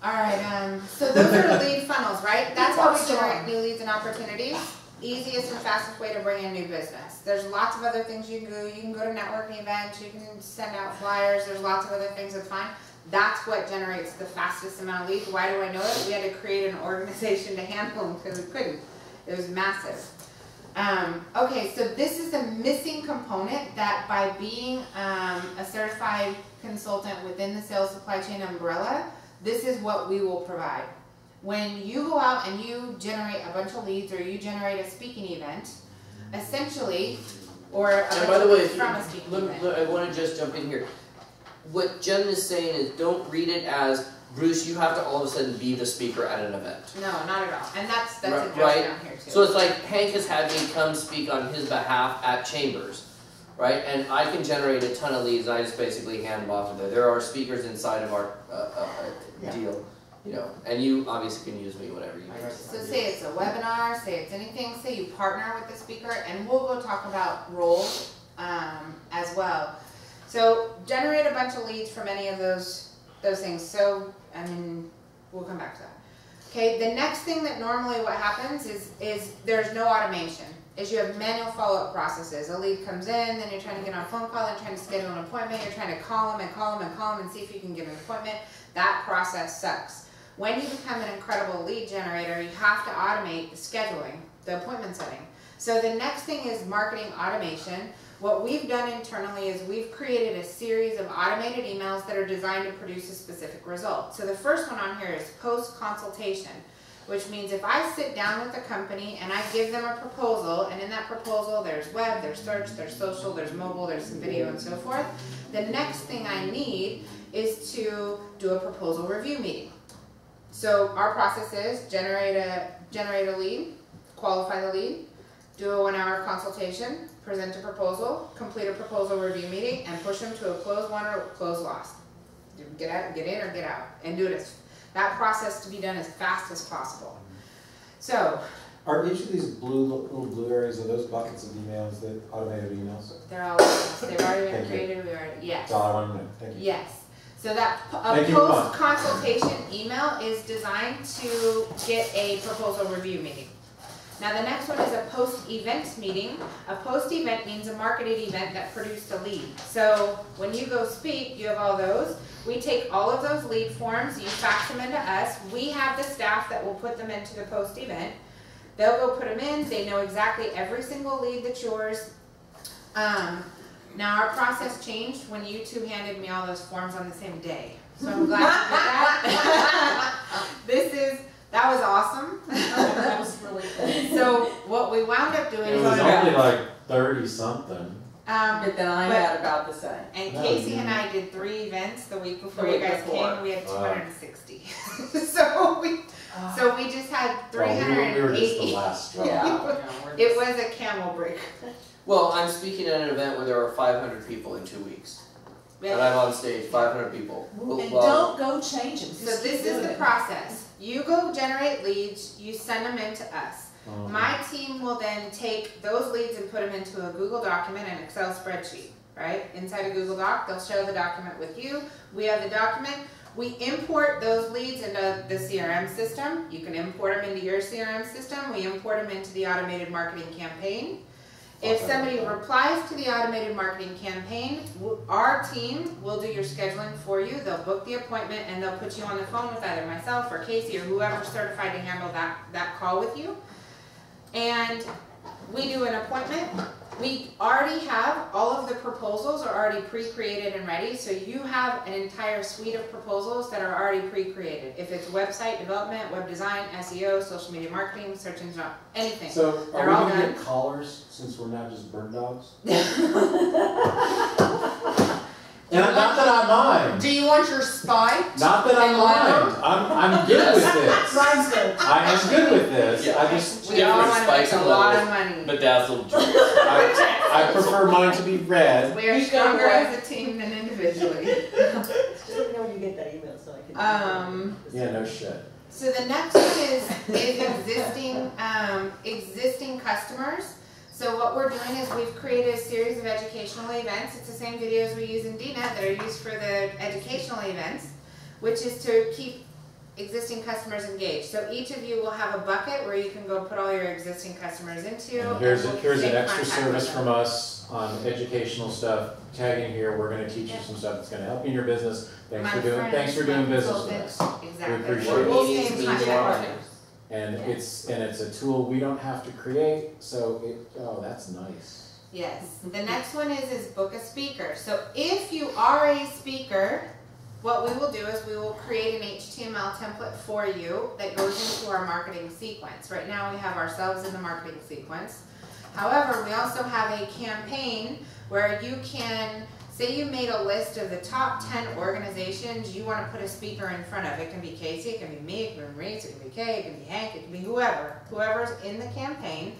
Alright, so those are the lead funnels, right? That's how we That's generate strong. new leads and opportunities. Easiest and fastest way to bring in new business. There's lots of other things you can do. You can go to networking events, you can send out flyers, there's lots of other things that's fine. That's what generates the fastest amount of leads. Why do I know it? We had to create an organization to handle them because we couldn't. It was massive. Okay, so this is a missing component that by being a certified consultant within the sales supply chain umbrella, this is what we will provide. When you go out and you generate a bunch of leads or you generate a speaking event, essentially, or a And by the way, from a speaking event. I want to just jump in here. What Jen is saying is don't read it as, Bruce, you have to all of a sudden be the speaker at an event. No, not at all. And that's Right, addressed right. down here too. So it's like Hank has had me come speak on his behalf at Chambers, right? And I can generate a ton of leads and I just basically hand them off to there. There are speakers inside of our deal, you know, and you obviously can use me whatever you need. So say it's a webinar, say it's anything, say you partner with the speaker, and we'll go talk about roles as well. So generate a bunch of leads from any of those things. So, I mean, we'll come back to that. Okay, the next thing that normally what happens is there's no automation. Is you have manual follow-up processes. A lead comes in, then you're trying to get on a phone call and trying to schedule an appointment. You're trying to call them and call them and call them and see if you can get an appointment. That process sucks. When you become an incredible lead generator, you have to automate the scheduling. the appointment setting. So the next thing is marketing automation. What we've done internally is we've created a series of automated emails that are designed to produce a specific result. So the first one on here is post-consultation, which means if I sit down with a company and I give them a proposal, and in that proposal there's web, there's search, there's social, there's mobile, there's some video and so forth, the next thing I need is to do a proposal review meeting. So our process is generate a lead, qualify the lead, do a 1-hour consultation, present a proposal, complete a proposal review meeting, and push them to a close won or close lost. Get out, get in or get out, and do it that process to be done as fast as possible. So Are each of these little blue areas, are those buckets of emails, that automated emails? they're all they've already been Thank you. created. We already yes. That's all I wanted to know. Thank you. Yes. So that Thank a you, post consultation email is designed to get a proposal review meeting. Now the next one is a post-event meeting. A post-event means a marketed event that produced a lead. So when you go speak, you have all those. We take all of those lead forms, you fax them into us. We have the staff that will put them into the post-event. They'll go put them in. They know exactly every single lead that's yours. Now our process changed when you two handed me all those forms on the same day. So I'm glad you did that. That was awesome. That was really cool. So what we wound up doing It is, was only like 30 something. But then I had about the same. and No, Casey you- and I did 3 events the week before The you week guys before. came. We had Wow. 260. so we just had Oh, we were just the 380. last straw. Yeah. It was a camel break. Well, I'm speaking at an event where there are 500 people in 2 weeks. And I'm on stage, 500 people. And Well, don't go change them. So this is the process. You go generate leads, you send them in to us. My team will then take those leads and put them into a Google document, an Excel spreadsheet, right? Inside a Google Doc, they'll share the document with you. We have the document. We import those leads into the CRM system. You can import them into your CRM system. We import them into the automated marketing campaign. If somebody replies to the automated marketing campaign, our team will do your scheduling for you. They'll book the appointment and they'll put you on the phone with either myself or Casey or whoever's certified to handle that call with you. And we do an appointment. We already have, all of the proposals are already pre-created and ready, so you have an entire suite of proposals that are already pre-created. If it's website development, web design, SEO, social media marketing, search engine, anything. So They're are we all gonna done. get callers since we're not just bird dogs? And not that I mind. Do you want your spike? Not that I And mind. I'm good with this. Ryan's good. I am good with this. Yeah. I just We all want to make spikes a and lot of levels. money. bedazzled jewels. I prefer mine to be red. We are You go stronger away. as a team than individually. Just let me know when you get that email so I can. Yeah, no shit. So the next one is existing customers. So what we're doing is we've created a series of educational events. It's the same videos we use in DNet that are used for the educational events, which is to keep existing customers engaged. So each of you will have a bucket where you can go put all your existing customers into. And here's and here's we'll an stay in extra contact service with from them. us on educational stuff. Tag in here. We're going to teach you some stuff that's going to help you in your business. Thanks My for doing friends, doing my business with consultants. us. Exactly. We appreciate it. We'll Meetings, stay in meetings contact are with them. And Yeah. it's a tool we don't have to create. So that's nice. Yes. The next one is book a speaker. So if you are a speaker, what we will do is we will create an HTML template for you that goes into our marketing sequence. Right now we have ourselves in the marketing sequence. However, we also have a campaign where you can, say you made a list of the top 10 organizations you want to put a speaker in front of. It can be Casey, it can be me, it can be Maurice, it can be Kay, it can be Hank, it can be whoever's in the campaign.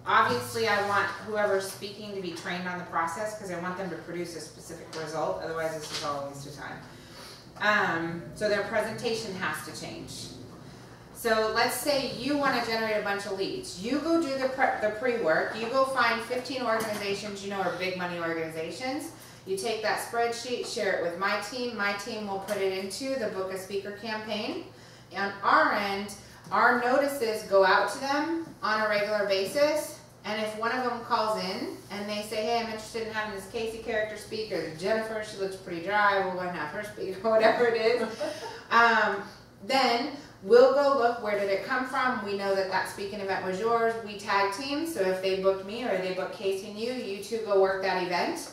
Obviously, I want whoever's speaking to be trained on the process because I want them to produce a specific result. Otherwise, this is all a waste of time. So their presentation has to change. So let's say you want to generate a bunch of leads. You go do the pre-work. You go find 15 organizations you know are big money organizations. You take that spreadsheet, share it with my team. My team will put it into the Book a Speaker campaign. On our end, our notices go out to them on a regular basis, and if one of them calls in and they say, hey, I'm interested in having this Casey character speak, or Jennifer, she looks pretty dry, we'll go and have her speak, or whatever it is, Then we'll go look, where did it come from? We know that that speaking event was yours. We tag team, so if they booked me or they booked Casey and you two go work that event,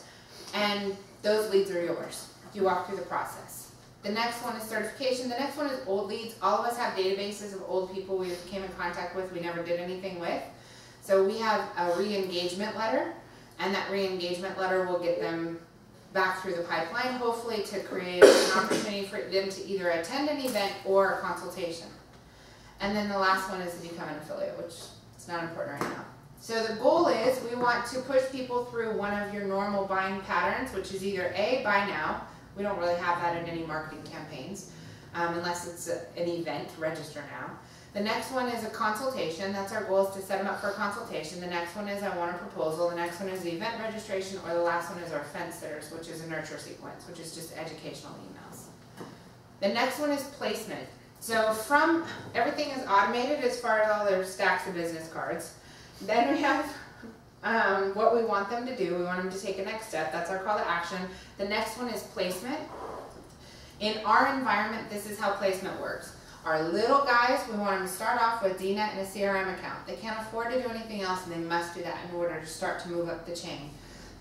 and those leads are yours. You walk through the process. The next one is certification. The next one is old leads. All of us have databases of old people we came in contact with, we never did anything with. So we have a re-engagement letter, and that re-engagement letter will get them back through the pipeline, hopefully to create an opportunity for them to either attend an event or a consultation. And then the last one is to become an affiliate, which is not important right now. So the goal is we want to push people through one of your normal buying patterns, which is either A, buy now. We don't really have that in any marketing campaigns, unless it's an event, register now. The next one is a consultation. That's our goal, is to set them up for a consultation. The next one is I want a proposal. The next one is the event registration, or the last one is our fencers, which is a nurture sequence, which is just educational emails. The next one is placement. So from everything is automated as far as all their stacks of business cards. Then we have what we want them to do. We want them to take a next step. That's our call to action. The next one is placement. In our environment, this is how placement works. Our little guys, we want them to start off with DNet and a CRM account. They can't afford to do anything else, and they must do that in order to start to move up the chain.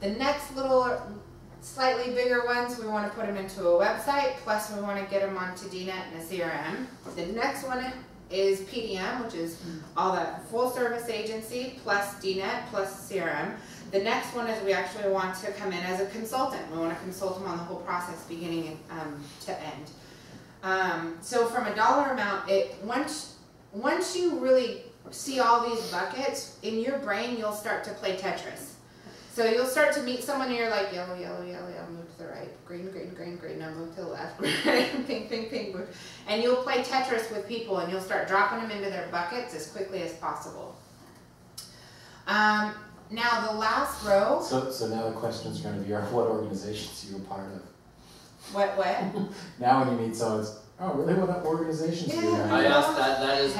The next little, slightly bigger ones, we want to put them into a website, plus we want to get them onto DNet and a CRM. The next one is PDM, which is all that full service agency, plus DNet, plus CRM. The next one is we actually want to come in as a consultant. We want to consult them on the whole process, beginning to end. So from a dollar amount, once you really see all these buckets, in your brain you'll start to play Tetris. So you'll start to meet someone and you're like, yellow, yellow, yellow, yellow, move to the right, green, green, green, green, now move to the left, pink, pink, pink, move. And you'll play Tetris with people, and you'll start dropping them into their buckets as quickly as possible. Now the last row. So now the question is going to be, what organizations are you a part of? What? Now when you meet someone, it's, oh, really? What organizations do you have? I asked that. That is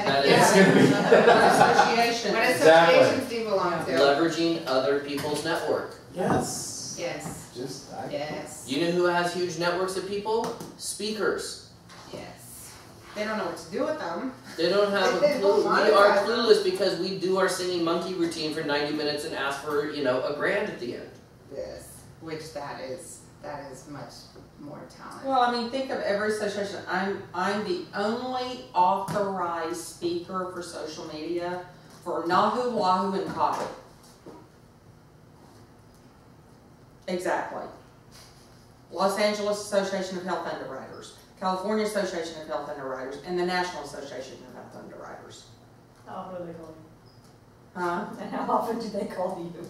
Association. What Exactly. associations do you belong to? leveraging other people's network. Yes. Yes. Yes. You know who has huge networks of people? Speakers. Yes. They don't know what to do with them. They don't have a They clue. don't We are monetize them. clueless because we do our singing monkey routine for 90 minutes and ask for, $1,000 at the end. Yes. Which that is much more talent. Well, I mean, think of every association. I'm the only authorized speaker for social media for Nahu, Lahu, and Kahu. Exactly. Los Angeles Association of Health Underwriters, California Association of Health Underwriters, and the National Association of Health Underwriters. How often do they call you? Huh? And how often do they call you?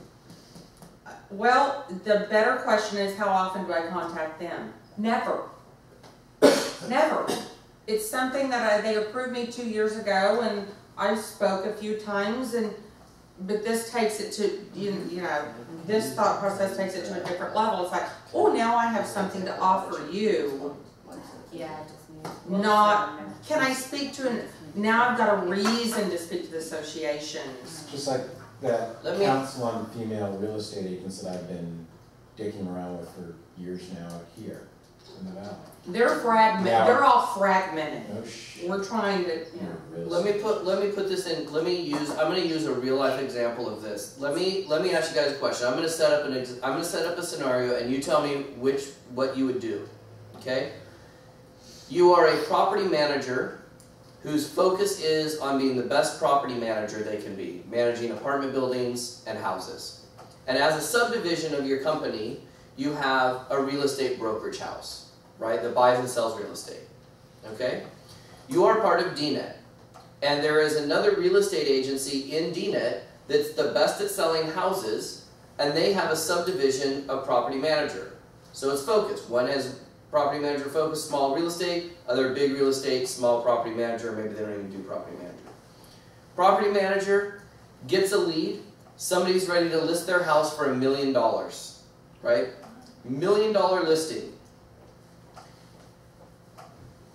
Well, the better question is, how often do I contact them? Never. Never. It's something that they approved me 2 years ago, and I spoke a few times, but this takes it to, this thought process takes it to a different level. It's like, oh, now I have something to offer you. Yeah, I just need. Not, can I speak to now I've got a reason to speak to the associations. Just like that Let me- council on female real estate agents that I've been dicking around with for years now here in the valley. They're fragmented. Yeah. They're all fragmented. No shit. We're trying to, Let me put this in. I'm gonna use a real life example of this. Let me ask you guys a question. I'm gonna set up a scenario, and you tell me what you would do. Okay? You are a property manager whose focus is on being the best property manager they can be, managing apartment buildings and houses. And as a subdivision of your company, you have a real estate brokerage house, right, that buys and sells real estate. Okay? You are part of DNet. And there is another real estate agency in DNet that's the best at selling houses, and they have a subdivision of property manager. So it's focused. One has property manager focused, small real estate, other big real estate, small property manager, maybe they don't even do property manager. Property manager gets a lead, somebody's ready to list their house for $1 million, right? $1 million listing.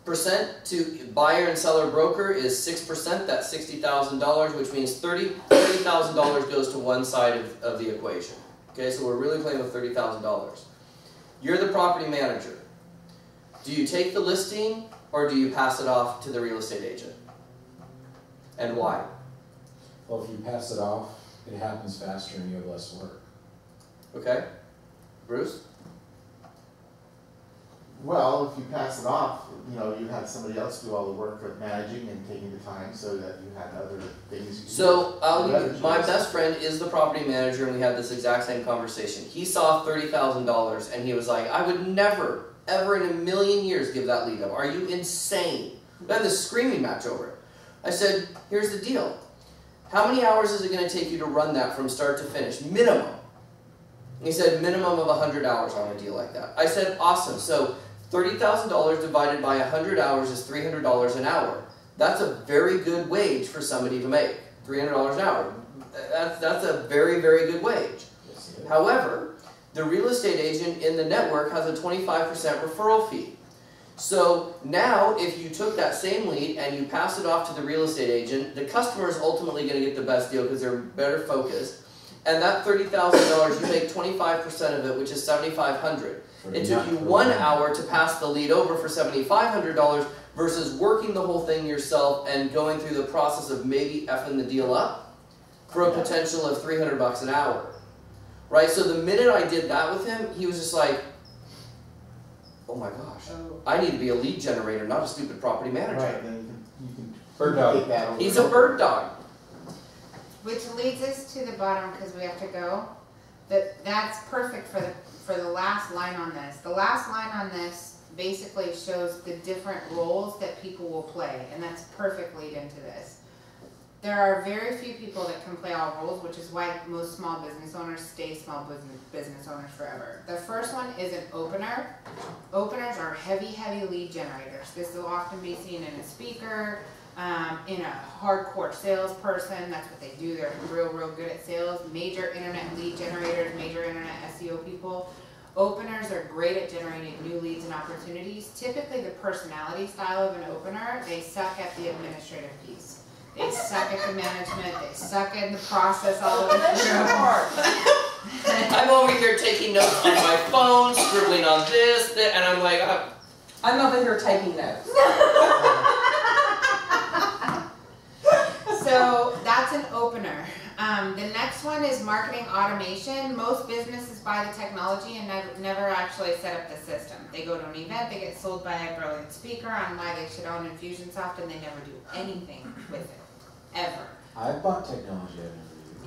Percent to buyer and seller broker is 6%, that's $60,000, which means $30,000 goes to one side of the equation. Okay, so we're really playing with $30,000. You're the property manager. Do you take the listing or do you pass it off to the real estate agent? And why? Well, if you pass it off, it happens faster and you have less work. Okay? Bruce? Well, if you pass it off, you know, you have somebody else do all the work of managing and taking the time so that you have other things you can So, do. my best friend is the property manager, and we had this exact same conversation. He saw $30,000 and he was like, I would never, ever in a million years give that lead up. Are you insane? We had this screaming match over it. I said, here's the deal. How many hours is it going to take you to run that from start to finish? Minimum. He said, minimum of 100 hours on a deal like that. I said, awesome. So $30,000 divided by 100 hours is $300 an hour. That's a very good wage for somebody to make. $300 an hour. That's a very, very good wage. Yes, it is. However, the real estate agent in the network has a 25% referral fee. So now, if you took that same lead and you pass it off to the real estate agent, the customer is ultimately going to get the best deal because they're better focused. And that $30,000, you make 25% of it, which is $7,500. It took you 1 hour to pass the lead over for $7,500 versus working the whole thing yourself and going through the process of maybe effing the deal up for a potential of $300 an hour. Right? So the minute I did that with him, he was just like, oh my gosh, I need to be a lead generator, not a stupid property manager. Right, then you can Bird dog. take that over. He's a bird dog. Which leads us to the bottom because we have to go. That's perfect for the last line on this. The last line on this basically shows the different roles that people will play, and that's perfect lead into this. There are very few people that can play all roles, which is why most small business owners stay small business owners forever. The first one is an opener. Openers are heavy, heavy lead generators. This will often be seen in a speaker, in a hardcore salesperson. That's what they do. They're real, real good at sales. Major internet lead generators, major internet SEO people. Openers are great at generating new leads and opportunities. Typically the personality style of an opener, they suck at the administrative piece. They suck at the management, they suck at the process all of it. I'm over here taking notes on my phone, scribbling on this, and I'm like, I'm over here taking notes. So that's an opener. The next one is marketing automation. Most businesses buy the technology and never actually set up the system. They go to an event, they get sold by a brilliant speaker on why they should own Infusionsoft, and they never do anything with it, ever. I've bought technology I've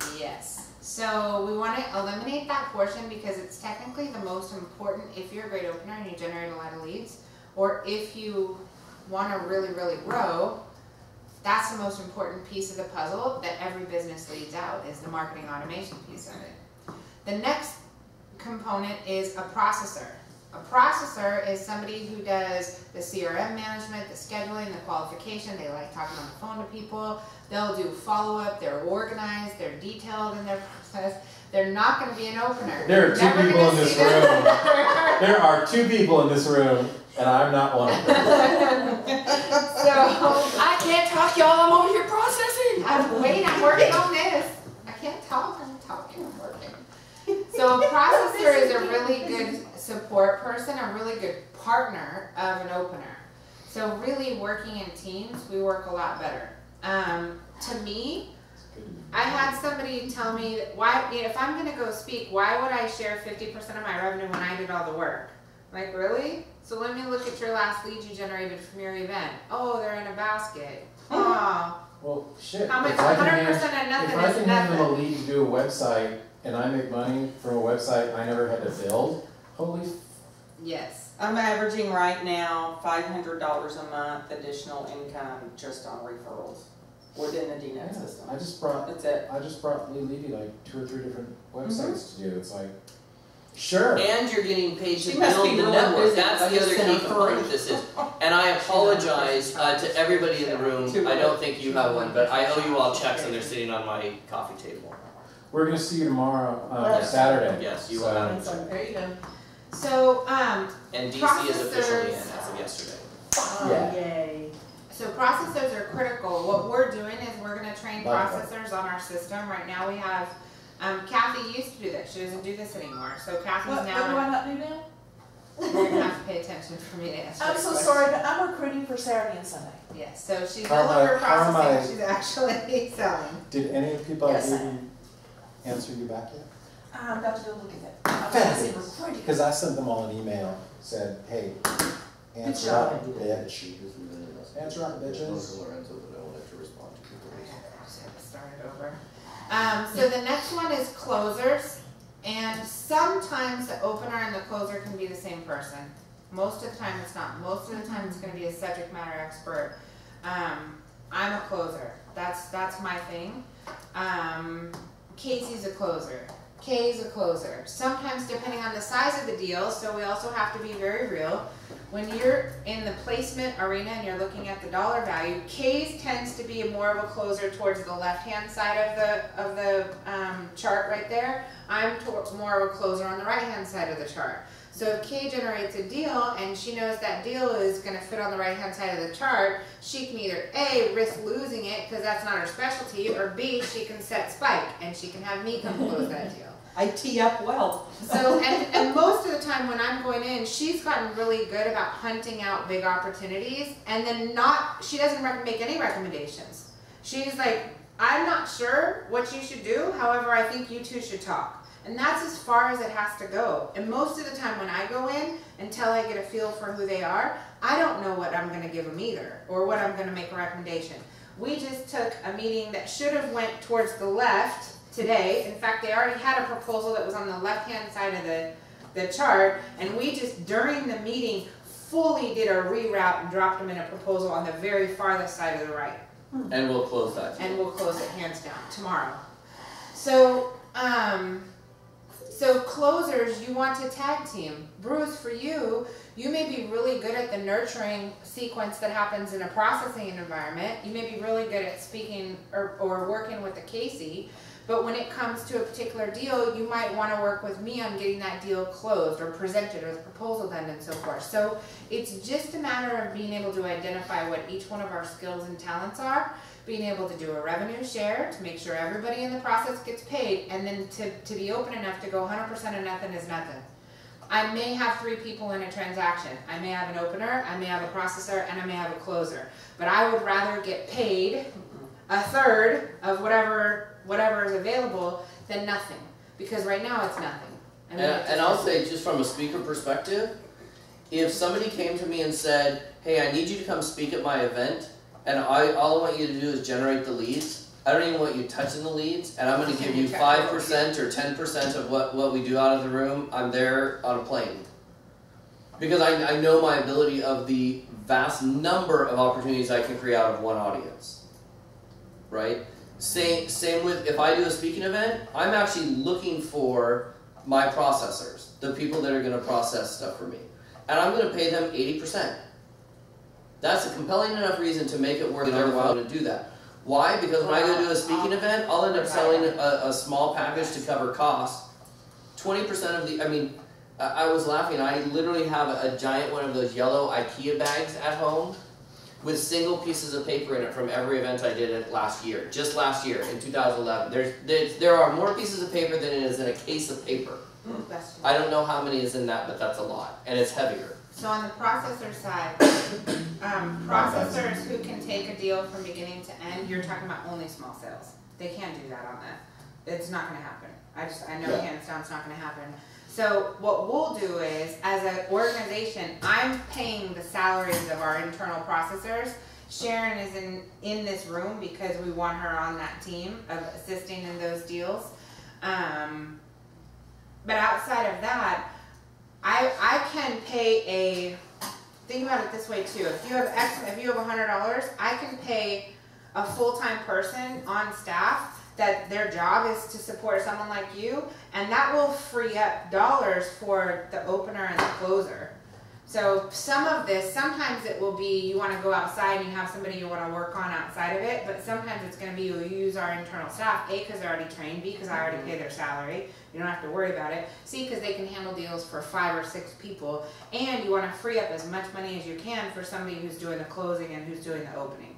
never used. Yes. So we want to eliminate that portion because it's technically the most important if you're a great opener and you generate a lot of leads, or if you want to really, really grow. That's the most important piece of the puzzle that every business leads out, is the marketing automation piece of it. The next component is a processor. A processor is somebody who does the CRM management, the scheduling, the qualification. They like talking on the phone to people. They'll do follow-up. They're organized. They're detailed in their process. They're not going to be an opener. There are two Never people in gonna this see room. them. There are two people in this room, and I'm not one of them. So I can't talk, y'all. I'm over here processing. I'm working on this. I can't talk, I'm talking, I'm working. So a processor is a really good support person, a really good partner of an opener. So really working in teams, we work a lot better. To me, I had somebody tell me, if I'm gonna go speak, why would I share 50% of my revenue when I did all the work? Like, really? So let me look at your last lead you generated from your event. Oh, they're in a basket. Oh. Well, shit. How much? If I can 100% hand- of nothing If I is can hand them a nothing. lead to do a website, and I make money from a website I never had to build, holy Yes. I'm averaging right now $500 a month additional income just on referrals within the DNet yeah, system. I just brought That's it. Lee Levy like 2 or 3 different websites to do. It's like, sure. And you're getting paid to She must build be the really network. busy. That's I the just other sent key her component of three. this is. And I apologize to everybody in the room. I don't think you have one, but I owe you all checks and they're sitting on my coffee table. We're gonna see you tomorrow, Yes. Saturday. Yes, you So, will. There you go. So, And DC is officially in processors. as of yesterday. Yeah. Yay. So processors are critical. What we're doing is we're going to train Love that. processors on our system. Right now we have, Kathy used to do this. She doesn't do this anymore. So Kathy's What do now, I not do now? You're gonna have to pay attention for me to answer. I'm this so question. sorry, but I'm recruiting for Saturday and Sunday. Yes, so she's no Karma- longer Karma- processing, she's actually selling. Did any of the people I Yes, gave I you answer you back yet? I've got to go look at it. I'm busy recruiting. Because I sent them all an email, said, hey, answer job. up, bitch. Answer up, bitches. Start it over. So the next one is closers, and sometimes the opener and the closer can be the same person. Most of the time it's not. Most of the time it's going to be a subject matter expert. I'm a closer. That's my thing. Casey's a closer. Kay's a closer. Sometimes depending on the size of the deal, so we also have to be very real. When you're in the placement arena and you're looking at the dollar value, Kay's tends to be more of a closer towards the left-hand side of the chart right there. I'm more of a closer on the right-hand side of the chart. So if Kay generates a deal and she knows that deal is going to fit on the right-hand side of the chart, she can either A, risk losing it because that's not her specialty, or B, she can set spike and she can have me come close that deal. I tee up well. So, and most of the time when I'm going in, she's gotten really good about hunting out big opportunities, and then she doesn't make any recommendations. She's like, I'm not sure what you should do, however, I think you two should talk. And that's as far as it has to go. And most of the time when I go in, until I get a feel for who they are, I don't know what I'm going to give them either, or what I'm going to make a recommendation. We just took a meeting that should have went towards the left today. In fact, they already had a proposal that was on the left-hand side of the chart, and we just, during the meeting, fully did a reroute and dropped them in a proposal on the very farthest side of the right. And we'll close that. And we'll close it hands down tomorrow. So, so closers, you want to tag team. Bruce, for you, you may be really good at the nurturing sequence that happens in a processing environment. You may be really good at speaking or working with a Casey. But when it comes to a particular deal, you might want to work with me on getting that deal closed or presented or the proposal done and so forth. So it's just a matter of being able to identify what each one of our skills and talents are, being able to do a revenue share to make sure everybody in the process gets paid, and then to be open enough to go 100% of nothing is nothing. I may have 3 people in a transaction. I may have an opener, I may have a processor, and I may have a closer. But I would rather get paid a third of whatever is available than nothing, because right now it's nothing. And I'll say, just from a speaker perspective, if somebody came to me and said, hey, I need you to come speak at my event, and all I want you to do is generate the leads, I don't even want you touching the leads, and I'm going to give you 5% or 10% of what we do out of the room, I'm there on a plane. Because I know my ability of the vast number of opportunities I can create out of one audience. Right? Same with, if I do a speaking event, I'm actually looking for my processors, the people that are going to process stuff for me. And I'm going to pay them 80%. That's a compelling enough reason to make it worth their while to do that. Why? Because when I go do a speaking event, I'll end up selling a small package to cover costs. 20% of the, I mean, I was laughing, I literally have a giant one of those yellow IKEA bags at home with single pieces of paper in it from every event I did last year, just last year in 2011. There are more pieces of paper than it is in a case of paper. I don't know how many is in that, but that's a lot, and it's heavier. So on the processor side, processors who can take a deal from beginning to end, you're talking about only small sales. They can't do that on that. It's not going to happen. I know hands down it's not going to happen. So what we'll do is, as an organization, I'm paying the salaries of our internal processors. Sharon is in this room because we want her on that team of assisting in those deals. But outside of that, I can pay think about it this way too. If you have $100, I can pay a full-time person on staff that their job is to support someone like you, and that will free up dollars for the opener and the closer. So some of this, sometimes it will be you want to go outside and you have somebody you want to work on outside of it, but sometimes it's going to be you use our internal staff, A, because they're already trained, B, because I already pay their salary, you don't have to worry about it, C, because they can handle deals for 5 or 6 people, and you want to free up as much money as you can for somebody who's doing the closing and who's doing the opening.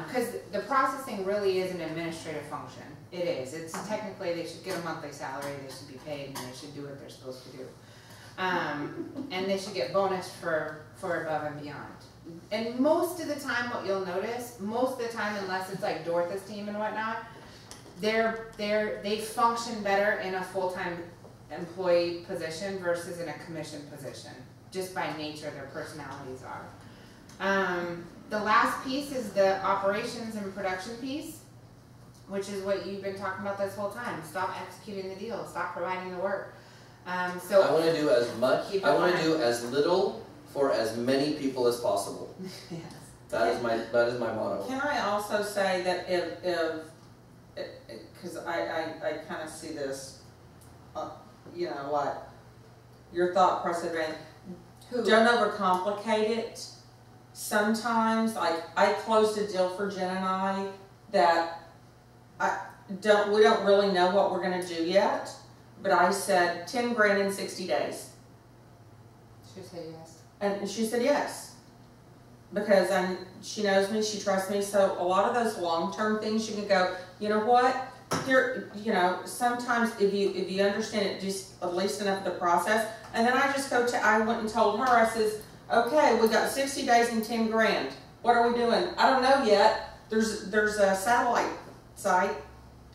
Because the processing really is an administrative function. It is. It's technically, they should get a monthly salary, they should be paid, and they should do what they're supposed to do. And they should get bonus for above and beyond. And most of the time, what you'll notice, most of the time, unless it's like Dorothy's team and whatnot, they function better in a full-time employee position versus in a commission position, just by nature their personalities are. The last piece is the operations and production piece, which is what you've been talking about this whole time. Stop executing the deal, stop providing the work. So I want to do as much, keep it I want to fine. do as little for as many people as possible. Yes. That is my motto. Can I also say that because I kind of see this, you know, what your thought process, don't overcomplicate it. Sometimes, like, I closed a deal for Jen and I that we don't really know what we're gonna do yet, but I said 10 grand in 60 days. She said yes. And she said yes. Because she knows me, she trusts me, so a lot of those long-term things you can go, you know what? Here, you know, sometimes if you understand it just at least enough of the process, and then I went and told her, I says, okay, we got 60 days and 10 grand. What are we doing? I don't know yet. There's a satellite site.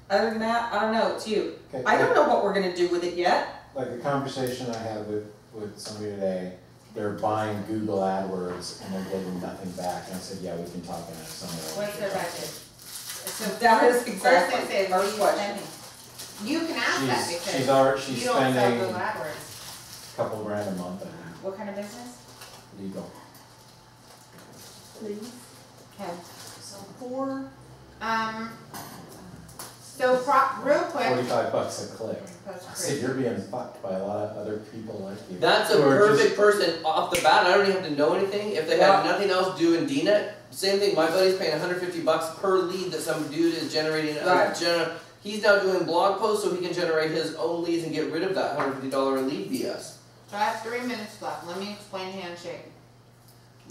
Other than that, I don't know, it's you. Okay, I don't know what we're gonna do with it yet. Like the conversation I had with somebody today, they're buying Google AdWords and they're getting nothing back. And I said, yeah, we can talk in somewhere. What's their budget? So That is first exactly they say, our what are you question. spending? You can ask that because She's you don't sell spending Google a AdWords. couple grand a month, I think, What kind of business? legal. Please. Okay. So 4. So real quick. $45 a click. That's I said, crazy. you're being fucked by a lot of other people like you. That's a who are perfect just- person off the bat. I don't even have to know anything. If they have nothing else to do in DNet, same thing. My buddy's paying $150 per lead that some dude is generating. Right. He's now doing blog posts so he can generate his own leads and get rid of that $150 a lead BS. So I have 3 minutes left. Let me explain Handshake.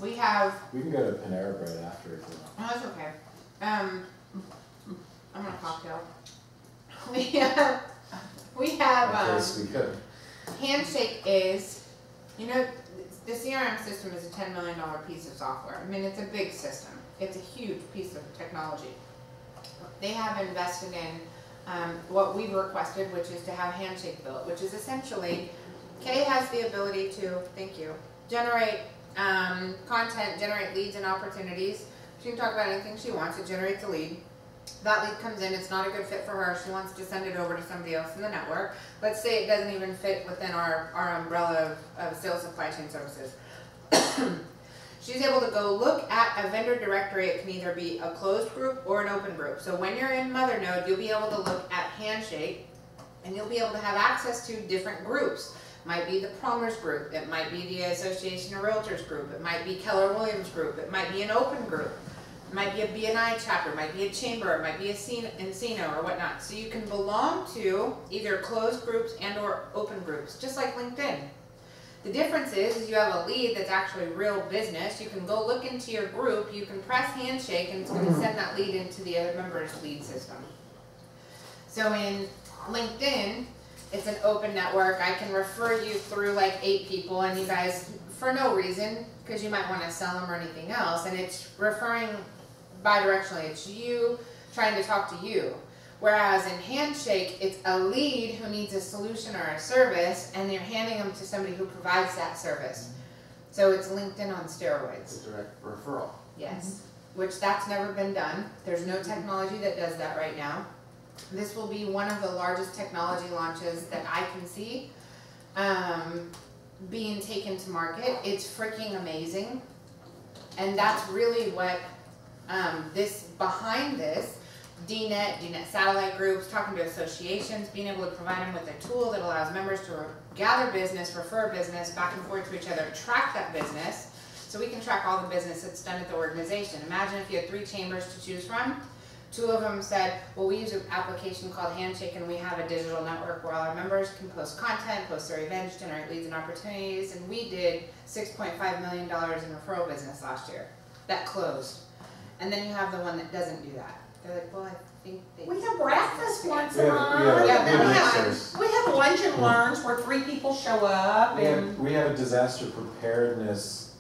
We have. We can go to Panera Bread after if you want. Oh, that's okay. I'm gonna cocktail. We have. In case we could. Handshake is, you know, the CRM system is a $10 million piece of software. I mean, it's a big system. It's a huge piece of technology. They have invested in what we've requested, which is to have Handshake built, which is essentially, Kay has the ability to, thank you, generate content, generate leads and opportunities. She can talk about anything she wants. It generates a lead. That lead comes in, it's not a good fit for her, she wants to send it over to somebody else in the network. Let's say it doesn't even fit within our umbrella of sales supply chain services. She's able to go look at a vendor directory. It can either be a closed group or an open group. So when you're in Mother Node, you'll be able to look at Handshake and you'll be able to have access to different groups. It might be the Plumbers group, it might be the Association of Realtors group, it might be Keller Williams group, it might be an open group. It might be a BNI chapter, it might be a chamber, it might be a Encino or whatnot. So you can belong to either closed groups and or open groups, just like LinkedIn. The difference is you have a lead that's actually real business. You can go look into your group, you can press Handshake, and it's going to send that lead into the other member's lead system. So in LinkedIn, it's an open network. I can refer you through like 8 people, and you guys, for no reason, because you might want to sell them or anything else, and it's referring bidirectionally. It's you trying to talk to you. Whereas in Handshake, it's a lead who needs a solution or a service, and you're handing them to somebody who provides that service. So it's LinkedIn on steroids. It's a direct referral. Yes, which that's never been done. There's no technology that does that right now. This will be one of the largest technology launches that I can see being taken to market. It's freaking amazing. And that's really what behind this, DNet satellite groups, talking to associations, being able to provide them with a tool that allows members to gather business, refer business back and forth to each other, track that business, so we can track all the business that's done at the organization. Imagine if you had 3 chambers to choose from. 2 of them said, well, we use an application called Handshake, and we have a digital network where all our members can post content, post their events, generate leads and opportunities, and we did $6.5 million in referral business last year. That closed. And then you have the one that doesn't do that. They're like, well, I think they. We have breakfast once We a have, month. we have Yeah, good we have, mixers. we have lunch and learns where 3 people show up and. We have a disaster preparedness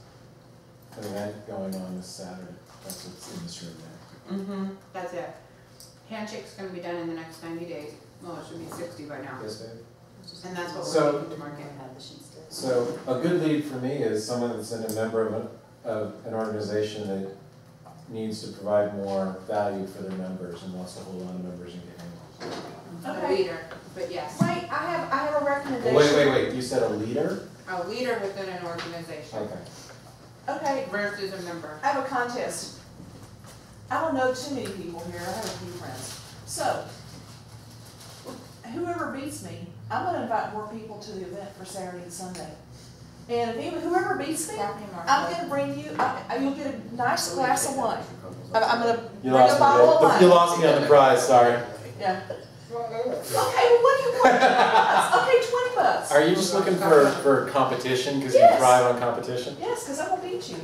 event going on this Saturday. That's what's in this room now. Mm-hmm. That's it. Handshake's gonna be done in the next 90 days. Well, it should be 60 by now. Yes, babe? And that's what So- we're taking to market. So a good lead for me is someone that's a member of an organization that needs to provide more value for their members and wants to hold on to members and get members. A Okay. leader, but yes, Wait, I have a recommendation. Wait, you said a leader? a leader within an organization Okay. Okay, versus a member. I have a contest. I don't know too many people here, I have a few friends. So, whoever beats me, I'm gonna invite more people to the event for Saturday and Sunday. And if even, whoever beats me, I'm gonna bring you, you'll get a nice glass of wine. I'm gonna You bring a bottle of wine. lost me on the prize, sorry. Yeah. Okay, well, what do you want, $20? Okay, $20. Are you just looking for competition because you Yes. thrive on competition? Yes, because I'm gonna beat you.